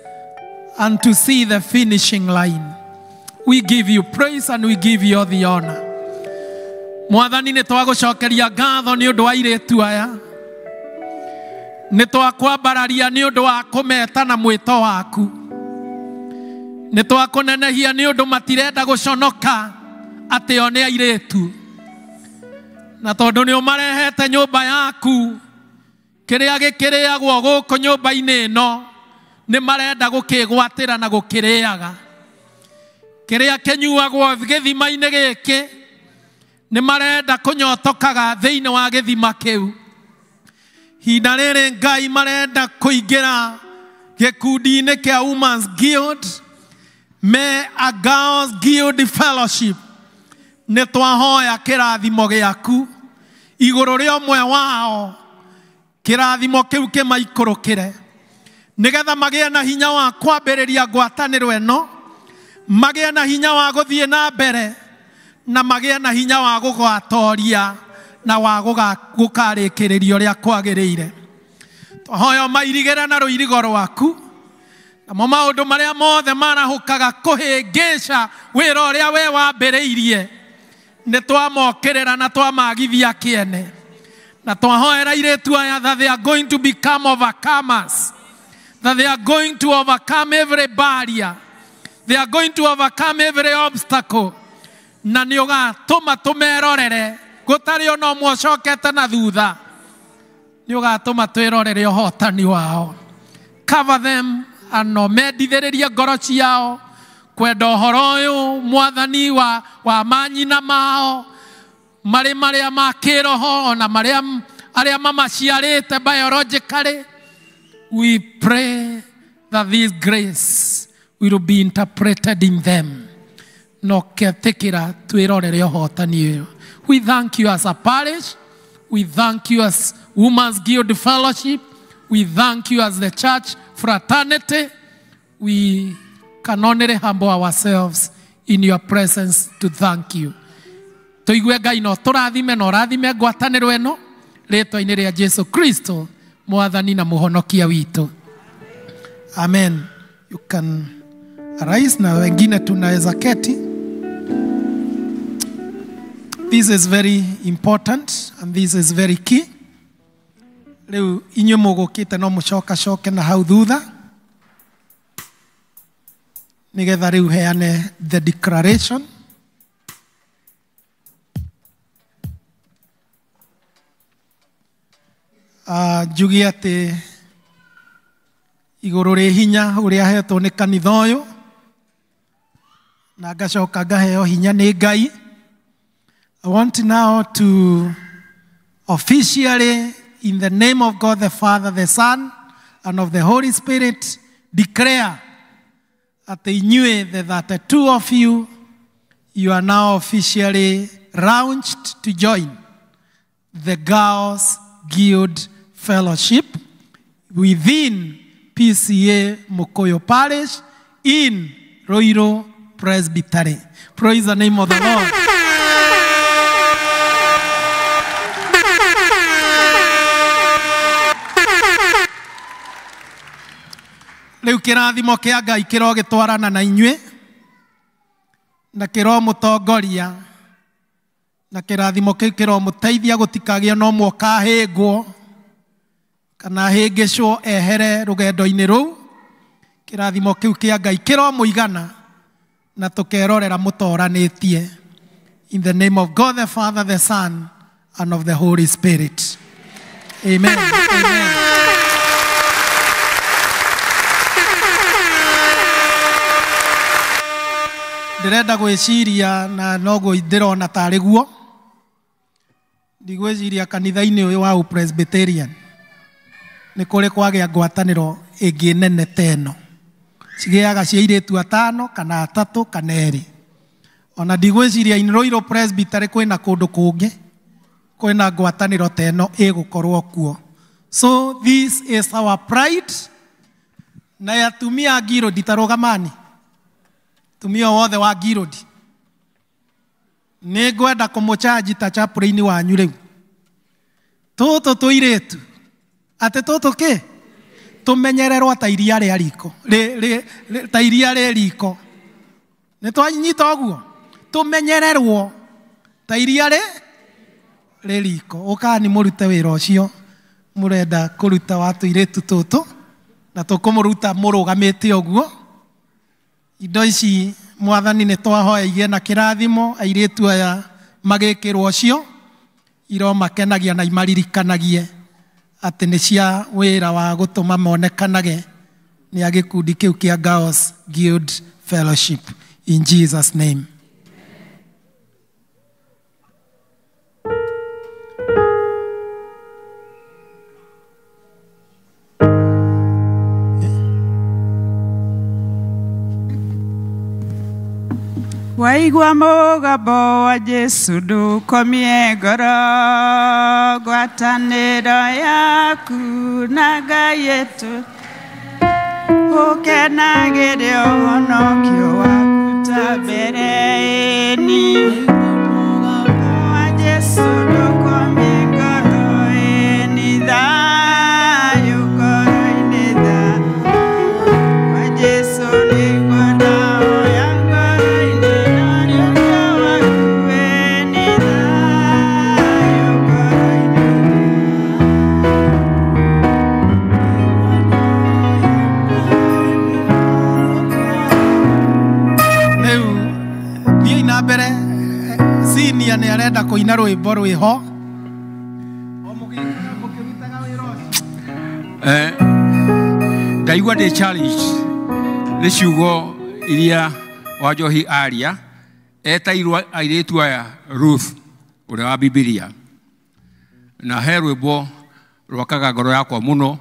Speaker 8: and to see the finishing line. We give you praise and we give you all the honor. Mwathani nĩ twagucokeria ngatho nĩ ũndũ wa airĩtu aya, nĩ twakwambararia nĩ ũndũ wa kũmeta na mwĩto waku, nĩ twakũnenehia nĩ ũndũ matirenda gũconoka atĩ o nĩ airĩtu, na tondũ nĩ ũmarehete nyũmba yaku, kĩrĩa gĩkĩrĩagwo gũkũ nyũmba-inĩ ĩno nĩ marenda gũkĩgwatĩra na gũkĩrĩaga, kĩrĩa kĩnyuagwo gĩthima-inĩ gĩkĩ nĩ marenda kũnyotokaga thĩinĩ wa gĩthima kĩu. Hinda rĩrĩ Ngai marenda kũingĩra gĩkundi-inĩ kĩa Women's Guild, me a Girls Guild Fellowship. Nĩ twahoya kĩrathimo gĩaku igũrũ rĩa ũmwe wao, kĩrathimo kĩu kĩmaikũrũkĩre nĩgetha magĩe na hinya wa kwambĩrĩria ngwatanĩro ĩno, magĩe na hinya wa gũthiĩ na mbere, na magĩe na hinya wa gũgwatoria na wa gũkarĩkĩrĩrio ũrĩa kwagĩrĩire. Twahoya mairigĩre na rũirigo rwaku, namo maũndũ marĩa mothe marahũkaga kũhĩngĩca wĩra ũrĩa we wambĩrĩirie nĩ twamokĩrĩra na twamagithia kĩene, na twahoera airĩtu aya that they are going to become overcomers, that they are going to overcome every barrier, they are going to overcome every obstacle, na nĩ ũgatũma tũmerorere gũtarĩ ona ũmwe ũcokete na thutha, nĩ ũgatũma twĩrorere ũhotani wao. Cover them and ũmendithĩrĩrie ngoro ciao kwenda ũhoro ũyũ Mwathani wa manyina mao marĩa ma kĩroho na arĩa mamaciarĩte biologically. We pray that this grace will be interpreted in them. Noketekira twirorere ũhotani ũyũ. We thank you as a parish. We thank you as Women's Guild Fellowship. We thank you as the church fraternity. We can only humble ourselves in your presence to thank you. Tuigue Ngai no tũrathime na ũrathime ngwatanĩro ĩno rĩtwa-inĩ rĩa Jesu Kristo Mwathani na Mũhonokia witũ. Amen. You can arise na wengine tunaweza keti. This is very important and this is very key. Rĩu inyuĩ mũgũkĩte no mũcoke na hau thutha nĩgetha rĩu heane the declaration. Njuge atĩ igũrũ rĩ hinya ũrĩa hetwo nĩ kanitha ũyũ na ngacoka ngaheo hinya nĩ Ngai. I want now to officially, in the name of God the Father, the Son, and of the Holy Spirit, declare that inyue, the 32 of you, you are now officially launched to join the Girls Guild Fellowship within PCA Mukoyo Parish in Roiro Presbytery. Praise the name of the Lord. Riu kirathimo kia Ngai kiro gitwarana na inyue na kiro mutongoria na kirathimo kiu kiro muteithia gutikagia no mwoka hingwo kana hingicwo ehere rugendo-ini ruu. Kirathimo kiu kia Ngai kiro muigana na tukerorera mutoranitie. In the name of God the Father, the Son, and of the Holy Spirit. Amen. Amen. Ndirenda gwiciria na no ndirona tarĩ guo. Ndigwiciria kanitha-inĩ ũyũ wa Presbyterian nĩ kũrĩ kwagĩa ngwatanĩro ĩngĩ nene teno. Cigĩaga cia airĩtu 5 kana 3 kana 2. Ona ndigwiciria in Roiro Presbytery kwĩna kũndũ kũngĩ kwĩna ngwatanĩro teno ĩgũkorwo kuo. So this is our pride. Na atumia a Girodi tarogamani. Tumia wothe wa Girodi. Nĩ ngwenda kũmũchanji ta chapũra-inĩ wanyu rĩu. Tũtũ tũirĩtu. Atĩ tũtũ kĩ? Tũmenyererwo ta iria rĩa riko. Ta iria rĩa riko. Nĩ twanyita ũguo. Tũmenyererwo ta iria rĩa riko. Ũkani mũrute wĩra ũcio. Mũrenda kũruta wa tũirĩtu tũtũ. Na tũkũmũruta mũrũgamĩte ũguo. Indo ici Mwathani nĩ twahoya igĩe na kĩrathimo, airĩtu aya magĩkĩrwo ũcio iromakenagia na imaririkanagie atĩ nĩ cia wĩra wa gũtũma monekanage nĩ a gĩkundi kĩu kĩa Girls Guild Fellowship. In Jesus' name.
Speaker 18: Waigua mũgambo wa Jesu ndũkomie ngoro, ngwatanĩro yaku na Ngai witũ ũkenagĩre ũhonokio waku ta mbere-inĩ. Wa Jesu ndũkomie ngoro, ĩni thayũ ngoro-inĩ thayũ. Wa Jesu nĩguo ndahoya ngoro-inĩ.
Speaker 8: Mbere senior nĩ arenda kũina rwĩmbo rwĩho.
Speaker 19: Ndaigua ndĩ challenge nĩ ciugo iria Wanjohi aria etairwo airĩtu aya Ruth ũrĩa wa Bibilia, na he rwĩmbo rwakaga ngoro yakwa mũno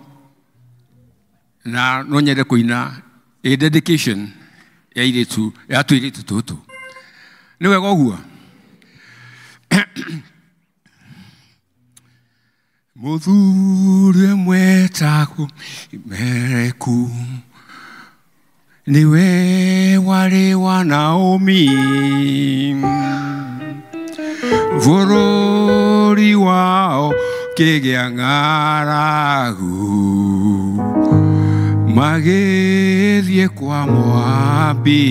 Speaker 19: na no nyende kũina a dedication ya tũirĩtu tũtũ. Nĩ wega ũguo. Mũthuri mwetagwo Meleku, niwe warĩ wa Naomi, bũrũri wao kĩgĩa ng'aragu, magĩthiĩ kwa Moabi.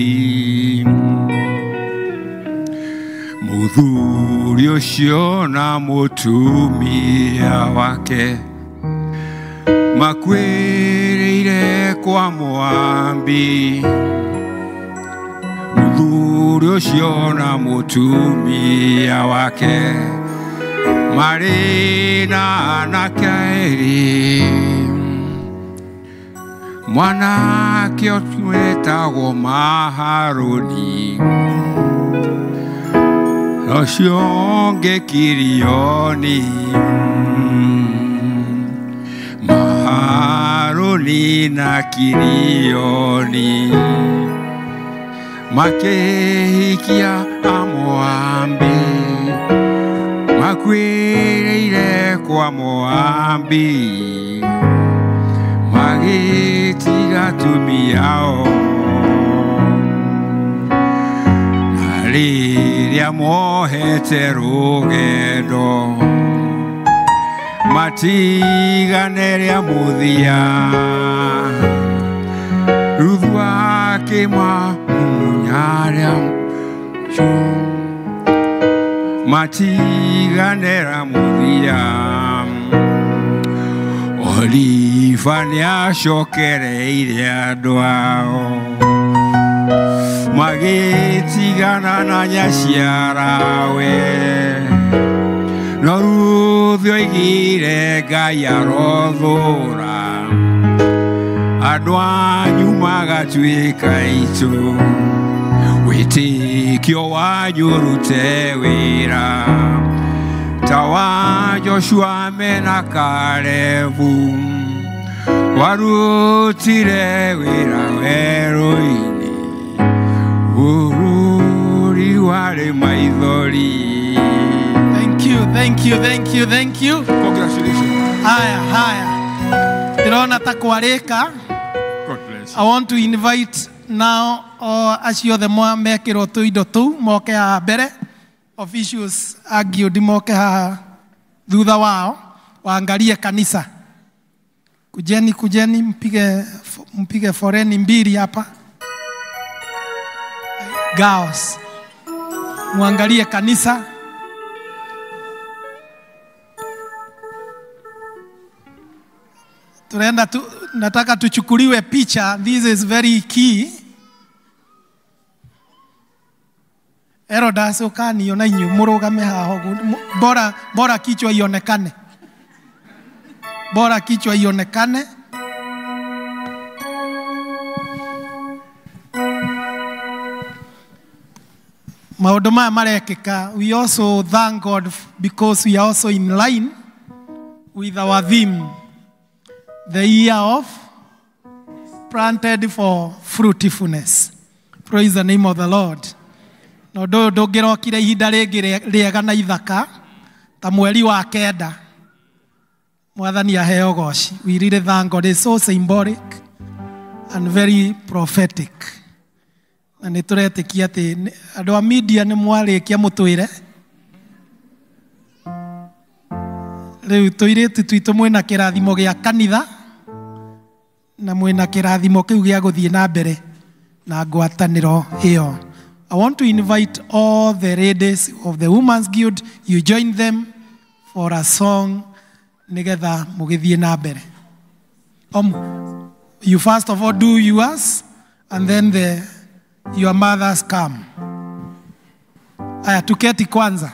Speaker 19: Mũthuri ũcio na mũtumia wake makuĩrĩire kwa Moabi. Mũthuri ũcio na mũtumia wake marĩ na anake erĩ, mwanake wetagwo Maharoni, ũcio ũngĩ Kirioni. Maharoni na Kirioni makĩhikia Amoabi, makuĩrĩire kwa Moabi, magĩtiga atumia ao. Na rĩrĩa mohete rũgendo, matigane rĩa mũthia, Ruthu akĩmumunya rĩa matigane rĩa mũthia. Oliva nĩacokereire andũ ao, magĩtigana na nyaciarawe. No Ruthu oigire Ngai arothũũra, andũ anyu magatuĩka aitũ. Wĩtĩkio wanyu ũrute wĩra ta wa Joshua mena Kalebu, warutire wĩra werũ-inĩ, bũrũri warĩ maithori.
Speaker 8: Thank you.
Speaker 19: Congratulations.
Speaker 8: Haya. Ndĩrona ta kwarĩka.
Speaker 19: God bless you.
Speaker 8: I want to invite now acio othe mekĩrwo tũindo tũu moke haha mbere. Officials a guild moke haha thutha wao waangalie kanisa. Kujeni mpige foreni mbili hapa. Girls, muangalie kanisa. Nataka tuchukuliwe picha. This is very key. Erodas ukaniona inyu murugame haho, bora kichwa ionekane. Bora kichwa ionekane. Maũndũ maya marekĩka. We also thank God because we are also in line with our theme, the year of planted for fruitfulness. Praise the name of the Lord. No ndũngĩrokire ihinda rĩngĩ rĩega na ithaka ta mweri wa kenda. Mwathani aheo goci. We really thank God. It's so symbolic and very prophetic. Na nĩ tũretĩkia atĩ andũ a media nĩ mwarĩkia mũtwĩre. Rĩu tũirĩtu twitũ mwĩna kĩrathimo gĩa kanitha na mwĩna kĩrathimo kĩu gĩa gũthiĩ na mbere na ngwatanĩro ĩyo. I want to invite all the ladies of the Women's Guild, you join them for a song nĩgetha mũgĩthiĩ na mbere. You first of all do yours and then your mothers come. Aya, tuketi kwanza.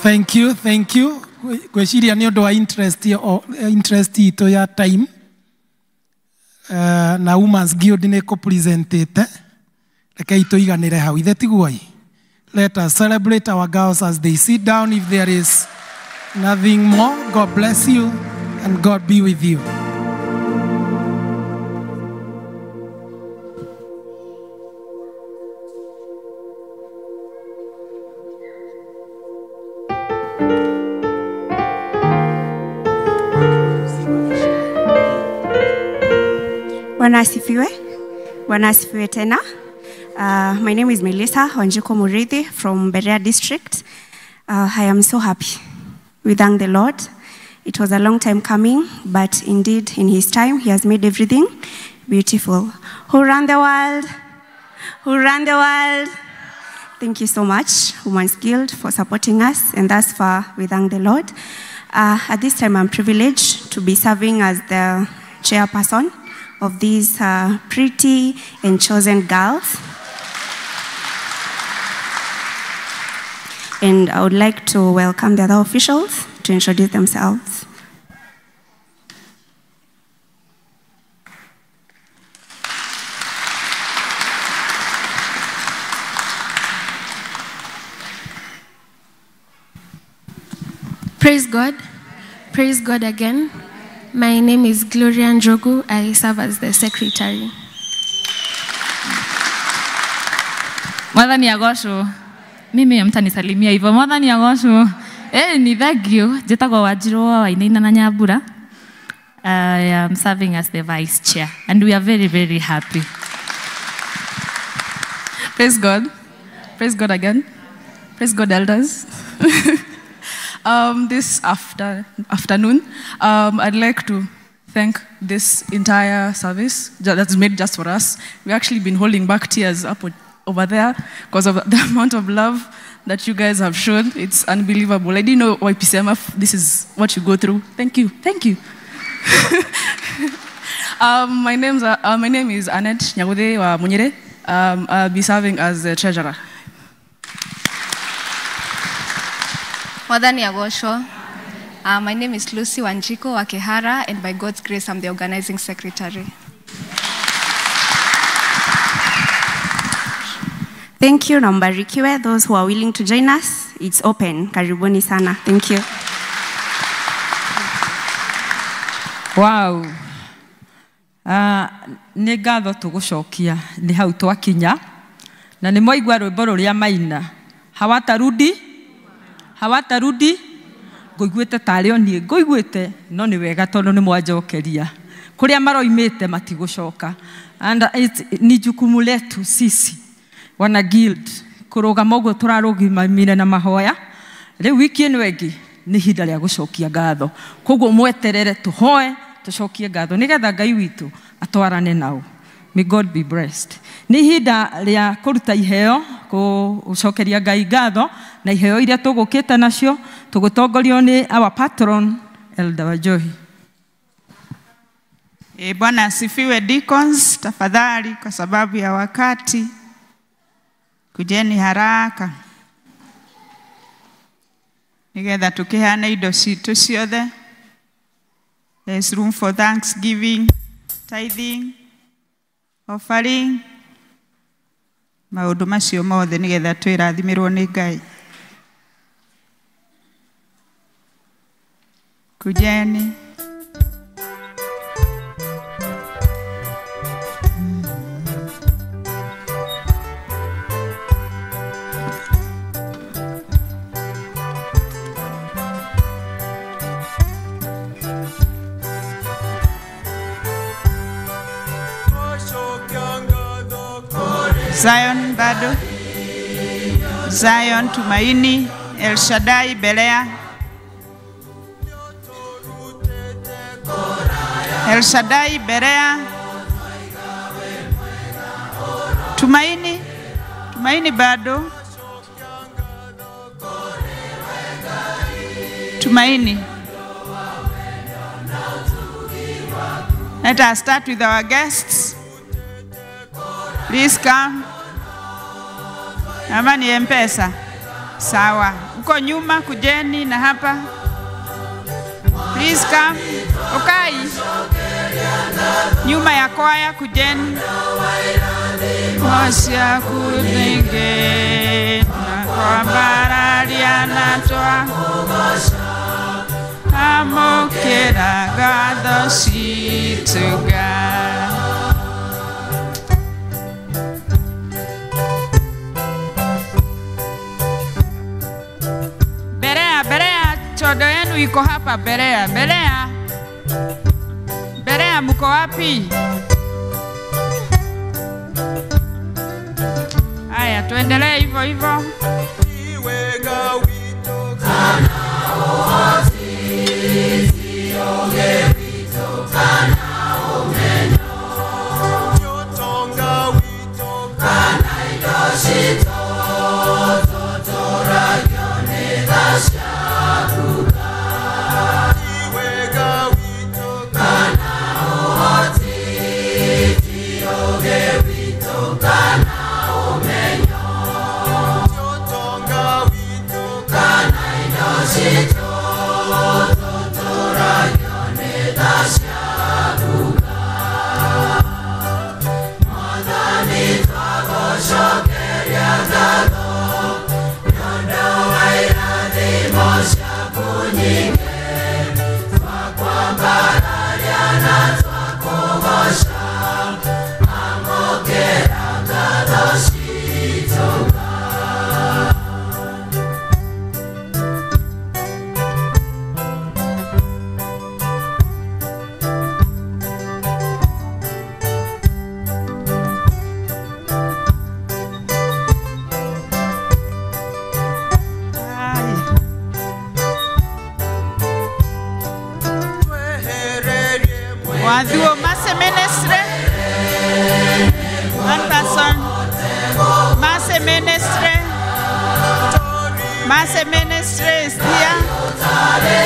Speaker 8: Thank you, thank you. Gweciria nĩ ũndũ wa interest itũ ya time. Na Women's Guild nĩ kũ-presentĩte. Rekei tũiganĩre hau, ithe tiguoi. Let us celebrate our girls as they sit down. If there is nothing more, God bless you and God be with you.
Speaker 20: Bwana asifiwe. Bwana asifiwe tena. My name is Melissa Wanjiko Murithi from Berea District. I am so happy. We thank the Lord. It was a long time coming, but indeed in His time, He has made everything beautiful. Who ran the world? Who ran the world? Thank you so much, Women's Guild, for supporting us, and thus far, we thank the Lord. At this time, I'm privileged to be serving as the chairperson of these pretty and chosen girls. And I would like to welcome the other officials to introduce themselves.
Speaker 21: Praise God. Praise God again. My name is Gloria Njogu. I serve as the secretary.
Speaker 22: Mwathani agocwo. Mimi mtanisalimia hivyo. Mwathani agocwo. Ni thagio. Njĩtagwo Wanjirũ wa Wainaina na Nyambura. I am serving as the vice chair and we are very, very happy.
Speaker 23: Praise God. Praise God again. Praise God, elders. This afternoon, I'd like to thank this entire service that's made just for us. We've actually been holding back tears up over there because of the amount of love that you guys have shown. It's unbelievable. I didn't know YPCMF, this is what you go through. Thank you. Thank you. My name is Annette Nyaguthe wa Munyere. I'll be serving as the treasurer.
Speaker 24: Mwathani agocwo. My name is Lucy Wanjiko wa Kihara, and by God's grace, I'm the organizing secretary.
Speaker 20: Thank you, Nambarikiwe. Those who are willing to join us, it's open. Karibuni sana. Thank you.
Speaker 1: Wow. Nĩ ngatho tũgũcokia nĩ hau twakinya na nĩ mwaigua rwĩmbo rũrĩa maina hawatarudi ngũiguĩte tarĩ o niĩ ngũiguĩte no nĩ wega tondũ nĩ mwanjokeria kũrĩa maroimĩte matigũcoka and ni jukumu letu sisi wana guild kũrũgama ũguo tũrarũgimamire na mahoya rĩu wiki ĩno ĩngĩ nĩ ihinda rĩa gũcokia ngatho koguo mweterere tũhoe tucokie ngatho nigetha Ngai witũ atwarane nao. May God be blessed. Nĩ ihinda rĩa kũruta iheo gũcokeria Ngai ngatho na iheo iria tũgũkĩte nacio tũgũtongorio nĩ our patron Elder Wajohi.
Speaker 18: Bwana asifiwe deacons, tafadhali kwa sababu ya wakati kujeni haraka nigetha tukihana indo citu ciothe. There's room for thanksgiving, tithing, offering. Maũndũ macio mothe nigetha twĩrathimirwo nĩ Ngai. Kujeni. Zion bado. Zion Tumaini, El Shaddai Berea. El Shaddai Berea. Tumaini. Tumaini bado. Tumaini. Let us start with our guests. Please come. Ama ni M-Pesa. Sawa. Uko nyuma kujeni na hapa. Please come. Ukai. Nyuma ya kwaya kujeni. Mosia kudenge na kwa barari anatoa. Amokera gatho shituga. Berea, chodo yenu iko hapa. Berea, mko wapi? Haya, tuendelee hivyo hivyo. Wadhuo Mase Ministry. One person. Mase Ministry. Mase Ministry is here.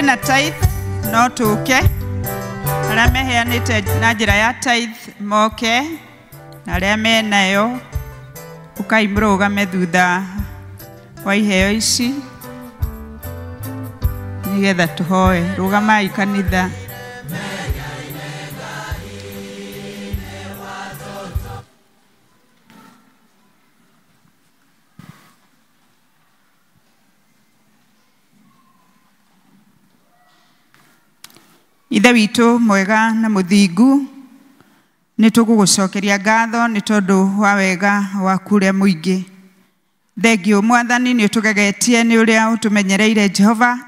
Speaker 18: Na tithe no tuke aria meheanite na njira ya tithe moke na aria menayo ukaimurugame thutha wa iheo ici nigetha tuhoe. Rugamai kanitha. Ithe witũ mwega na mũthingu, nĩ tũgũgũcokeria ngatho nĩ tondũ wa wega waku ũrĩa mũingĩ. Thengio Mwathani nĩ ũtũgegetie nĩ ũrĩa ũtũmenyereire Jehova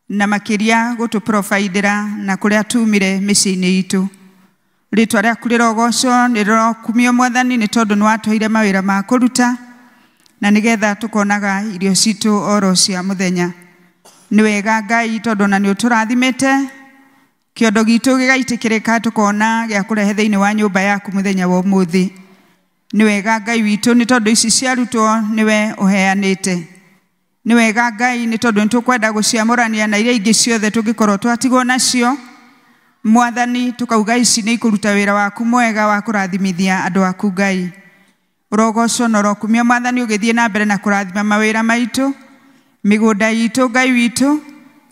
Speaker 18: na makĩria gũtũprovaidĩra na kũrĩa tumire mĩciĩ-inĩ itũ. Rĩtwa rĩaku rĩrogocwo nĩ rĩrokumio Mwathani nĩ tondũ nĩ watũheire mawĩra ma kũruta na nĩgetha tũkonaga irio citũ oro cia mũthenya. Nĩ wega Ngai tondũ na nĩ ũtũrathimĩte kĩondo gitũ gĩgaitĩkĩrĩka tukona gĩa kũrehe thĩinĩ wa nyũmba yaku mũthenya wa ũmũthĩ. Nĩ wega Ngai witũ nĩ tondũ ici ciarutwo nĩwe ũheanĩte. Nĩ wega Ngai nĩ tondũ nĩtũkwenda gũciamũrania na iria ingĩ ciothe tũngĩkorwo twatigwo nacio. Mwathani tukauga ici nĩ ikũruta wĩra waku mwega wa kũrathimithia andũ aku Ngai. Ũrogocwo na ũrokumia Mwathani ũgĩthiĩ na mbere na kũrathima mawĩra maitũ, mĩgũnda itũ Ngai witũ,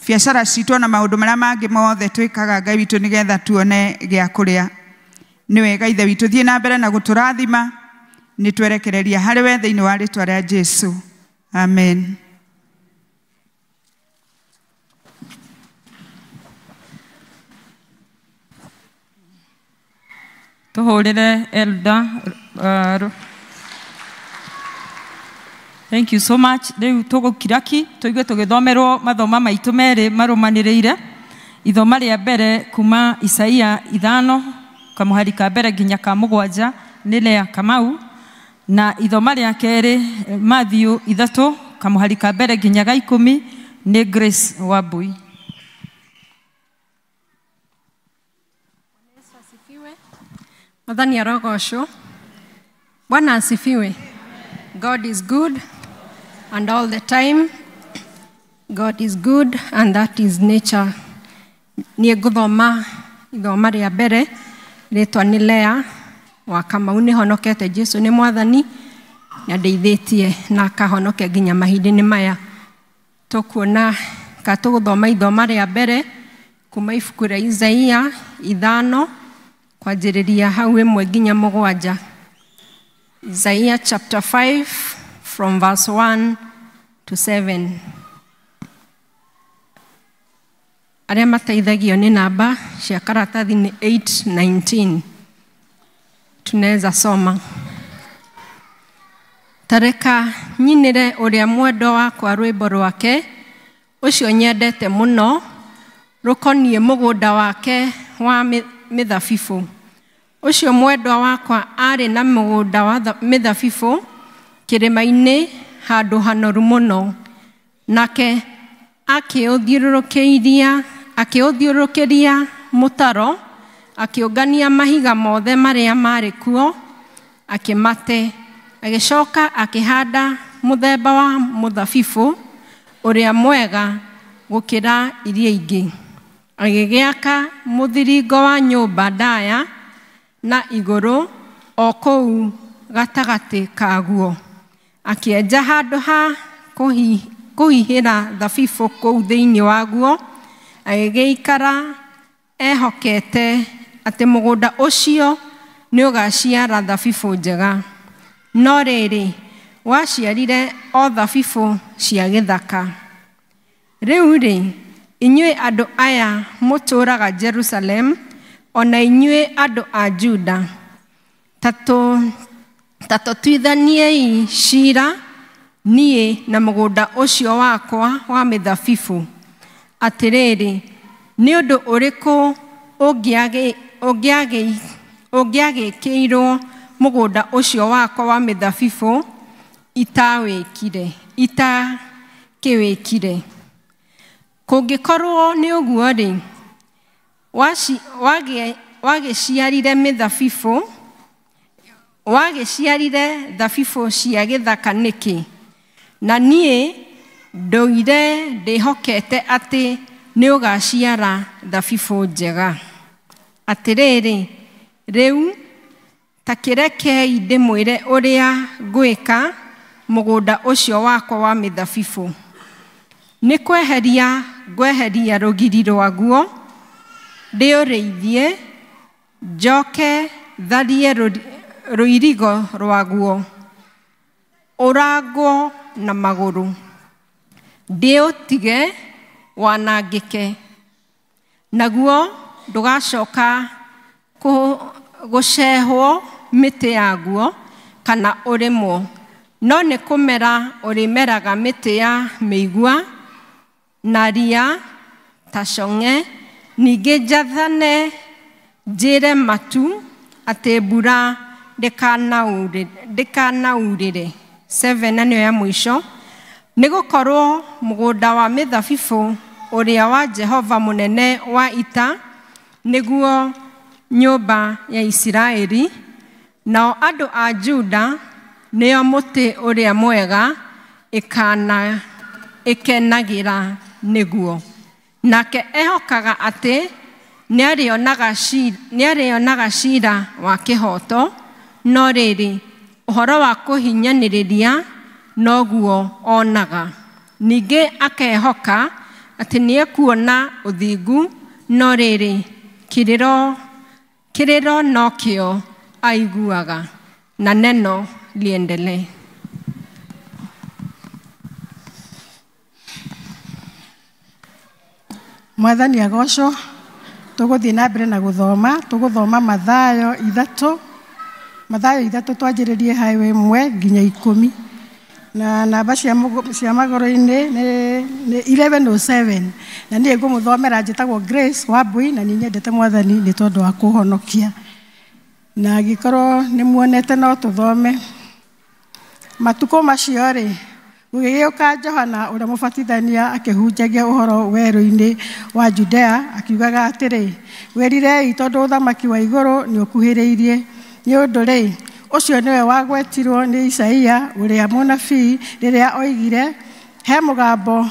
Speaker 18: biacara citũ na maũndũ marĩa mangĩ mothe twĩkaga Ngai witũ nĩgetha tuone gĩa kũrĩa. Nĩ wega Ithe witũ thiĩ na mbere na gũtũrathima, nĩ twerekereria harĩ we thĩinĩ wa rĩtwa rĩa Jesu. Amen.
Speaker 1: tuhurire Elda. Thank you so much. Riu tugukiraki tuigue tugithomerwo mathoma maitu meri marumaniriire. Ithoma ria mbere kuma Isaia 5 kamuhari ka mbere nginya ka 7 ni Lea Kamau, na ithoma ria keri Matthew 3 kamuhari ka mbere nginya ga 10 ni Grace Wabui.
Speaker 4: Mwathani arogocwo. Bwana asifiwe. God is good and all the time. God is good and that is nature. Niĩ ngũthoma ithoma rĩa mbere rĩtwa nĩ Lea wa Kamau. Nĩ honokete Jesu nĩ Mwathani na ndeithĩtie na akahonokia nginya mahinda-inĩ maya. Tũkuona ka tũgũthoma ithoma rĩa mbere kuma ibuku rĩa Isaia 5 kwanjĩrĩria hau 1 nginya 7. Isaiah chapter 5 from verse 1 to 7. Arĩa mateithagio nĩ namba cia karatathi nĩ 8:19. Tunaweza soma. Tareka nyinire ũrĩa mwendwa wakwa rwĩmbo rwake, ũcio nyendete mũno, rũkoniĩ mũgũnda wake wa mĩthabibũ. Ũcio mwendwa wakwa arĩ na mũgũnda wa mĩthabibũ kĩrĩma-inĩ handũ hanoru mũno, nake akĩũthiũrũkĩria mũtaro, akĩũngania mahiga mothe marĩa marĩ kuo, akĩmate, agĩcoka akĩhanda mũthemba wa mũthabibũ ũrĩa mwega gũkĩra iria ingĩ, agĩgĩaka mũthiringo wa nyũmba ndaya na igũrũ o kũu gatagatĩ kaguo, akĩenja handũ ha kũhihĩra thabibũ kũu thĩinĩ waguo, agĩgĩikara ehokete atĩ mũgũnda ũcio nĩ ũgaciara thabibũ njega. No rĩrĩ, waciarire o thabibũ cia gĩthaka. Rĩu-rĩ, inyuĩ andũ aya mũtũũraga Jerusalem, ona inyuĩ andũ a Juda, ta tũtuithaniei ciira niĩ na mũgũnda ũcio wakwa wa mĩthabibũ. Atĩrĩrĩ, nĩ ũndũ ũrĩkũ ũngĩagĩkĩirwo mũgũnda ũcio wakwa wa mĩthabibũ itakĩwĩkire? Kũngĩkorwo nĩ ũguo-rĩ, wagĩciarire thabibũ cia gĩthaka nĩkĩ? Na niĩ ndũire ndĩhokete atĩ nĩ ũgaciara thabibũ njega. Atĩrĩrĩ, rĩu ta kĩrekei ndĩmwĩre ũrĩa ngwĩka mũgũnda ũcio wakwa wa mĩthabibũ. Nĩ kweheria ngweheria rũgiri rwaguo, ndĩũrĩithie, njoke tharie rũirigo rwaguo, ũrangwo na magũrũ, ndĩũtige wanangĩke, naguo ndũgacoka gũcehwo mĩtĩ yaguo kana ũrĩmwo, no nĩ kũmera ũrĩmeraga mĩtĩ ya mĩigua na ria ta cong'e. Ningĩ njathane njĩre matu atĩ mbura ndĩkanaurĩre. 7 na nĩyo ya mũico. Nĩ gũkorwo mũgũnda wa mĩthabibũ ũrĩa wa Jehova mũnene wa ita nĩguo nyũmba ya Isiraeli, nao andũ a Juda nĩo mũtĩ ũrĩa mwega ĩkenagĩra nĩguo. Nake ehokaga atĩ nĩarĩonaga ciira wa kĩhoto, no rĩrĩ, ũhoro wa kũhinyanĩrĩria noguo onaga. Ningĩ akehoka atĩ nĩekuona ũthingu, no rĩrĩ, kĩrĩro nokĩo aiguaga. Na neno liendelee.
Speaker 5: Mwathani agocwo.
Speaker 2: tuguthii na mbere na guthoma tuguthoma Mathayo 3 twanjĩrĩrie highway 1 nginya 10 na namba cia magoro-inĩ nĩ 1107 na niĩ ngũmũthomera njĩtagwo Grace Wambui na niĩ nyendete Mwathani nĩ tondũ wa kũhonokia na angĩkorwo nĩ muonete no tũthome matukũ macio rĩ gũgĩgĩũka Johana ũrĩa mũbatithania akĩhunjagia ũhoro werũ-inĩ wa Judea akiugaga atĩrĩ werirei tondũ ũthamaki wa igũrũ nĩ ũkuhĩrĩirie nĩ ũndũ rĩ ũcio nĩwe wagwetirwo nĩ Isaia ũrĩa mũnabii rĩrĩa oigire he mũgambo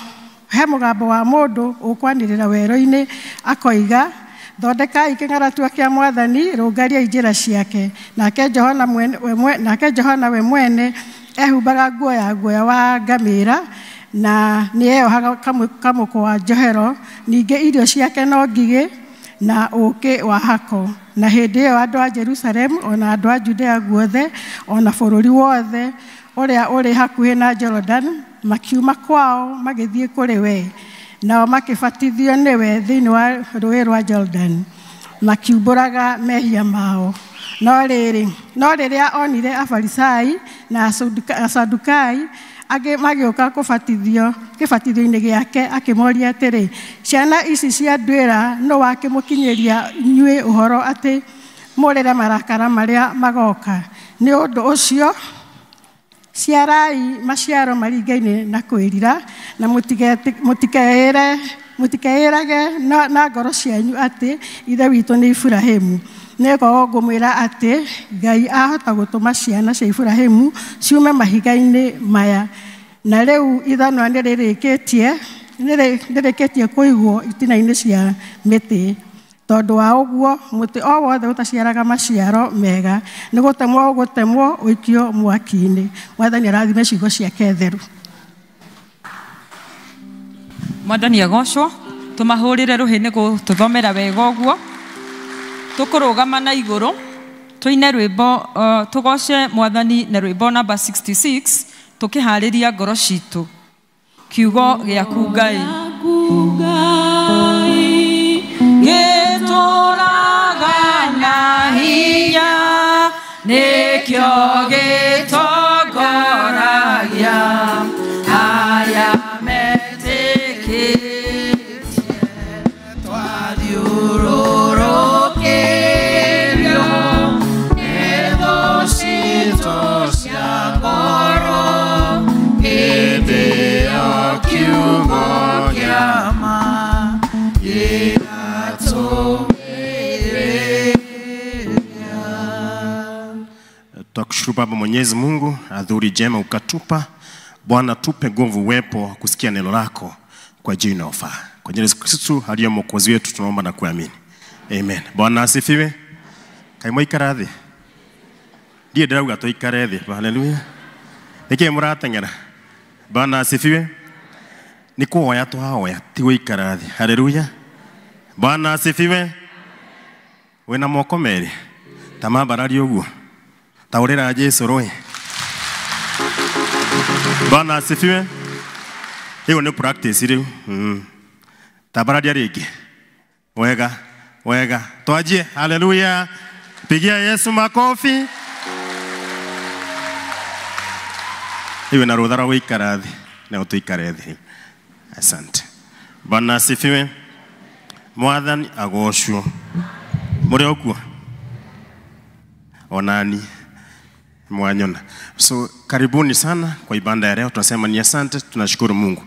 Speaker 2: wa mũndũ ũkwanĩrĩra werũ-inĩ akoiga thondekai kĩng'aratua kĩa Mwathani rũngariai njĩra ciake nake Johana we mwene ehumbaga guoya wa ngamĩra na nĩ eyohaga kamũko wa njohero ningĩ irio ciake no ngigĩ na ũũkĩ wa hako na hĩndĩ ĩyo andũ a Jerusalem ona andũ a Judea guothe ona bũrũri wothe ũrĩa ũrĩ hakuhĩ na Jordan makiuma kwao magĩthiĩ kũrĩ we nao makĩbatithio nĩwe thĩinĩ wa rũĩ rwa Jordan makiumbũraga mehia mao no rĩrĩa onire Afarisai na Asadukai angĩ magĩũka kũbatithio kĩbatithio-inĩ gĩake akĩmoria atĩrĩ ciana ici cia ndwĩra no wakĩmũkinyĩria inyuĩ ũhoro atĩ mũrĩre marakara marĩa magoka nĩ ũndũ ũcio ciarai maciaro maringaine na kwĩrira na mũtikeĩrage na ngoro cianyu atĩ ithe witũ nĩ Iburahĩmu nĩgũkorwo ngũmwĩra atĩ Ngai ahota gũtũma ciana cia Iburahĩmu ciume mahiga-inĩ maya na rĩu ithanwa nĩrĩkĩtie kũigwo itina-inĩ cia mĩtĩ tondũ wa ũguo mũtĩ o wothe ũtaciaraga maciaro mega nĩ gũtemwo ũikio mwaki-inĩ Mwathani arathime ciugo ciake theru.
Speaker 1: Mwathani agocwo tũmahũrĩre rũhĩ nĩ gũtũthomera wega ũguo tũkũrũgama na igũrũ tũine rwĩmbo tũgoce Mwathani na rwĩmbo namba 66 tũkĩharĩria ngoro citũ kiugo gĩaku Ngai gĩtũraga na hinya nĩkĩo gĩtongoragia aya metĩkĩtie twathiũrũrũkĩrio nĩ thũ citũ cia ngoro gĩthĩo kiugo kĩa ma
Speaker 5: Tunakushukuru Baba Mwenyezi Mungu, adhuri jema ukatupa. Bwana tupe nguvu uwepo wa kusikia neno lako kwa jina linalofaa. Kwa jina la Yesu Kristo aliye mwokozi wetu tunaomba na kuamini. Amen. Bwana asifiwe. Kaimwa ikaradhi. Ndiye ndauga to ikaradhi. Haleluya. Niki muratengera. Bwana asifiwe. Niko hoya to hoya tigo ikaradhi. Haleluya. Bwana asifiwe. Wena moko meri. Tamabarari oguo. Taurera Jesu roe. Bwana asifiwe. Hiyo ni practice ile. Tabarari rigi. Wega. Twajie. Haleluya. Pigia Yesu makofi. Hiyo na rodhara wikaradhi. Na utuikaradhi. Asante. Bwana asifiwe. Mwathani agocwo. Muri okuo. Onani mwanyona. So karibuni sana kwa ibada ya leo. Tunasema ni asante, tunashukuru Mungu.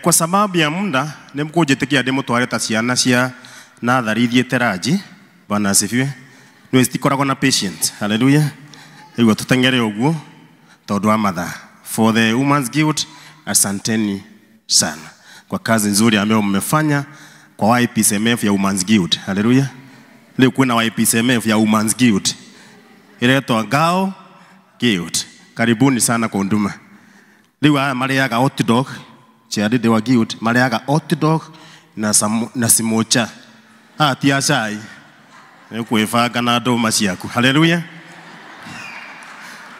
Speaker 5: Kwa sababu ya muda nemukujitikia demo twareta ciana cia nathari thieteraji. Bwana asifiwe. Nwe stikoragwo na patient. Hallelujah. Hiyo tutengere uguo tondu wa mathaa. For the Women's Guild, asanteni sana kwa kazi nzuri ambayo mmefanya kwa YPCMF ya Women's Guild. Hallelujah. Leo kuna YPCMF ya Women's Guild. Iletwa Ngao Guild. Karibuni sana kwa huduma. Leo haya mariaga hot dog, chiadi wa Guild, mariaga hot dog na simocha. Tia chai. Ni kuifaga na ndoma ciaku. Hallelujah.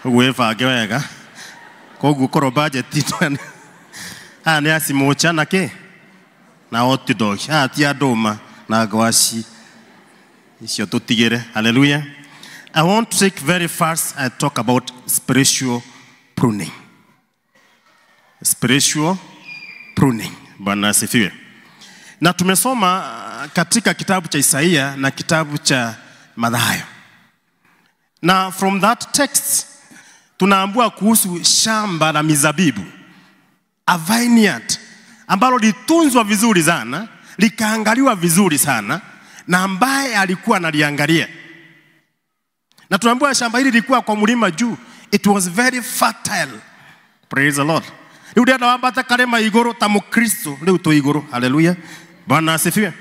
Speaker 5: Uwefaga wega. Koguo koro budget itwana. Ni asimocha na ke na hot dog. Tia ndoma na gwashi icio tutigire. Hallelujah. I want to take very fast and talk about spiritual pruning. Spiritual pruning. Bwana asifiwe. Na tumesoma katika kitabu cha Isaia na kitabu cha Mathayo. Na from that text tunaambiwa kuhusu shamba la mizabibu, a vineyard ambalo litunzwa vizuri sana, likaangaliwa vizuri sana, na ambaye alikuwa analiangalia. Na tunaambiwa shamba hili lilikuwa kwa mlima juu. It was very fertile. Praise the Lord. Ndio ndio wabata karema igoro ta mukristo leo to igoro. Hallelujah. Bwana asifiwe.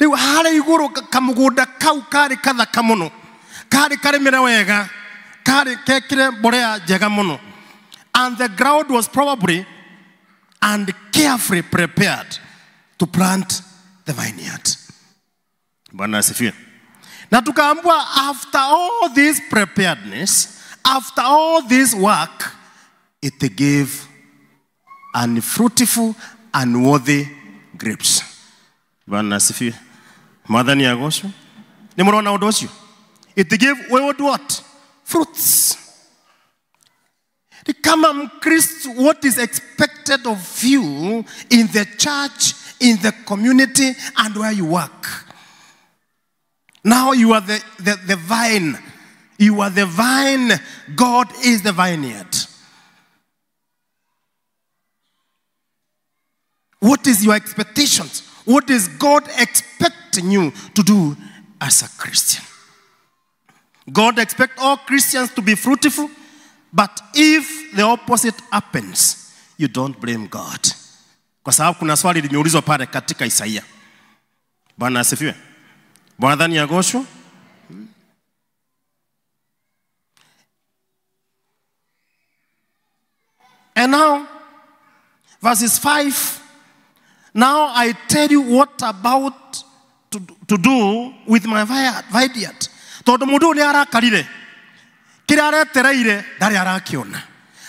Speaker 5: Leo hale igoro kamugoda kau kare katha kamono. Kare kare mera wega. Kare kekire borea jega mono. And the ground was probably and carefully prepared to plant the vineyard. Bwana asifiwe. Na tukaambiwa after all this preparedness, after all this work, it gave unfruitful, unworthy grapes. Bwana asifiwe. Mwadhani ya gosho. Ni mrona udosho. It gave wayward what? Fruits. Kama Mkristo, what is expected of you in the church, in the community, and where you work? Now you are the vine. You are the vine. God is the vineyard. What is your expectations? What is God expecting you to do as a Christian? God expects all Christians to be fruitful, but if the opposite happens, you don't blame God. Kwa sababu kuna swali limeulizwa pale katika Isaia. Bwana asifiwe. Bwana dhani ya gosho. And now, verses 5. Now I tell you what about to do with my vineyard. Todo mudu ni arakarire. Kira aretereire ndari arakiona.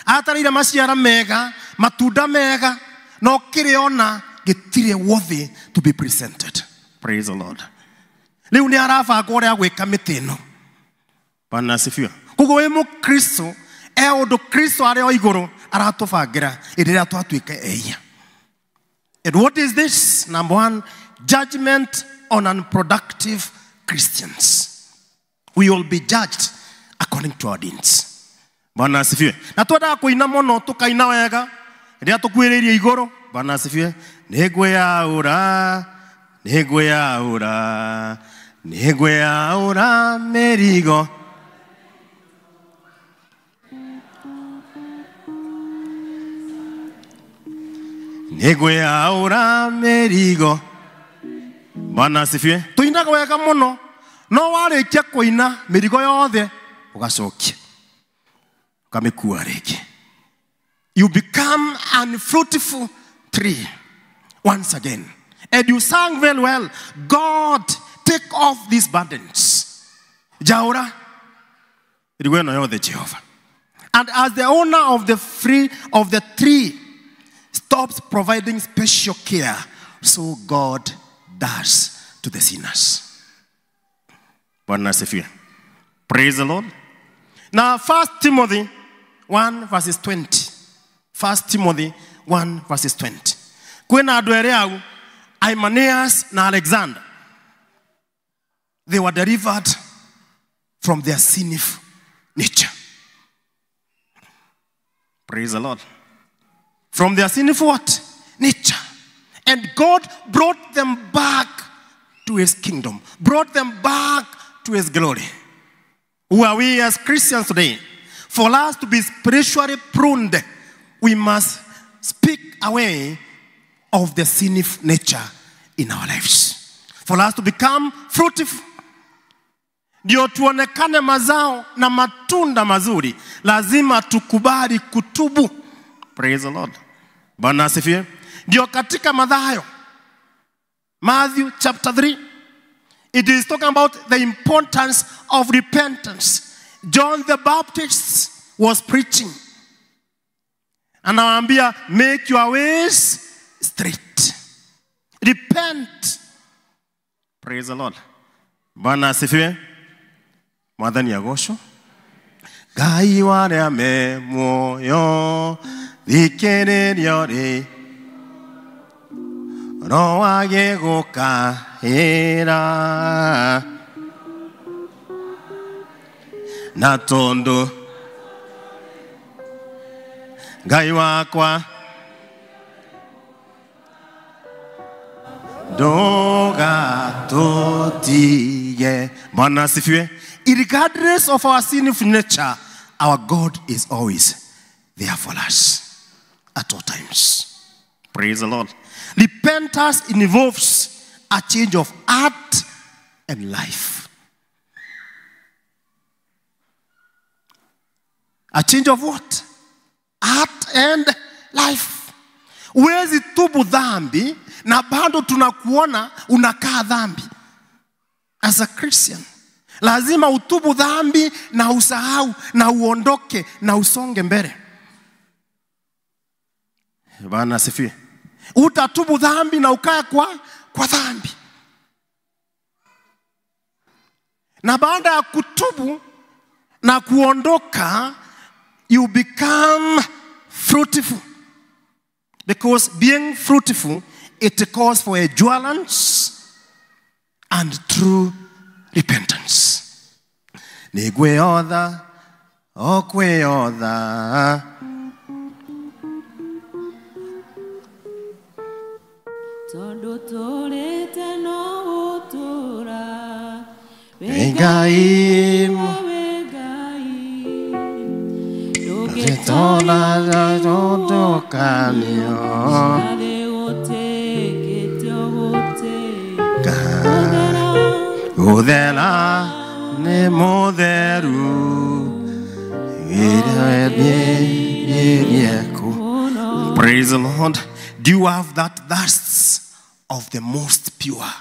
Speaker 5: Atarire maciara mega, matunda mega, no kiriona gitire worthy to be presented. Praise the Lord. Leo ni arafa gore agweka mitino. Bwana asifiwe. Kugo we Mukristo, odo Kristo are o iguru aratufagira irira twatuika eya. And what is this? Number one, judgment on unproductive Christians. We will be judged according to our deeds. Bwana asifiwe. Na twenda kuina mono tukaina wega. Ndia tukwiriria igoro. Bwana asifiwe. Negwe ya ura, negwe ya ura, negwe ya ura merigo. Negwe ya ura merigo. Bwana asifiwe. Tuinaga wega mono. No warikia kuina mirigo yothe ugacokia. Ukamekua riki. You become unfruitful tree once again. And you sang very well. God, take off these burdens. Jaura. Irigweno yothe Jehovah. And as the owner of the tree stops providing special care, so God does to the sinners. Bwana asifiwe. Praise the Lord. Now 1 Timothy 1 verses 20. 1 Timothy 1 verses 20. Kwena adwere au Hymenaeus na Alexander, they were delivered from their sinful nature. Praise the Lord. From their sinful what? Nature. And God brought them back to his kingdom. Brought them back to his glory. Who are we as Christians today? For us to be spiritually pruned, we must speak away of the sinful nature in our lives. For us to become fruitful, ndio tuonekane mazao na matunda mazuri, lazima tukubali kutubu. Praise the Lord. Bwana asifiwe. Ndio katika Mathayo, Matthew chapter 3, it is talking about the importance of repentance. John the Baptist was preaching. Anawaambia, make your ways straight. Repent Praise the Lord. Bwana asifiwe. Mwathani agocwo. Ngai waria me muoyo thikiririo ri ro wage gukahira na tondu Ngai wakwa doga totie. Bwana asifiwe. Regardless of our sinful nature, our God is always there for us at all times. Praise the Lord. Repentance involves a change of heart and life. A change of what? Heart and life. Huwezi tubu dhambi na bado tunakuona unakaa dhambi. As a Christian, lazima utubu dhambi na usahau na uondoke na usonge mbele. Bwana asifiwe. Utatubu dhambi na ukae kwa dhambi. Na baada ya kutubu na kuondoka, you become fruitful. Because being fruitful, it calls for endurance and true repentance. Nigweotha, okweotha.
Speaker 3: Tondo torete no utura.
Speaker 5: Vegai. Tola da todo canio. Udela ne moderu. Praise the Lord. Do you have that thirst of the most pure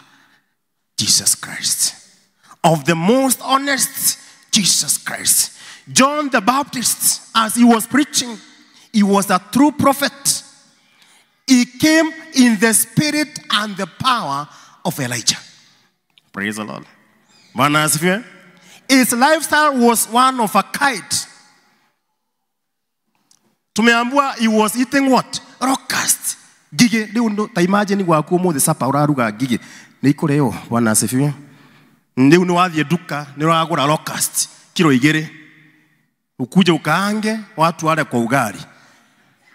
Speaker 5: Jesus Christ? Of the most honest Jesus Christ? John the Baptist, as he was preaching, he was a true prophet. He came in the spirit and the power of Elijah. Praise the Lord. His lifestyle was one of a kite. Tumeambua he was eating what? Locust. Gige, leo imagine wakuo mo the sapa uraruga gige. Niko leo Bwana asifiwe. Leo no wathie duka, ni uragura locust. Kilo igere. Ukuje ukaange watu wale kwa ugali.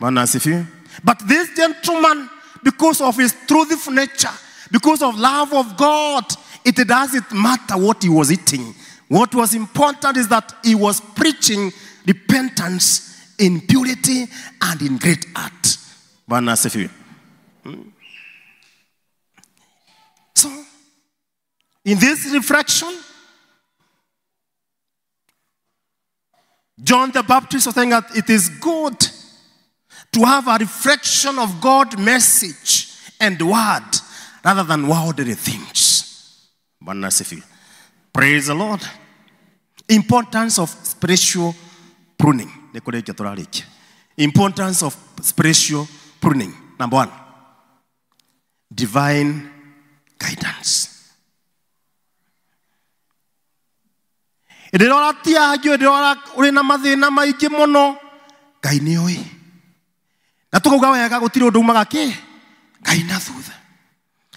Speaker 5: Bwana asifiwe. But this gentleman, because of his truthful nature, because of love of God, it doesn't matter what he was eating. What was important is that he was preaching repentance in purity and in great art. Bwana asifiwe. So, in this reflection, John the Baptist was saying that it is good to have a reflection of God's message and word rather than worldly things. Praise the Lord. Importance of spiritual pruning. Importance of spiritual pruning. Number one, divine guidance. Idirora tiagio idirora uri na mathina maingi muno Ngai ni oi. Na tukuga wega gutiri undu umaga ki Ngai na thutha.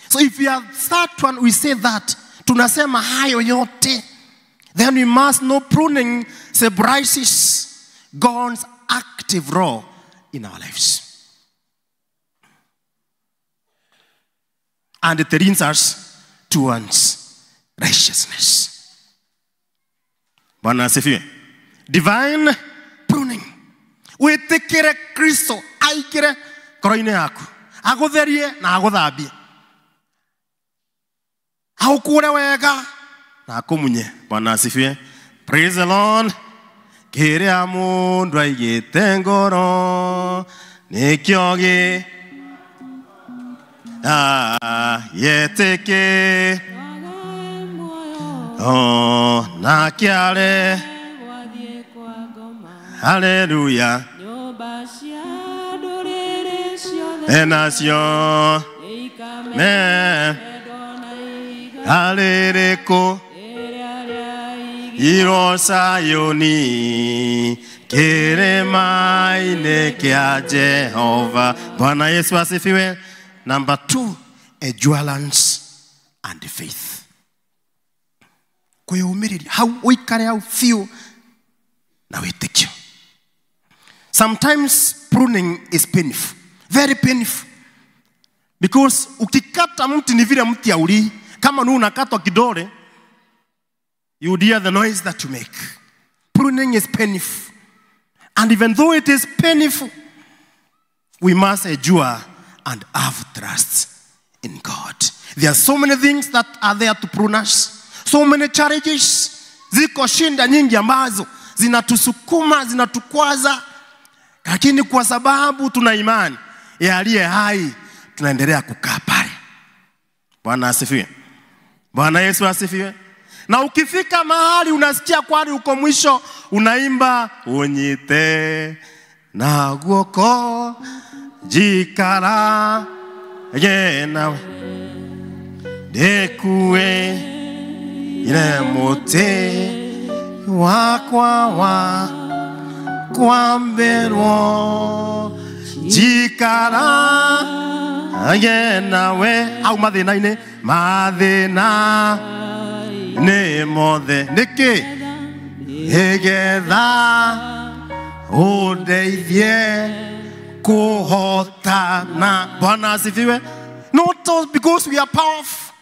Speaker 5: So if we have that one, we say that tunasema hayo yote, then we must know pruning symbolizes God's active role in our lives. And it leads us towards righteousness. Bwana asifiwe. Divine pruning. Witikire Kristo aikire koroine yaku. Agutherie na aguthambie. Aukure wega na akumunye. Bwana asifiwe. Praise the Lord. Kiria mundu aigite ngoro nikio gi yeteke na kiare. Hallelujah. Enasio. aliriko iro Sayuni kirima-ini kia Jehova. Bwana Yesu asifiwe. Number 2, endurance and faith. Kwĩyũmĩrĩria hau ũikare hau fiũ na wĩtĩkio. Sometimes pruning is painful, very painful, because ukikata mti ni vile mti haulii. Kama nu unakatwa kidole, you would hear the noise that you make. Pruning is painful, and even though it is painful, we must endure and have trust in God. There are so many things that are there to prune us. So many challenges. Ziko shinda nyingi ambazo zinatusukuma, zinatukwaza. Lakini kwa sababu tuna imani ya aliye hai, tunaendelea kukaa pale. Bwana asifiwe. Bwana Yesu asifiwe. Na ukifika mahali unasikia kwani uko mwisho, unaimba unyite na guoko jikara yena dekue ile mote wakwa wa kwambero jikara yena we au mathina ine mathina ne mothe niki egetha udeithie kuhotana. Bwana asifiwe. Not because we are powerful.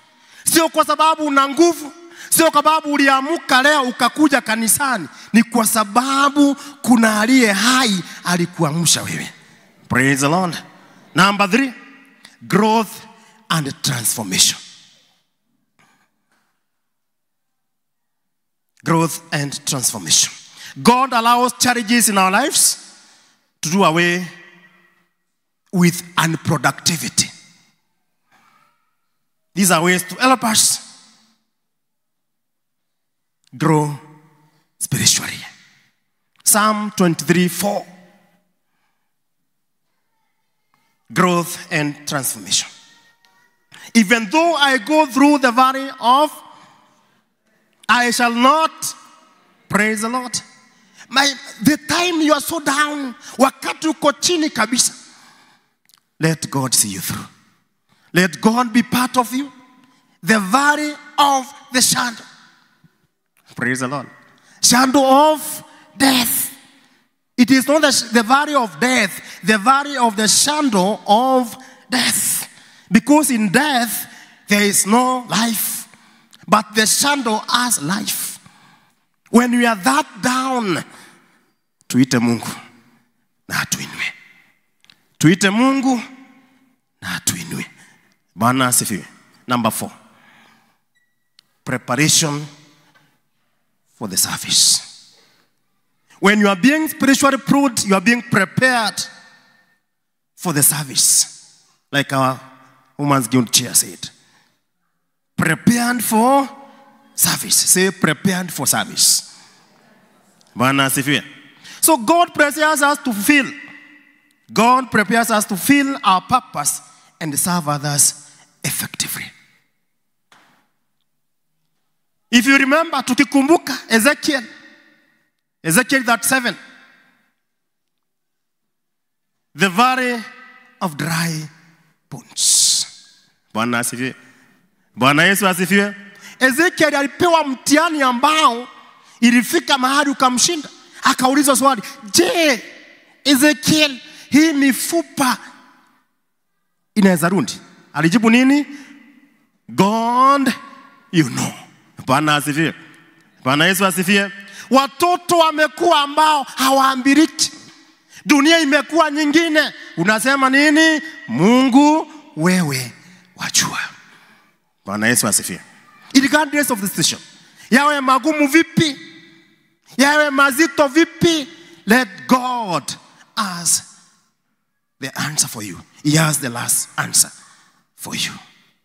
Speaker 5: Sio kwa sababu una nguvu. Sio kwa sababu uliamuka leo ukakuja kanisani. Ni kwa sababu kuna aliye hai alikuamsha wewe. Praise the Lord. Number 3, growth and transformation. Growth and transformation. God allows challenges in our lives to do away with unproductivity. These are ways to help us grow spiritually. Psalm 23:4. Growth and transformation. Even though I go through the valley of, I shall not, praise the Lord. The time you are so down, wakati uko chini kabisa, let God see you through. Let God be part of you. The valley of the shadow. Praise the Lord. Shadow of death. It is not the valley of death, the valley of the shadow of death. Because in death, there is no life. But the shadow has life. When we are that down, tuite Mungu na atuinue. Tuite Mungu na atuinue. Bwana asifiwe. Number 4. Preparation for the service. When you are being spiritually pruned, you are being prepared for the service. Like our Women's Guild chair said. Prepared for service. Say prepared for service. Bwana asifiwe. So God prepares us to fulfill. God prepares us to fulfill our purpose and serve others effectively. If you remember, tukikumbuka Ezekiel 37, the valley of dry bones. Bwana asifiwe. Bwana Yesu asifiwe. Ezekiel alipewa mtihani ambao ilifika mahali ukamshinda. Akaulizwa swali, je, Ezekiel, hii mifupa inaweza rudi? Alijibu nini? God, you know. Bwana asifiwe. Bwana Yesu asifiwe. Watoto wamekuwa ambao hawaambiriki. Dunia imekuwa nyingine. Unasema nini? Mungu wewe wajua. Bwana Yesu asifiwe. Regardless of the situation. Yawe magumu vipi? Yawe mazito vipi? Let God ask the answer for you. He has the last answer for you.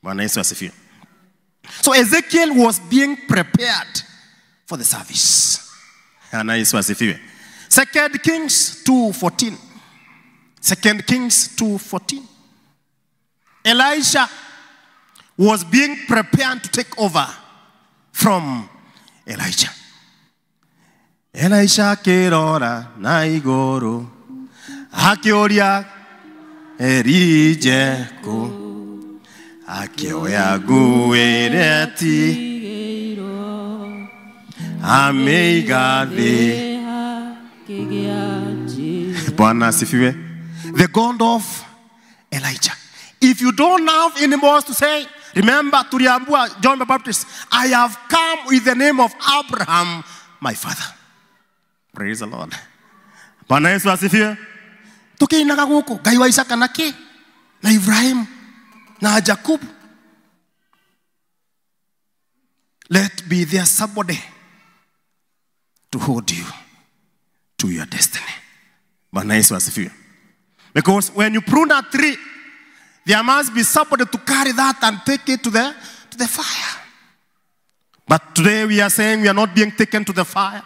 Speaker 5: Bwana Yesu asifiwe. So Ezekiel was being prepared for the service. Bwana Yesu asifiwe. 2 Kings 2:14. 2 Kings 2:14. Elisha was being prepared to take over from Elijah. Elisha kirora na igoro akioria Elijah ko akioya guereti ameigadhi. Bwana asifiwe. The God of Elijah. If you don't have any more to say, remember tuliambua John the Baptist, I have come with the name of Abraham, my father. Praise the Lord. Bwana Yesu asifiwe. Tukiinaga guku Ngai wa Isaka na ki na Ibrahim na Jacob. Let be there somebody to hold you to your destiny. Bwana Yesu asifiwe. Because when you prune a tree, there must be somebody to carry that and take it to the fire. But today we are saying we are not being taken to the fire.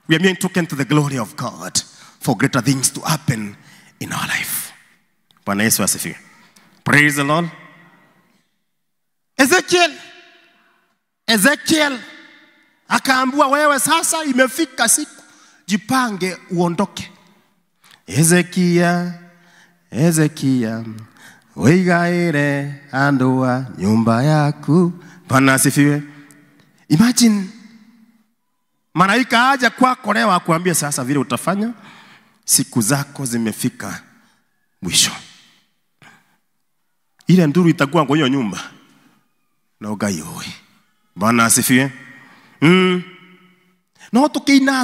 Speaker 5: We are being taken to the glory of God for greater things to happen in our life. Bwana Yesu asifiwe. Praise the Lord. Ezekiel akaambiwa, wewe sasa imefika siku, jipange uondoke. Ezekia weigaire andua nyumba yaku. Bwana asifiwe. Imagine malaika aje kwako leo akuambie sasa vile utafanya, siku zako zimefika mwisho. Ile nduru itakuwa kwa hiyo nyumba na ugayoe. Bwana asifiwe. No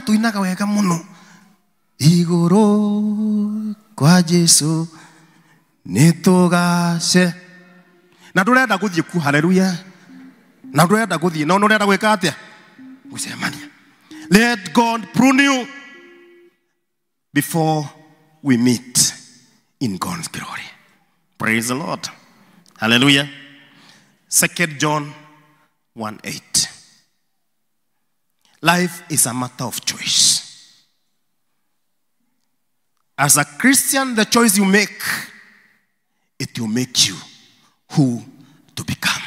Speaker 5: tuinaga wega muno igoro kwa Jesu nitugase. Na ndurenda guthie ku, haleluya. Na ndurenda guthie, no ndurenda gwika atia gucemania. Let God prune you before we meet in God's glory. Praise the Lord. Hallelujah. 2 John 1:8. Life is a matter of choice. As a Christian, the choice you make, it will make you who to become.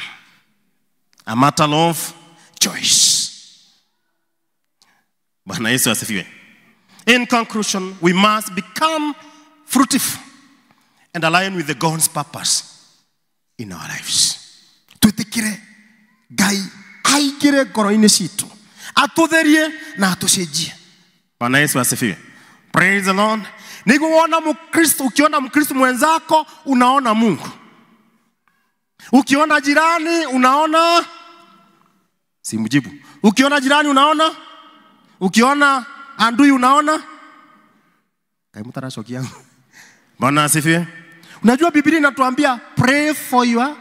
Speaker 5: A matter of choice. Bwana Yesu asifiwe. In conclusion, we must become fruitful and align with the God's purpose in our lives. Tutikire Gai aikire ngoro-ini citu, atutherie na atucenjie. Bwana Yesu asifiwe. Praise the Lord. Nikuona Mkristo, ukiona Mkristo mwenzako unaona Mungu. Ukiona jirani unaona, simjibu. Ukiona jirani unaona, ukiona andui unaona. Kaimutara shoki yangu. Bwana asifiwe. Unajua Biblia inatuambia pray for your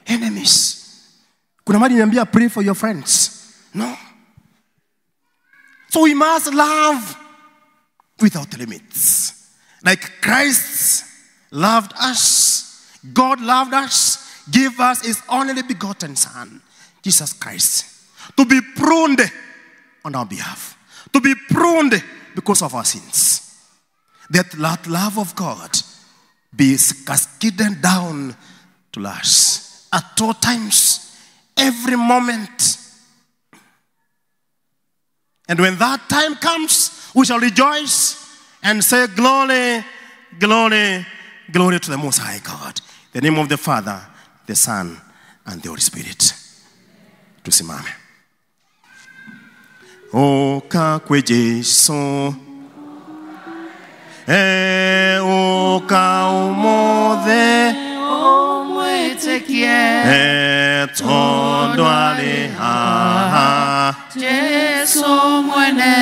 Speaker 5: enemies. Kuna mahali inaniambia pray for your friends. No. So we must love without limits. Like Christ loved us, God loved us, gave us his only begotten Son, Jesus Christ, to be pruned on our behalf, to be pruned because of our sins. That love of God be cascaded down to us at all times, every moment. And when that time comes, we shall rejoice and say, glory, glory, glory to the Most High God. In the name of the Father, the Son, and the Holy Spirit. Tusimame. Oka kwe Jesu, oka umothe, tondo ali haha,
Speaker 3: Jesu mwene,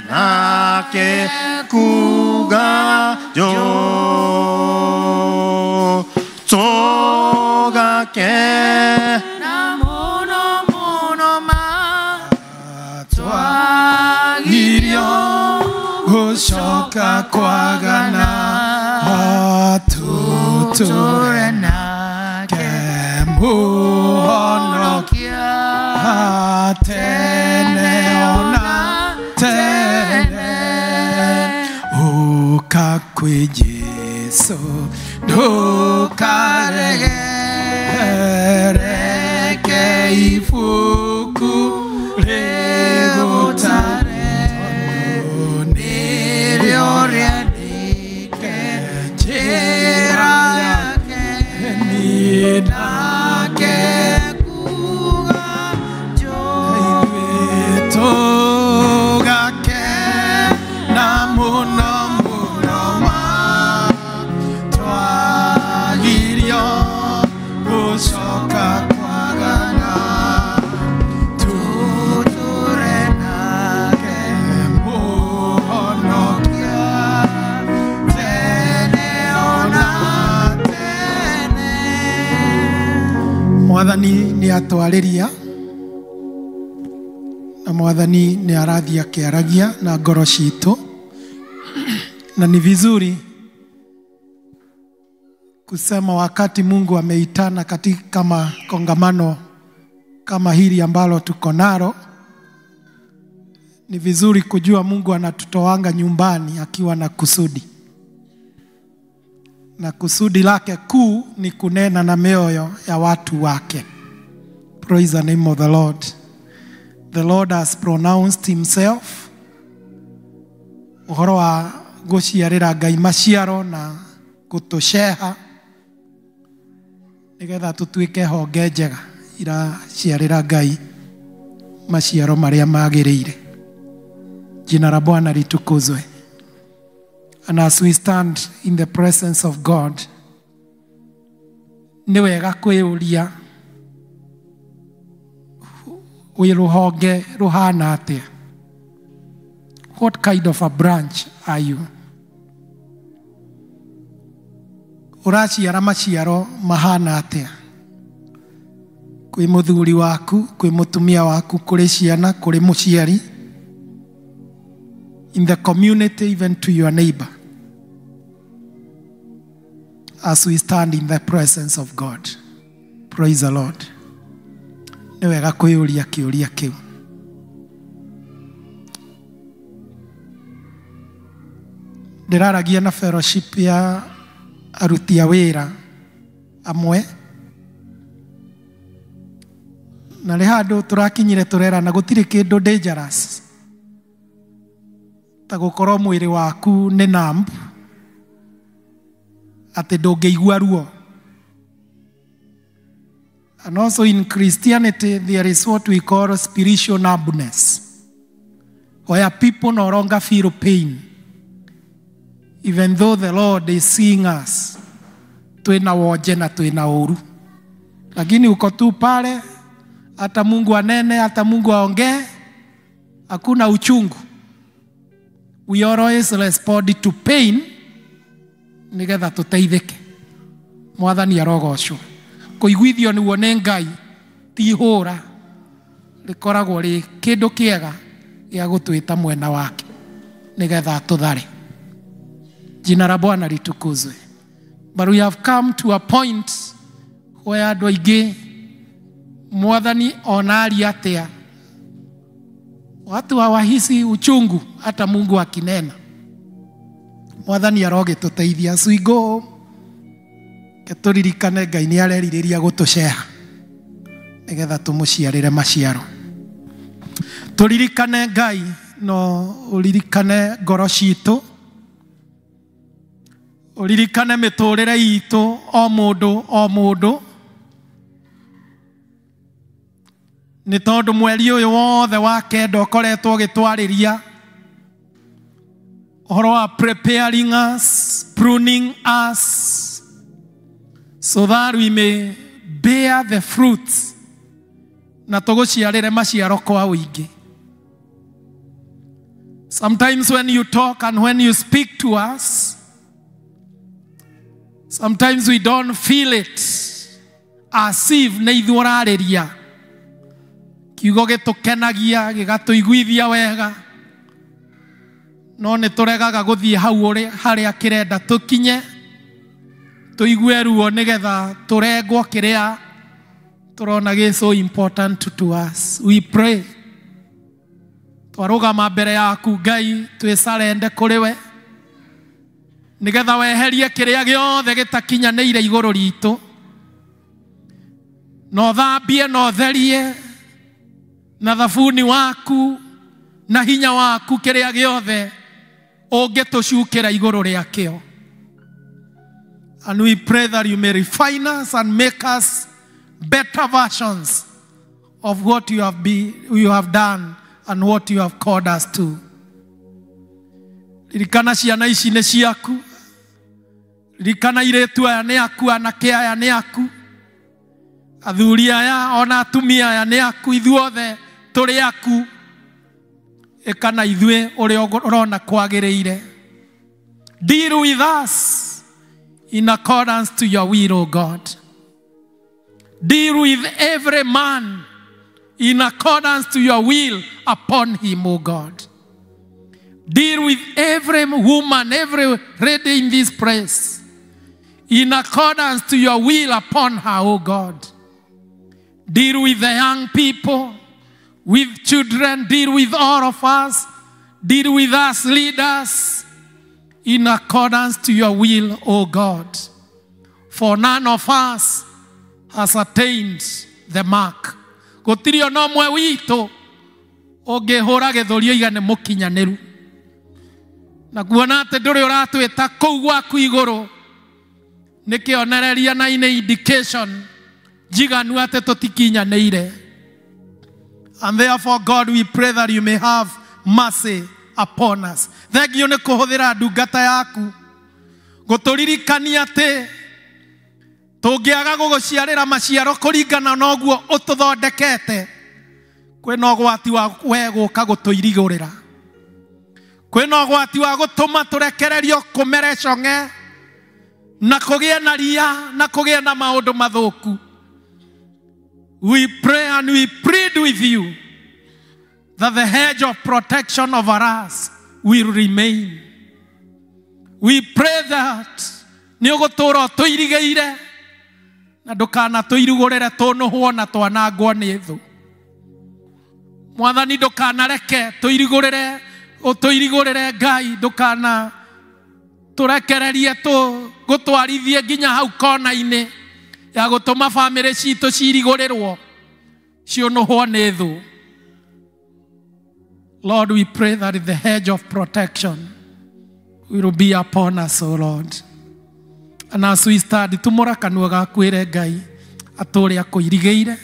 Speaker 5: nake kuga jo, toga ke,
Speaker 3: na muno muno ma, twagirio,
Speaker 8: gushoka kwagana, tutore nake, muhonokia, tene ona tene, uka kwe Jesu, dukarege. reke ifuku rĩgũtare nĩrĩo rĩandĩke njĩra yake niĩ nake kuga ithuĩ tũgakena mũno mũno twagirio gũcoka kwagana tũtũre nake mũhonokia tene ona tene. Mwathani nĩ atwarĩria na Mwathani nĩ arathia akĩaragia na ngoro citũ, na ni vizuri kusema wakati Mungu ameitana katika kongamano kama hili ambalo tuko nalo, ni vizuri kujua Mungu anatutoanga nyumbani akiwa na kusudi, na kusudi lake kuu ni kunena na mioyo ya watu wake. Praise the name of the Lord. The Lord has pronounced himself uhoro wa guciarĩra Ngai maciaro na gũtũceha nigetha tũtuĩke honge njega iraciarĩra Ngai maciaro marĩa magĩrĩire. Jina la Bwana litukuzwe. And as we stand in the presence of God, nĩ wega kwĩũria wĩ rũhonge rũhana atĩa? What kind of a branch are you? Ũraciara maciaro mahana atĩa? Kwĩ mũthuri waku, kwĩ mũtumia waku, kũrĩ ciana, kũrĩ mũciari, in the community, even to your neighbor, as we stand in the presence of God. Praise the Lord. Nĩ wega kwĩũria kĩũria kĩu. Ndĩraragia na fellowship ya aruti a wĩra amwe, na rĩ handũ tũrakinyire tũrerana gũtirĩ kĩndũ dangerous ta gũkorwo mwĩrĩ waku nĩ numb atĩ ndũngĩigua ruo. And also in Christianity there is what we call spiritual numbness, where people no longer feel pain even though the Lord is seeing us twina wonje na twina ũru, lakini uko tu pale, hata Mungu anene, hata Mungu aongee, hakuna uchungu. We always respond to pain nigetha tũteithĩke. Mwathani arogocwo. Kũiguithio nĩguo nĩ Ngai ti ihũra, rĩkoragwo rĩ kĩndũ kĩega gĩa gũtwĩta mwena wake nigetha tũthare. Jina la Bwana litukuzwe. But we have come to a point where andũ aingĩ Mwathani onaria atĩa, watu hawahisi uchungu hata Mungu akinena. Mwathani arogĩtũteithia. As we go home, tũririkane Ngai nĩ arerirĩria gũtũceha nigetha tũmũciarĩre maciaro. Tũririkane Ngai, no ũririkane ngoro citũ, ũririkane mĩtũrĩre itũ o mũndũ o mũndũ, nĩ tondũ mweri ũyũ wothe wa kenda ũkoretwo ũgĩtwarĩria ũhoro wa preparing us, pruning us, so that we may bear the fruits na tũgũciarĩre maciaro kwa ũingĩ. Sometimes when you talk and when you speak to us, sometimes we don't feel it as if nĩ ithuĩ ũrarĩria. Kiugo gĩtũkenagia, gĩgatũiguithia wega, no nĩ tũregaga gũthiĩ hau harĩa kĩrenda tũkinye, tũigue ruo nigetha tũrengwo kĩrĩa tũrona gĩ so important to us. We pray, twarũgama mbere yaku Ngai, twĩcarende kũrĩ we nigetha weherie kĩrĩa gĩothe gĩtakinyanĩire igũrũ ritũ, na ũthambie na ũtherie na thabuni waku na hinya waku kĩrĩa gĩothe ũngĩtũcukĩra igũrũ rĩakĩo. And we pray that you may refine us and make us better versions of what you have done and what you have called us to. Ririkana ciana ici nĩ ciaku. Ririkana airĩtu aya nĩ aku, anake aya nĩ aku, athuri aya ona atumia aya nĩ aku, ithuothe tũrĩ aku. Ĩka na ithuĩ ũrĩa ũrona kwagĩrĩire. Deal with us in accordance to your will, O God. Deal with every man in accordance to your will upon him, O God. Deal with every woman, every lady in this place in accordance to your will upon her, O God. Deal with the young people, with children, deal with all of us, deal with us leaders in accordance to your will, O God. For none of us has attained the mark. Gũtirĩ ona ũmwe witũ ũngĩhũra gĩthũri oiga nĩ mũkinyanĩru. Na kuona atĩ ndũrĩ ũratwĩta kũu gwaku igũrũ nĩ kĩonereria na ine indication njiganu atĩ tũtikinyanĩire. And therefore, God, we pray that you may have mercy upon us. Thengio nĩ kũhũthĩra ndungata yaku gũtũririkania atĩ tũngĩaga gũgũciarĩra maciaro kũringana na ũguo ũtũthondekete, kwĩna ũgwati wa we gũka gũtũirigũrĩra. Kwĩna ũgwati wa gũtũma tũrekererio kũmere cong'e na kũgĩe na ria na kũgĩe na maũndũ mathũku. We pray and we plead with you that the hedge of protection over us will remain. We pray that nĩ ũgũtũũra ũtũirigĩire na ndũkanatũirigũrĩre tũnũhwo na twanangwo nĩ thũ. Mwathani ndũkanareke ũtũirigũrĩre Ngai, ndũkana tũrekererie gũtwarithie nginya hau kona-inĩ ya gũtũma famĩrĩ citũ cirigũrĩrwo cionũhwo nĩ thũ. Lord, we pray that the hedge of protection will be upon us, O Lord. And as we start, tumũra kanua gaku ĩre Ngai atũũre akũirigĩire,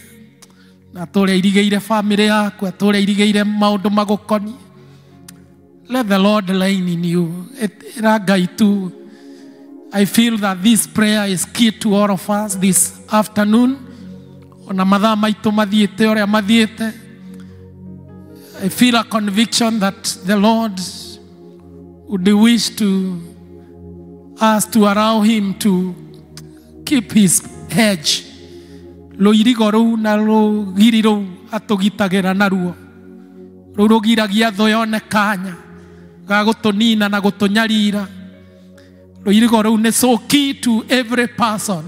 Speaker 8: na atũũre airigĩire famĩrĩ yaku, atũũre airigĩire maũndũ magũkoniĩ. Let the Lord reign in you. Ngai tu. I feel that this prayer is key to all of us this afternoon. Ona mathaa maitũ mathiĩte ũrĩa mathiĩte. I feel a conviction that the Lord would wish to us to allow him to keep his hedge. Rũirigo rũu na rũgiri rũu atũgitagĩra naruo. Rũu rũgiragia thũ yone kanya ga gũtũnina na gũtũnyarira. Rũirigo rũu nĩ so key to every person.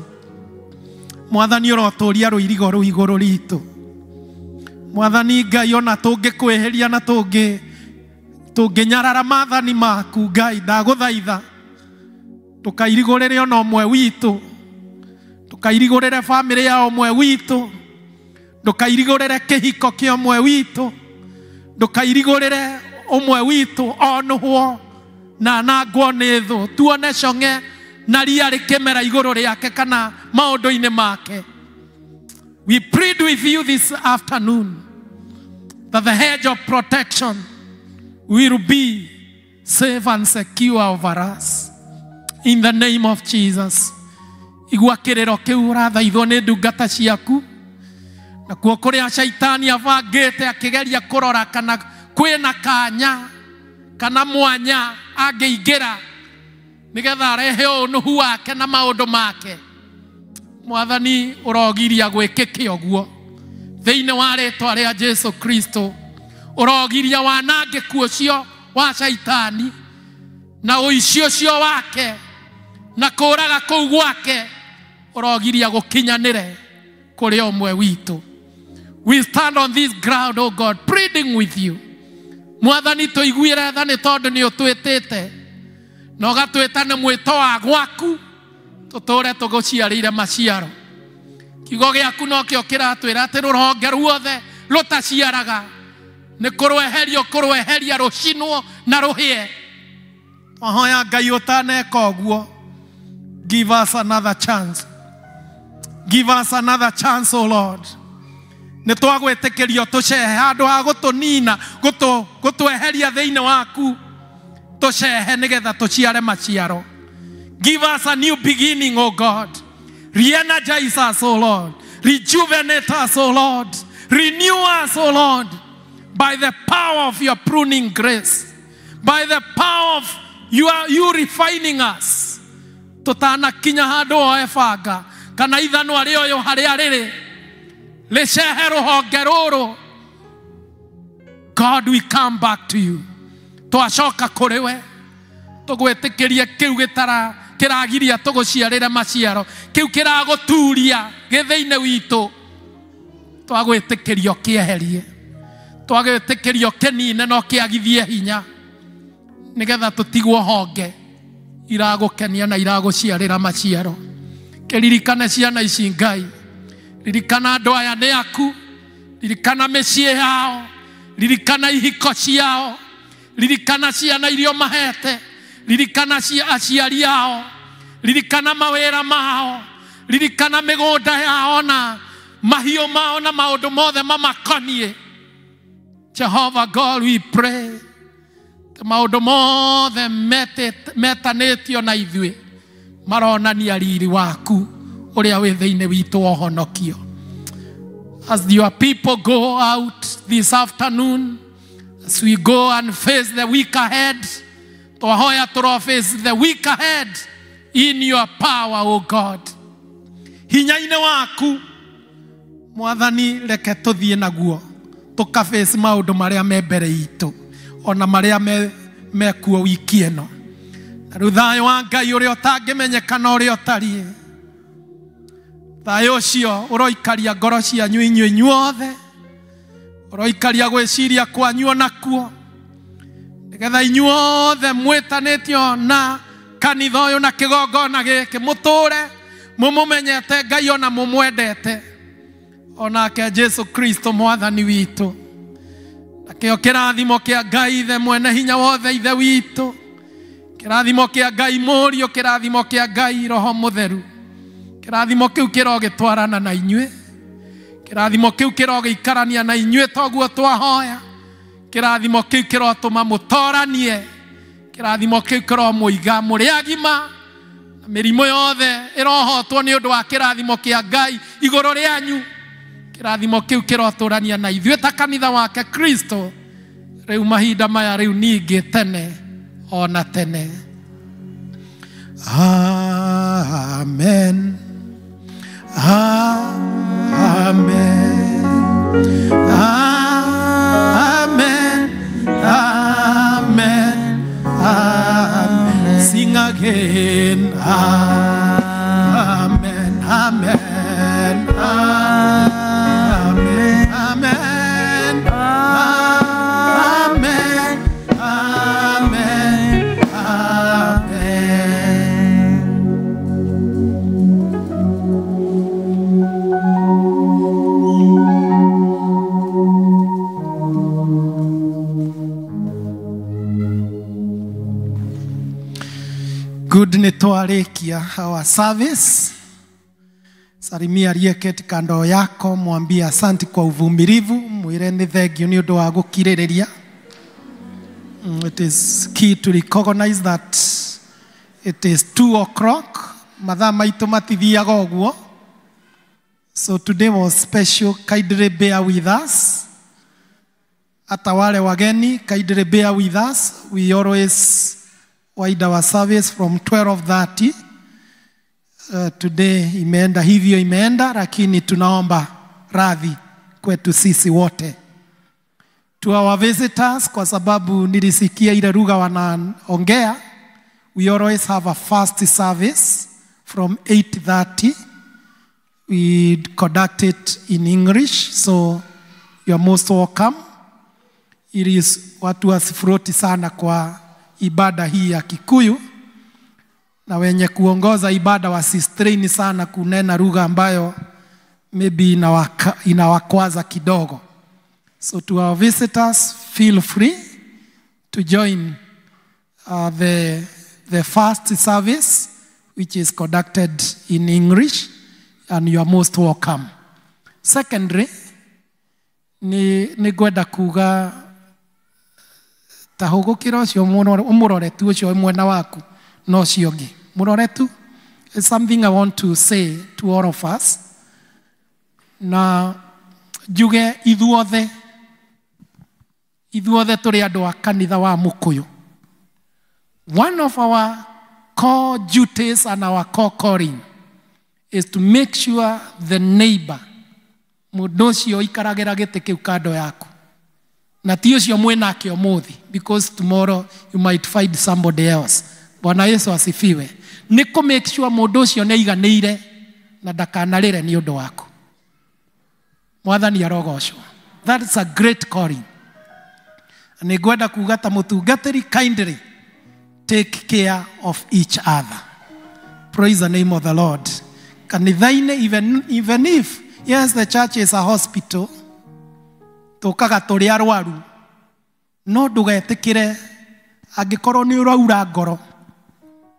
Speaker 8: Mwathani ũrotũria rũirigo rũu igũrũ ritũ. Mwathani Ngai ona tũngĩkwĩhĩria na tũngĩnyarara maathani maku Ngai, ndagũthaitha ndũkairigũrĩre ona ũmwe witũ, ndũkairigũrĩre famĩrĩ ya ũmwe witũ, ndũkairigũrĩre kĩhiko kĩa ũmwe witũ, ndũkairigũrĩre ũmwe witũ onũhwo na anangwo nĩ thũ, tuone cong'e na ria rĩkĩmera igũrũ rĩake kana maũndũ-inĩ make. We plead with you this afternoon that the hedge of protection will be safe and secure over us. In the name of Jesus. Igua kĩrĩro kĩu ũrathaithwo nĩ ndungata ciaku, na kuo kũrĩa shaitani abangĩte akĩgeria kũrora kana kwĩna kanya kana mwanya angĩingĩra nĩgetha arehe ũnũhu wake na maũndũ make. Mwathani ũrogiria gwĩkĩke ũguo thĩinĩ wa rĩĩtwa rĩa Jesu Kristo. Ũrogiria wanangĩku ũcio wa shaitani na ũici ũcio wake na kũũraga kũu gwake, ũrogiria gũkinyanĩre kũrĩ ũmwe witũ. We stand on this ground, O God, pleading with you. Mwathani tũiguĩre tha nĩ tondũ nĩ ũtwĩtĩte na ũgatwĩta nĩ mwĩto wa gwaku tũtũũre tũgũciarĩire maciaro. Kiugo gĩaku no kĩo kĩratwĩra atĩ rũhonge ruothe rũtaciaraga nĩ kũrweheria rũcinwo na rũhĩe. Twahoya Ngai ũtaneka ũguo. Give us another chance. Give us another chance, O Lord. Nĩ twagwĩtĩkĩrio tũcehe handũ ha gũtũnina gũtweheria thĩinĩ waku. Tũcehe nĩgetha tũciare maciaro. Give us a new beginning, O God. Re-energize us, O Lord. Rejuvenate us, O Lord. Renew us, O Lord. By the power of your pruning grace. By the power of you refining us. Tutana kinya handũ o ebanga. Kana ithanwa rĩoyo harĩa rĩrĩ. Rĩcehe rũhonge rũrũ. God, we come back to you. Twacoka kũrĩ we. Tũgwĩtĩkĩrie kĩu kĩragiria tũgũciarĩre maciaro. Kĩu kĩragũturia gĩthĩ-inĩ witũ. Twagwĩtĩkĩrio kĩeherie. Twagwĩtĩkĩrio kĩnine no kĩagithie hinya. Nĩgetha tũtigwo honge iragũkenia na iragũciarĩra maciaro. Kĩririkane ciana ici Ngai. Ririkana andũ aya nĩ aku. Ririkana mĩciĩ yao. Ririkana ihiko ciao. Ririkana ciana irio mahete. Ririkana aciari yao. Ririkana mawĩra mao. Ririkana mĩgũnda yao na mahiũ mao na maũndũ mothe mamakoniĩ. Jehovah God, we pray. Maũndũ mothe metanĩtio na ithuĩ maronania riri waku ũrĩa wĩ thĩinĩ witũ wa ũhonokio. As your people go out this afternoon, as we go and face the week ahead, twahoya tũro face the week ahead in your power, O God. Hinya-inĩ waku Mwathani reke tũthiĩ naguo tũkaface maũndũ marĩa me mbere itũ ona marĩa mekuo wiki ĩno. Na rĩu thayũ wa Ngai ũrĩa ũtangĩmenyekana ũrĩa ũtariĩ, thayũ ũcio ũroikaria ngoro cianyu inyuĩ inyuothe, ũroikaria gwĩciria kwanyu onakuo, nĩgetha inyuothe mwĩtanĩtio na kanitha ũyũ na kĩgongona gĩkĩ mũtũre mũmũmenyete Ngai ona mũmwendete onake Jesu Kristo Mwathani witũ. Nakĩo kĩrathimo kĩa Ngai Ithe mwene hinya wothe Ithe witũ, kĩrathimo kĩa Ngai Mũriũ, kĩrathimo kĩa Ngai Roho Mũtheru, kĩrathimo kĩu kĩrogĩtwarana na inyuĩ, kĩrathimo kĩu kĩrogĩikarania na inyuĩ toguo twahoya, kĩrathimo kĩu kĩrotũma mũtoranie, kĩrathimo kĩu kĩromũiga mũrĩ agima, na mĩrimũ yothe ĩrohotwo nĩ ũndũ wa kĩrathimo kĩa Ngai igũrũ rĩanyu. Kĩrathimo kĩu kĩrotũrania na ithuĩ ta kanitha wake Kristo rĩu mahinda maya rĩu ningĩ tene ona tene. Amen. Amen. Amen. Amen. Amen. Sing again. Amen. Amen. Amen. Amen. Amen. Amen. Good, nitwarĩkia our service. Salimia aliyeketi kando yako, mwambie asante kwa uvumilivu, mwire ni thengio ni ũndũ wa gũkirĩrĩria. It is key to recognize that it is 2 o'clock. Mathaa maitũ matithiaga ũguo. So today was special. Kindly bear with us. Hata wale wageni, kindly bear with us. We always wind our service from 12:30. Today imeenda hivyo imeenda, lakini tunaomba radhi kwetu sisi wote. To our visitors, kwa sababu nilisikia ile lugha wanaongea, we always have a fast service from 8:30. We conduct it in English, so you are most welcome. It is watu wasifuroti sana kwa ibada hii ya Kikuyu, na wenye kuongoza ibada wasistrain sana kunena lugha ambayo maybe inawakwaza kidogo. So to our visitors, feel free to join the first service, which is conducted in English, and you are most welcome. Secondly, ni gwenda kuga tahugukira ucio umuroretu ucio mwena waku no ciongi muroretu is something I want to say to all of us. Na juge ithuothe turi andu a kanitha wa Mukuyu. One of our core duties and our core calling is to make sure the neighbor mundu ucio ikaragira gite kiu kando yaku na ti ucio mwenake umuthi, because tomorrow you might find somebody else. Bwana Yesu asifiwe. Ni ku make sure mundu ucio ne iganire na ndakanarire ni undu waku. Mwathani arogocwo. That is a great calling. Ni gwenda kuga ta mutungatiri, kindly take care of each other. Praise the name of the Lord. Kanithaine, even if, yes, the church is a hospital, tukaga turi arwaru, no ndugetikire angikorwo ni uraura ngoro,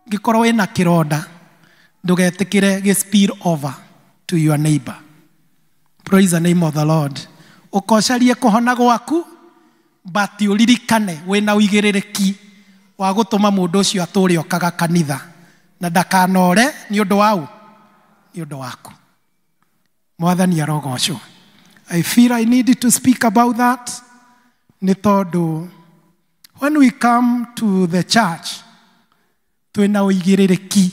Speaker 8: ngikorwo ina kironda, ndugetikire gi spill over to your neighbor. Praise the name of the Lord. Ukocarie kuhona gwaku, but uririkane wina uigiririki wa gutuma mundu ucio aturi okaga kanitha na ndakanore ni undu wau, ni undu waku. Mwathani arogocwo. I feel I need to speak about that. Ni tondu when we come to the church, twina uigiririki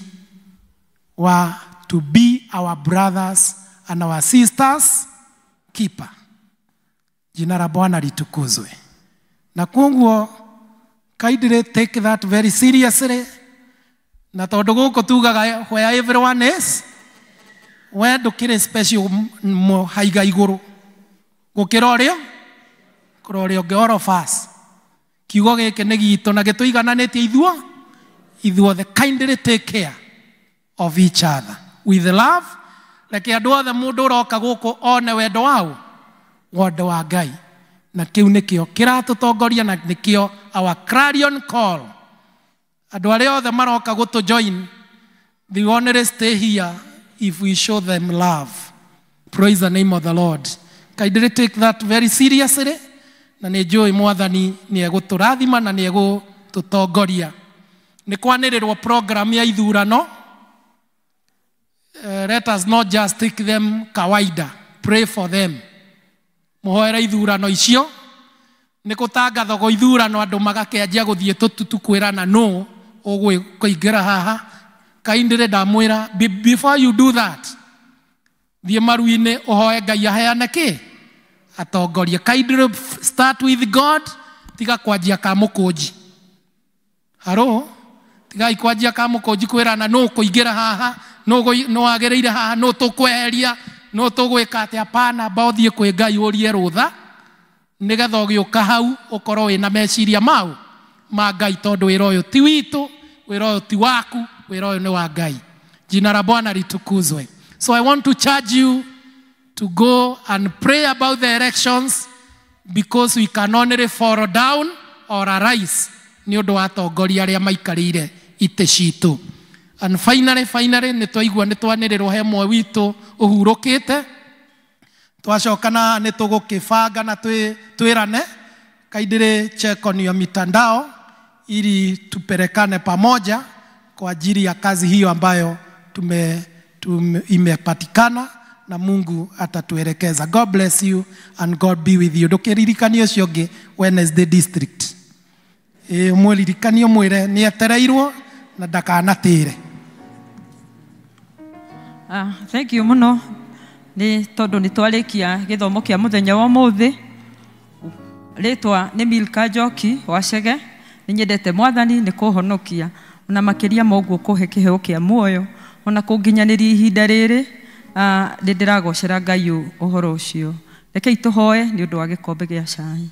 Speaker 8: wa to be our brothers and our sisters keeper. Jina la Bwana litukuzwe. Na kwoguo kindly take that very seriously. Na tondu guku tugaga where everyone is, we ndukire special haiga iguru gukira urio kuri urio all of us. Kiugo giki ni gitu na gituigananitie ithuothe. Kindly take care of each other with love. Reke andu othe mundu uroka guku one wendo wao wendo wa Ngai, na kiu nikio kiratutongoria na nikio our clarion call. Andu aria othe maroka gutu join, they only stay here if we show them love. Praise the name of the Lord. Kindly take that very seriously. Na nijui Mwathani ni eguturathima na ni egututongoria. Ni kwanirirwo program ya ithurano. Let us not just take them kawaida. Pray for them. Muhoera ithurano icio. Ni kutangatho go ithurano andu magakianjia guthie tukwirana no ogwe kuingira haha. Kindly ndamwira, before you do that, thie maruine uhoe Ngai aheane ki atongoria. Kindly start with God. Tiga kwanjia ka mukunji. Haro tiga ikwanjia ka mukunji kwirana no kuingira haha, no agereire haha, no tukweheria, no tugwika ati apana baothie kwi Ngai urie rutha nigetha ugiuka hau ukorwo wina meciria mau ma Ngai, tondu wira uyu ti witu, wira uyu ti waku, wira uyu ni wa Ngai. Jina la Bwana litukuzwe. So I want to charge you to go and pray about the elections, because we can only fall down or arise ni undu wa atongoria aria maikarire ite citu. And finally ni twaigua ni twanirirwo he mwe witu uhurukite, twacokana ni tugukibanga na twirane. Kindly check on your mitandao ili tupelekane pamoja kwa ajili ya kazi hiyo ambayo imepatikana, na Mungu atatuelekeza. God bless you and God be with you. Ndukiririkanie ucio ngi Wednesday district. Umwirikanie mwire ni etereirwo na ndakanatire.
Speaker 1: Thank you muno. Ni tondu ni twarikia githomo kia muthenya wa muthi. Ritwa ni Milka Njoki wa Cege. Ni nyendete Mwathani ni kuhonokia na makiria moguo kuhe kiheo kia muoyo ona kunginyaniria ihinda riri. Ndiragocera Ngai uhoro ucio. Rekei tuhoe ni undu wa gikombe gia cai.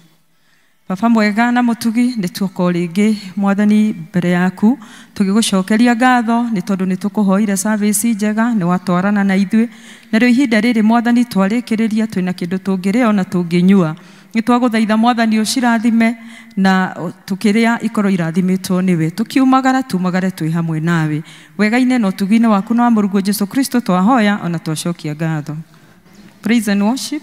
Speaker 1: Baba mwega na mutugi nĩ tuoka rĩngĩ Mwathani mbere yaku tũgĩgũcokeria ngatho nĩ tondũ nĩ tũkũhoire service njega nĩ watwarana na ithuĩ na rĩu ihinda rĩrĩ Mwathani twarĩkĩrĩria twĩna kĩndũ tũngĩrĩa na tũngĩnyua nĩ twagũthaitha Mwathani ũcirathime na tukĩrĩa ikorwo irathimĩtwo nĩwe tukiumagara tumagare twĩ hamwe nawe wega-inĩ na ũtugi-inĩ waku na wa Mũrungu Jesũ Kristo twahoya ona twacokia ngatho. Praise and worship.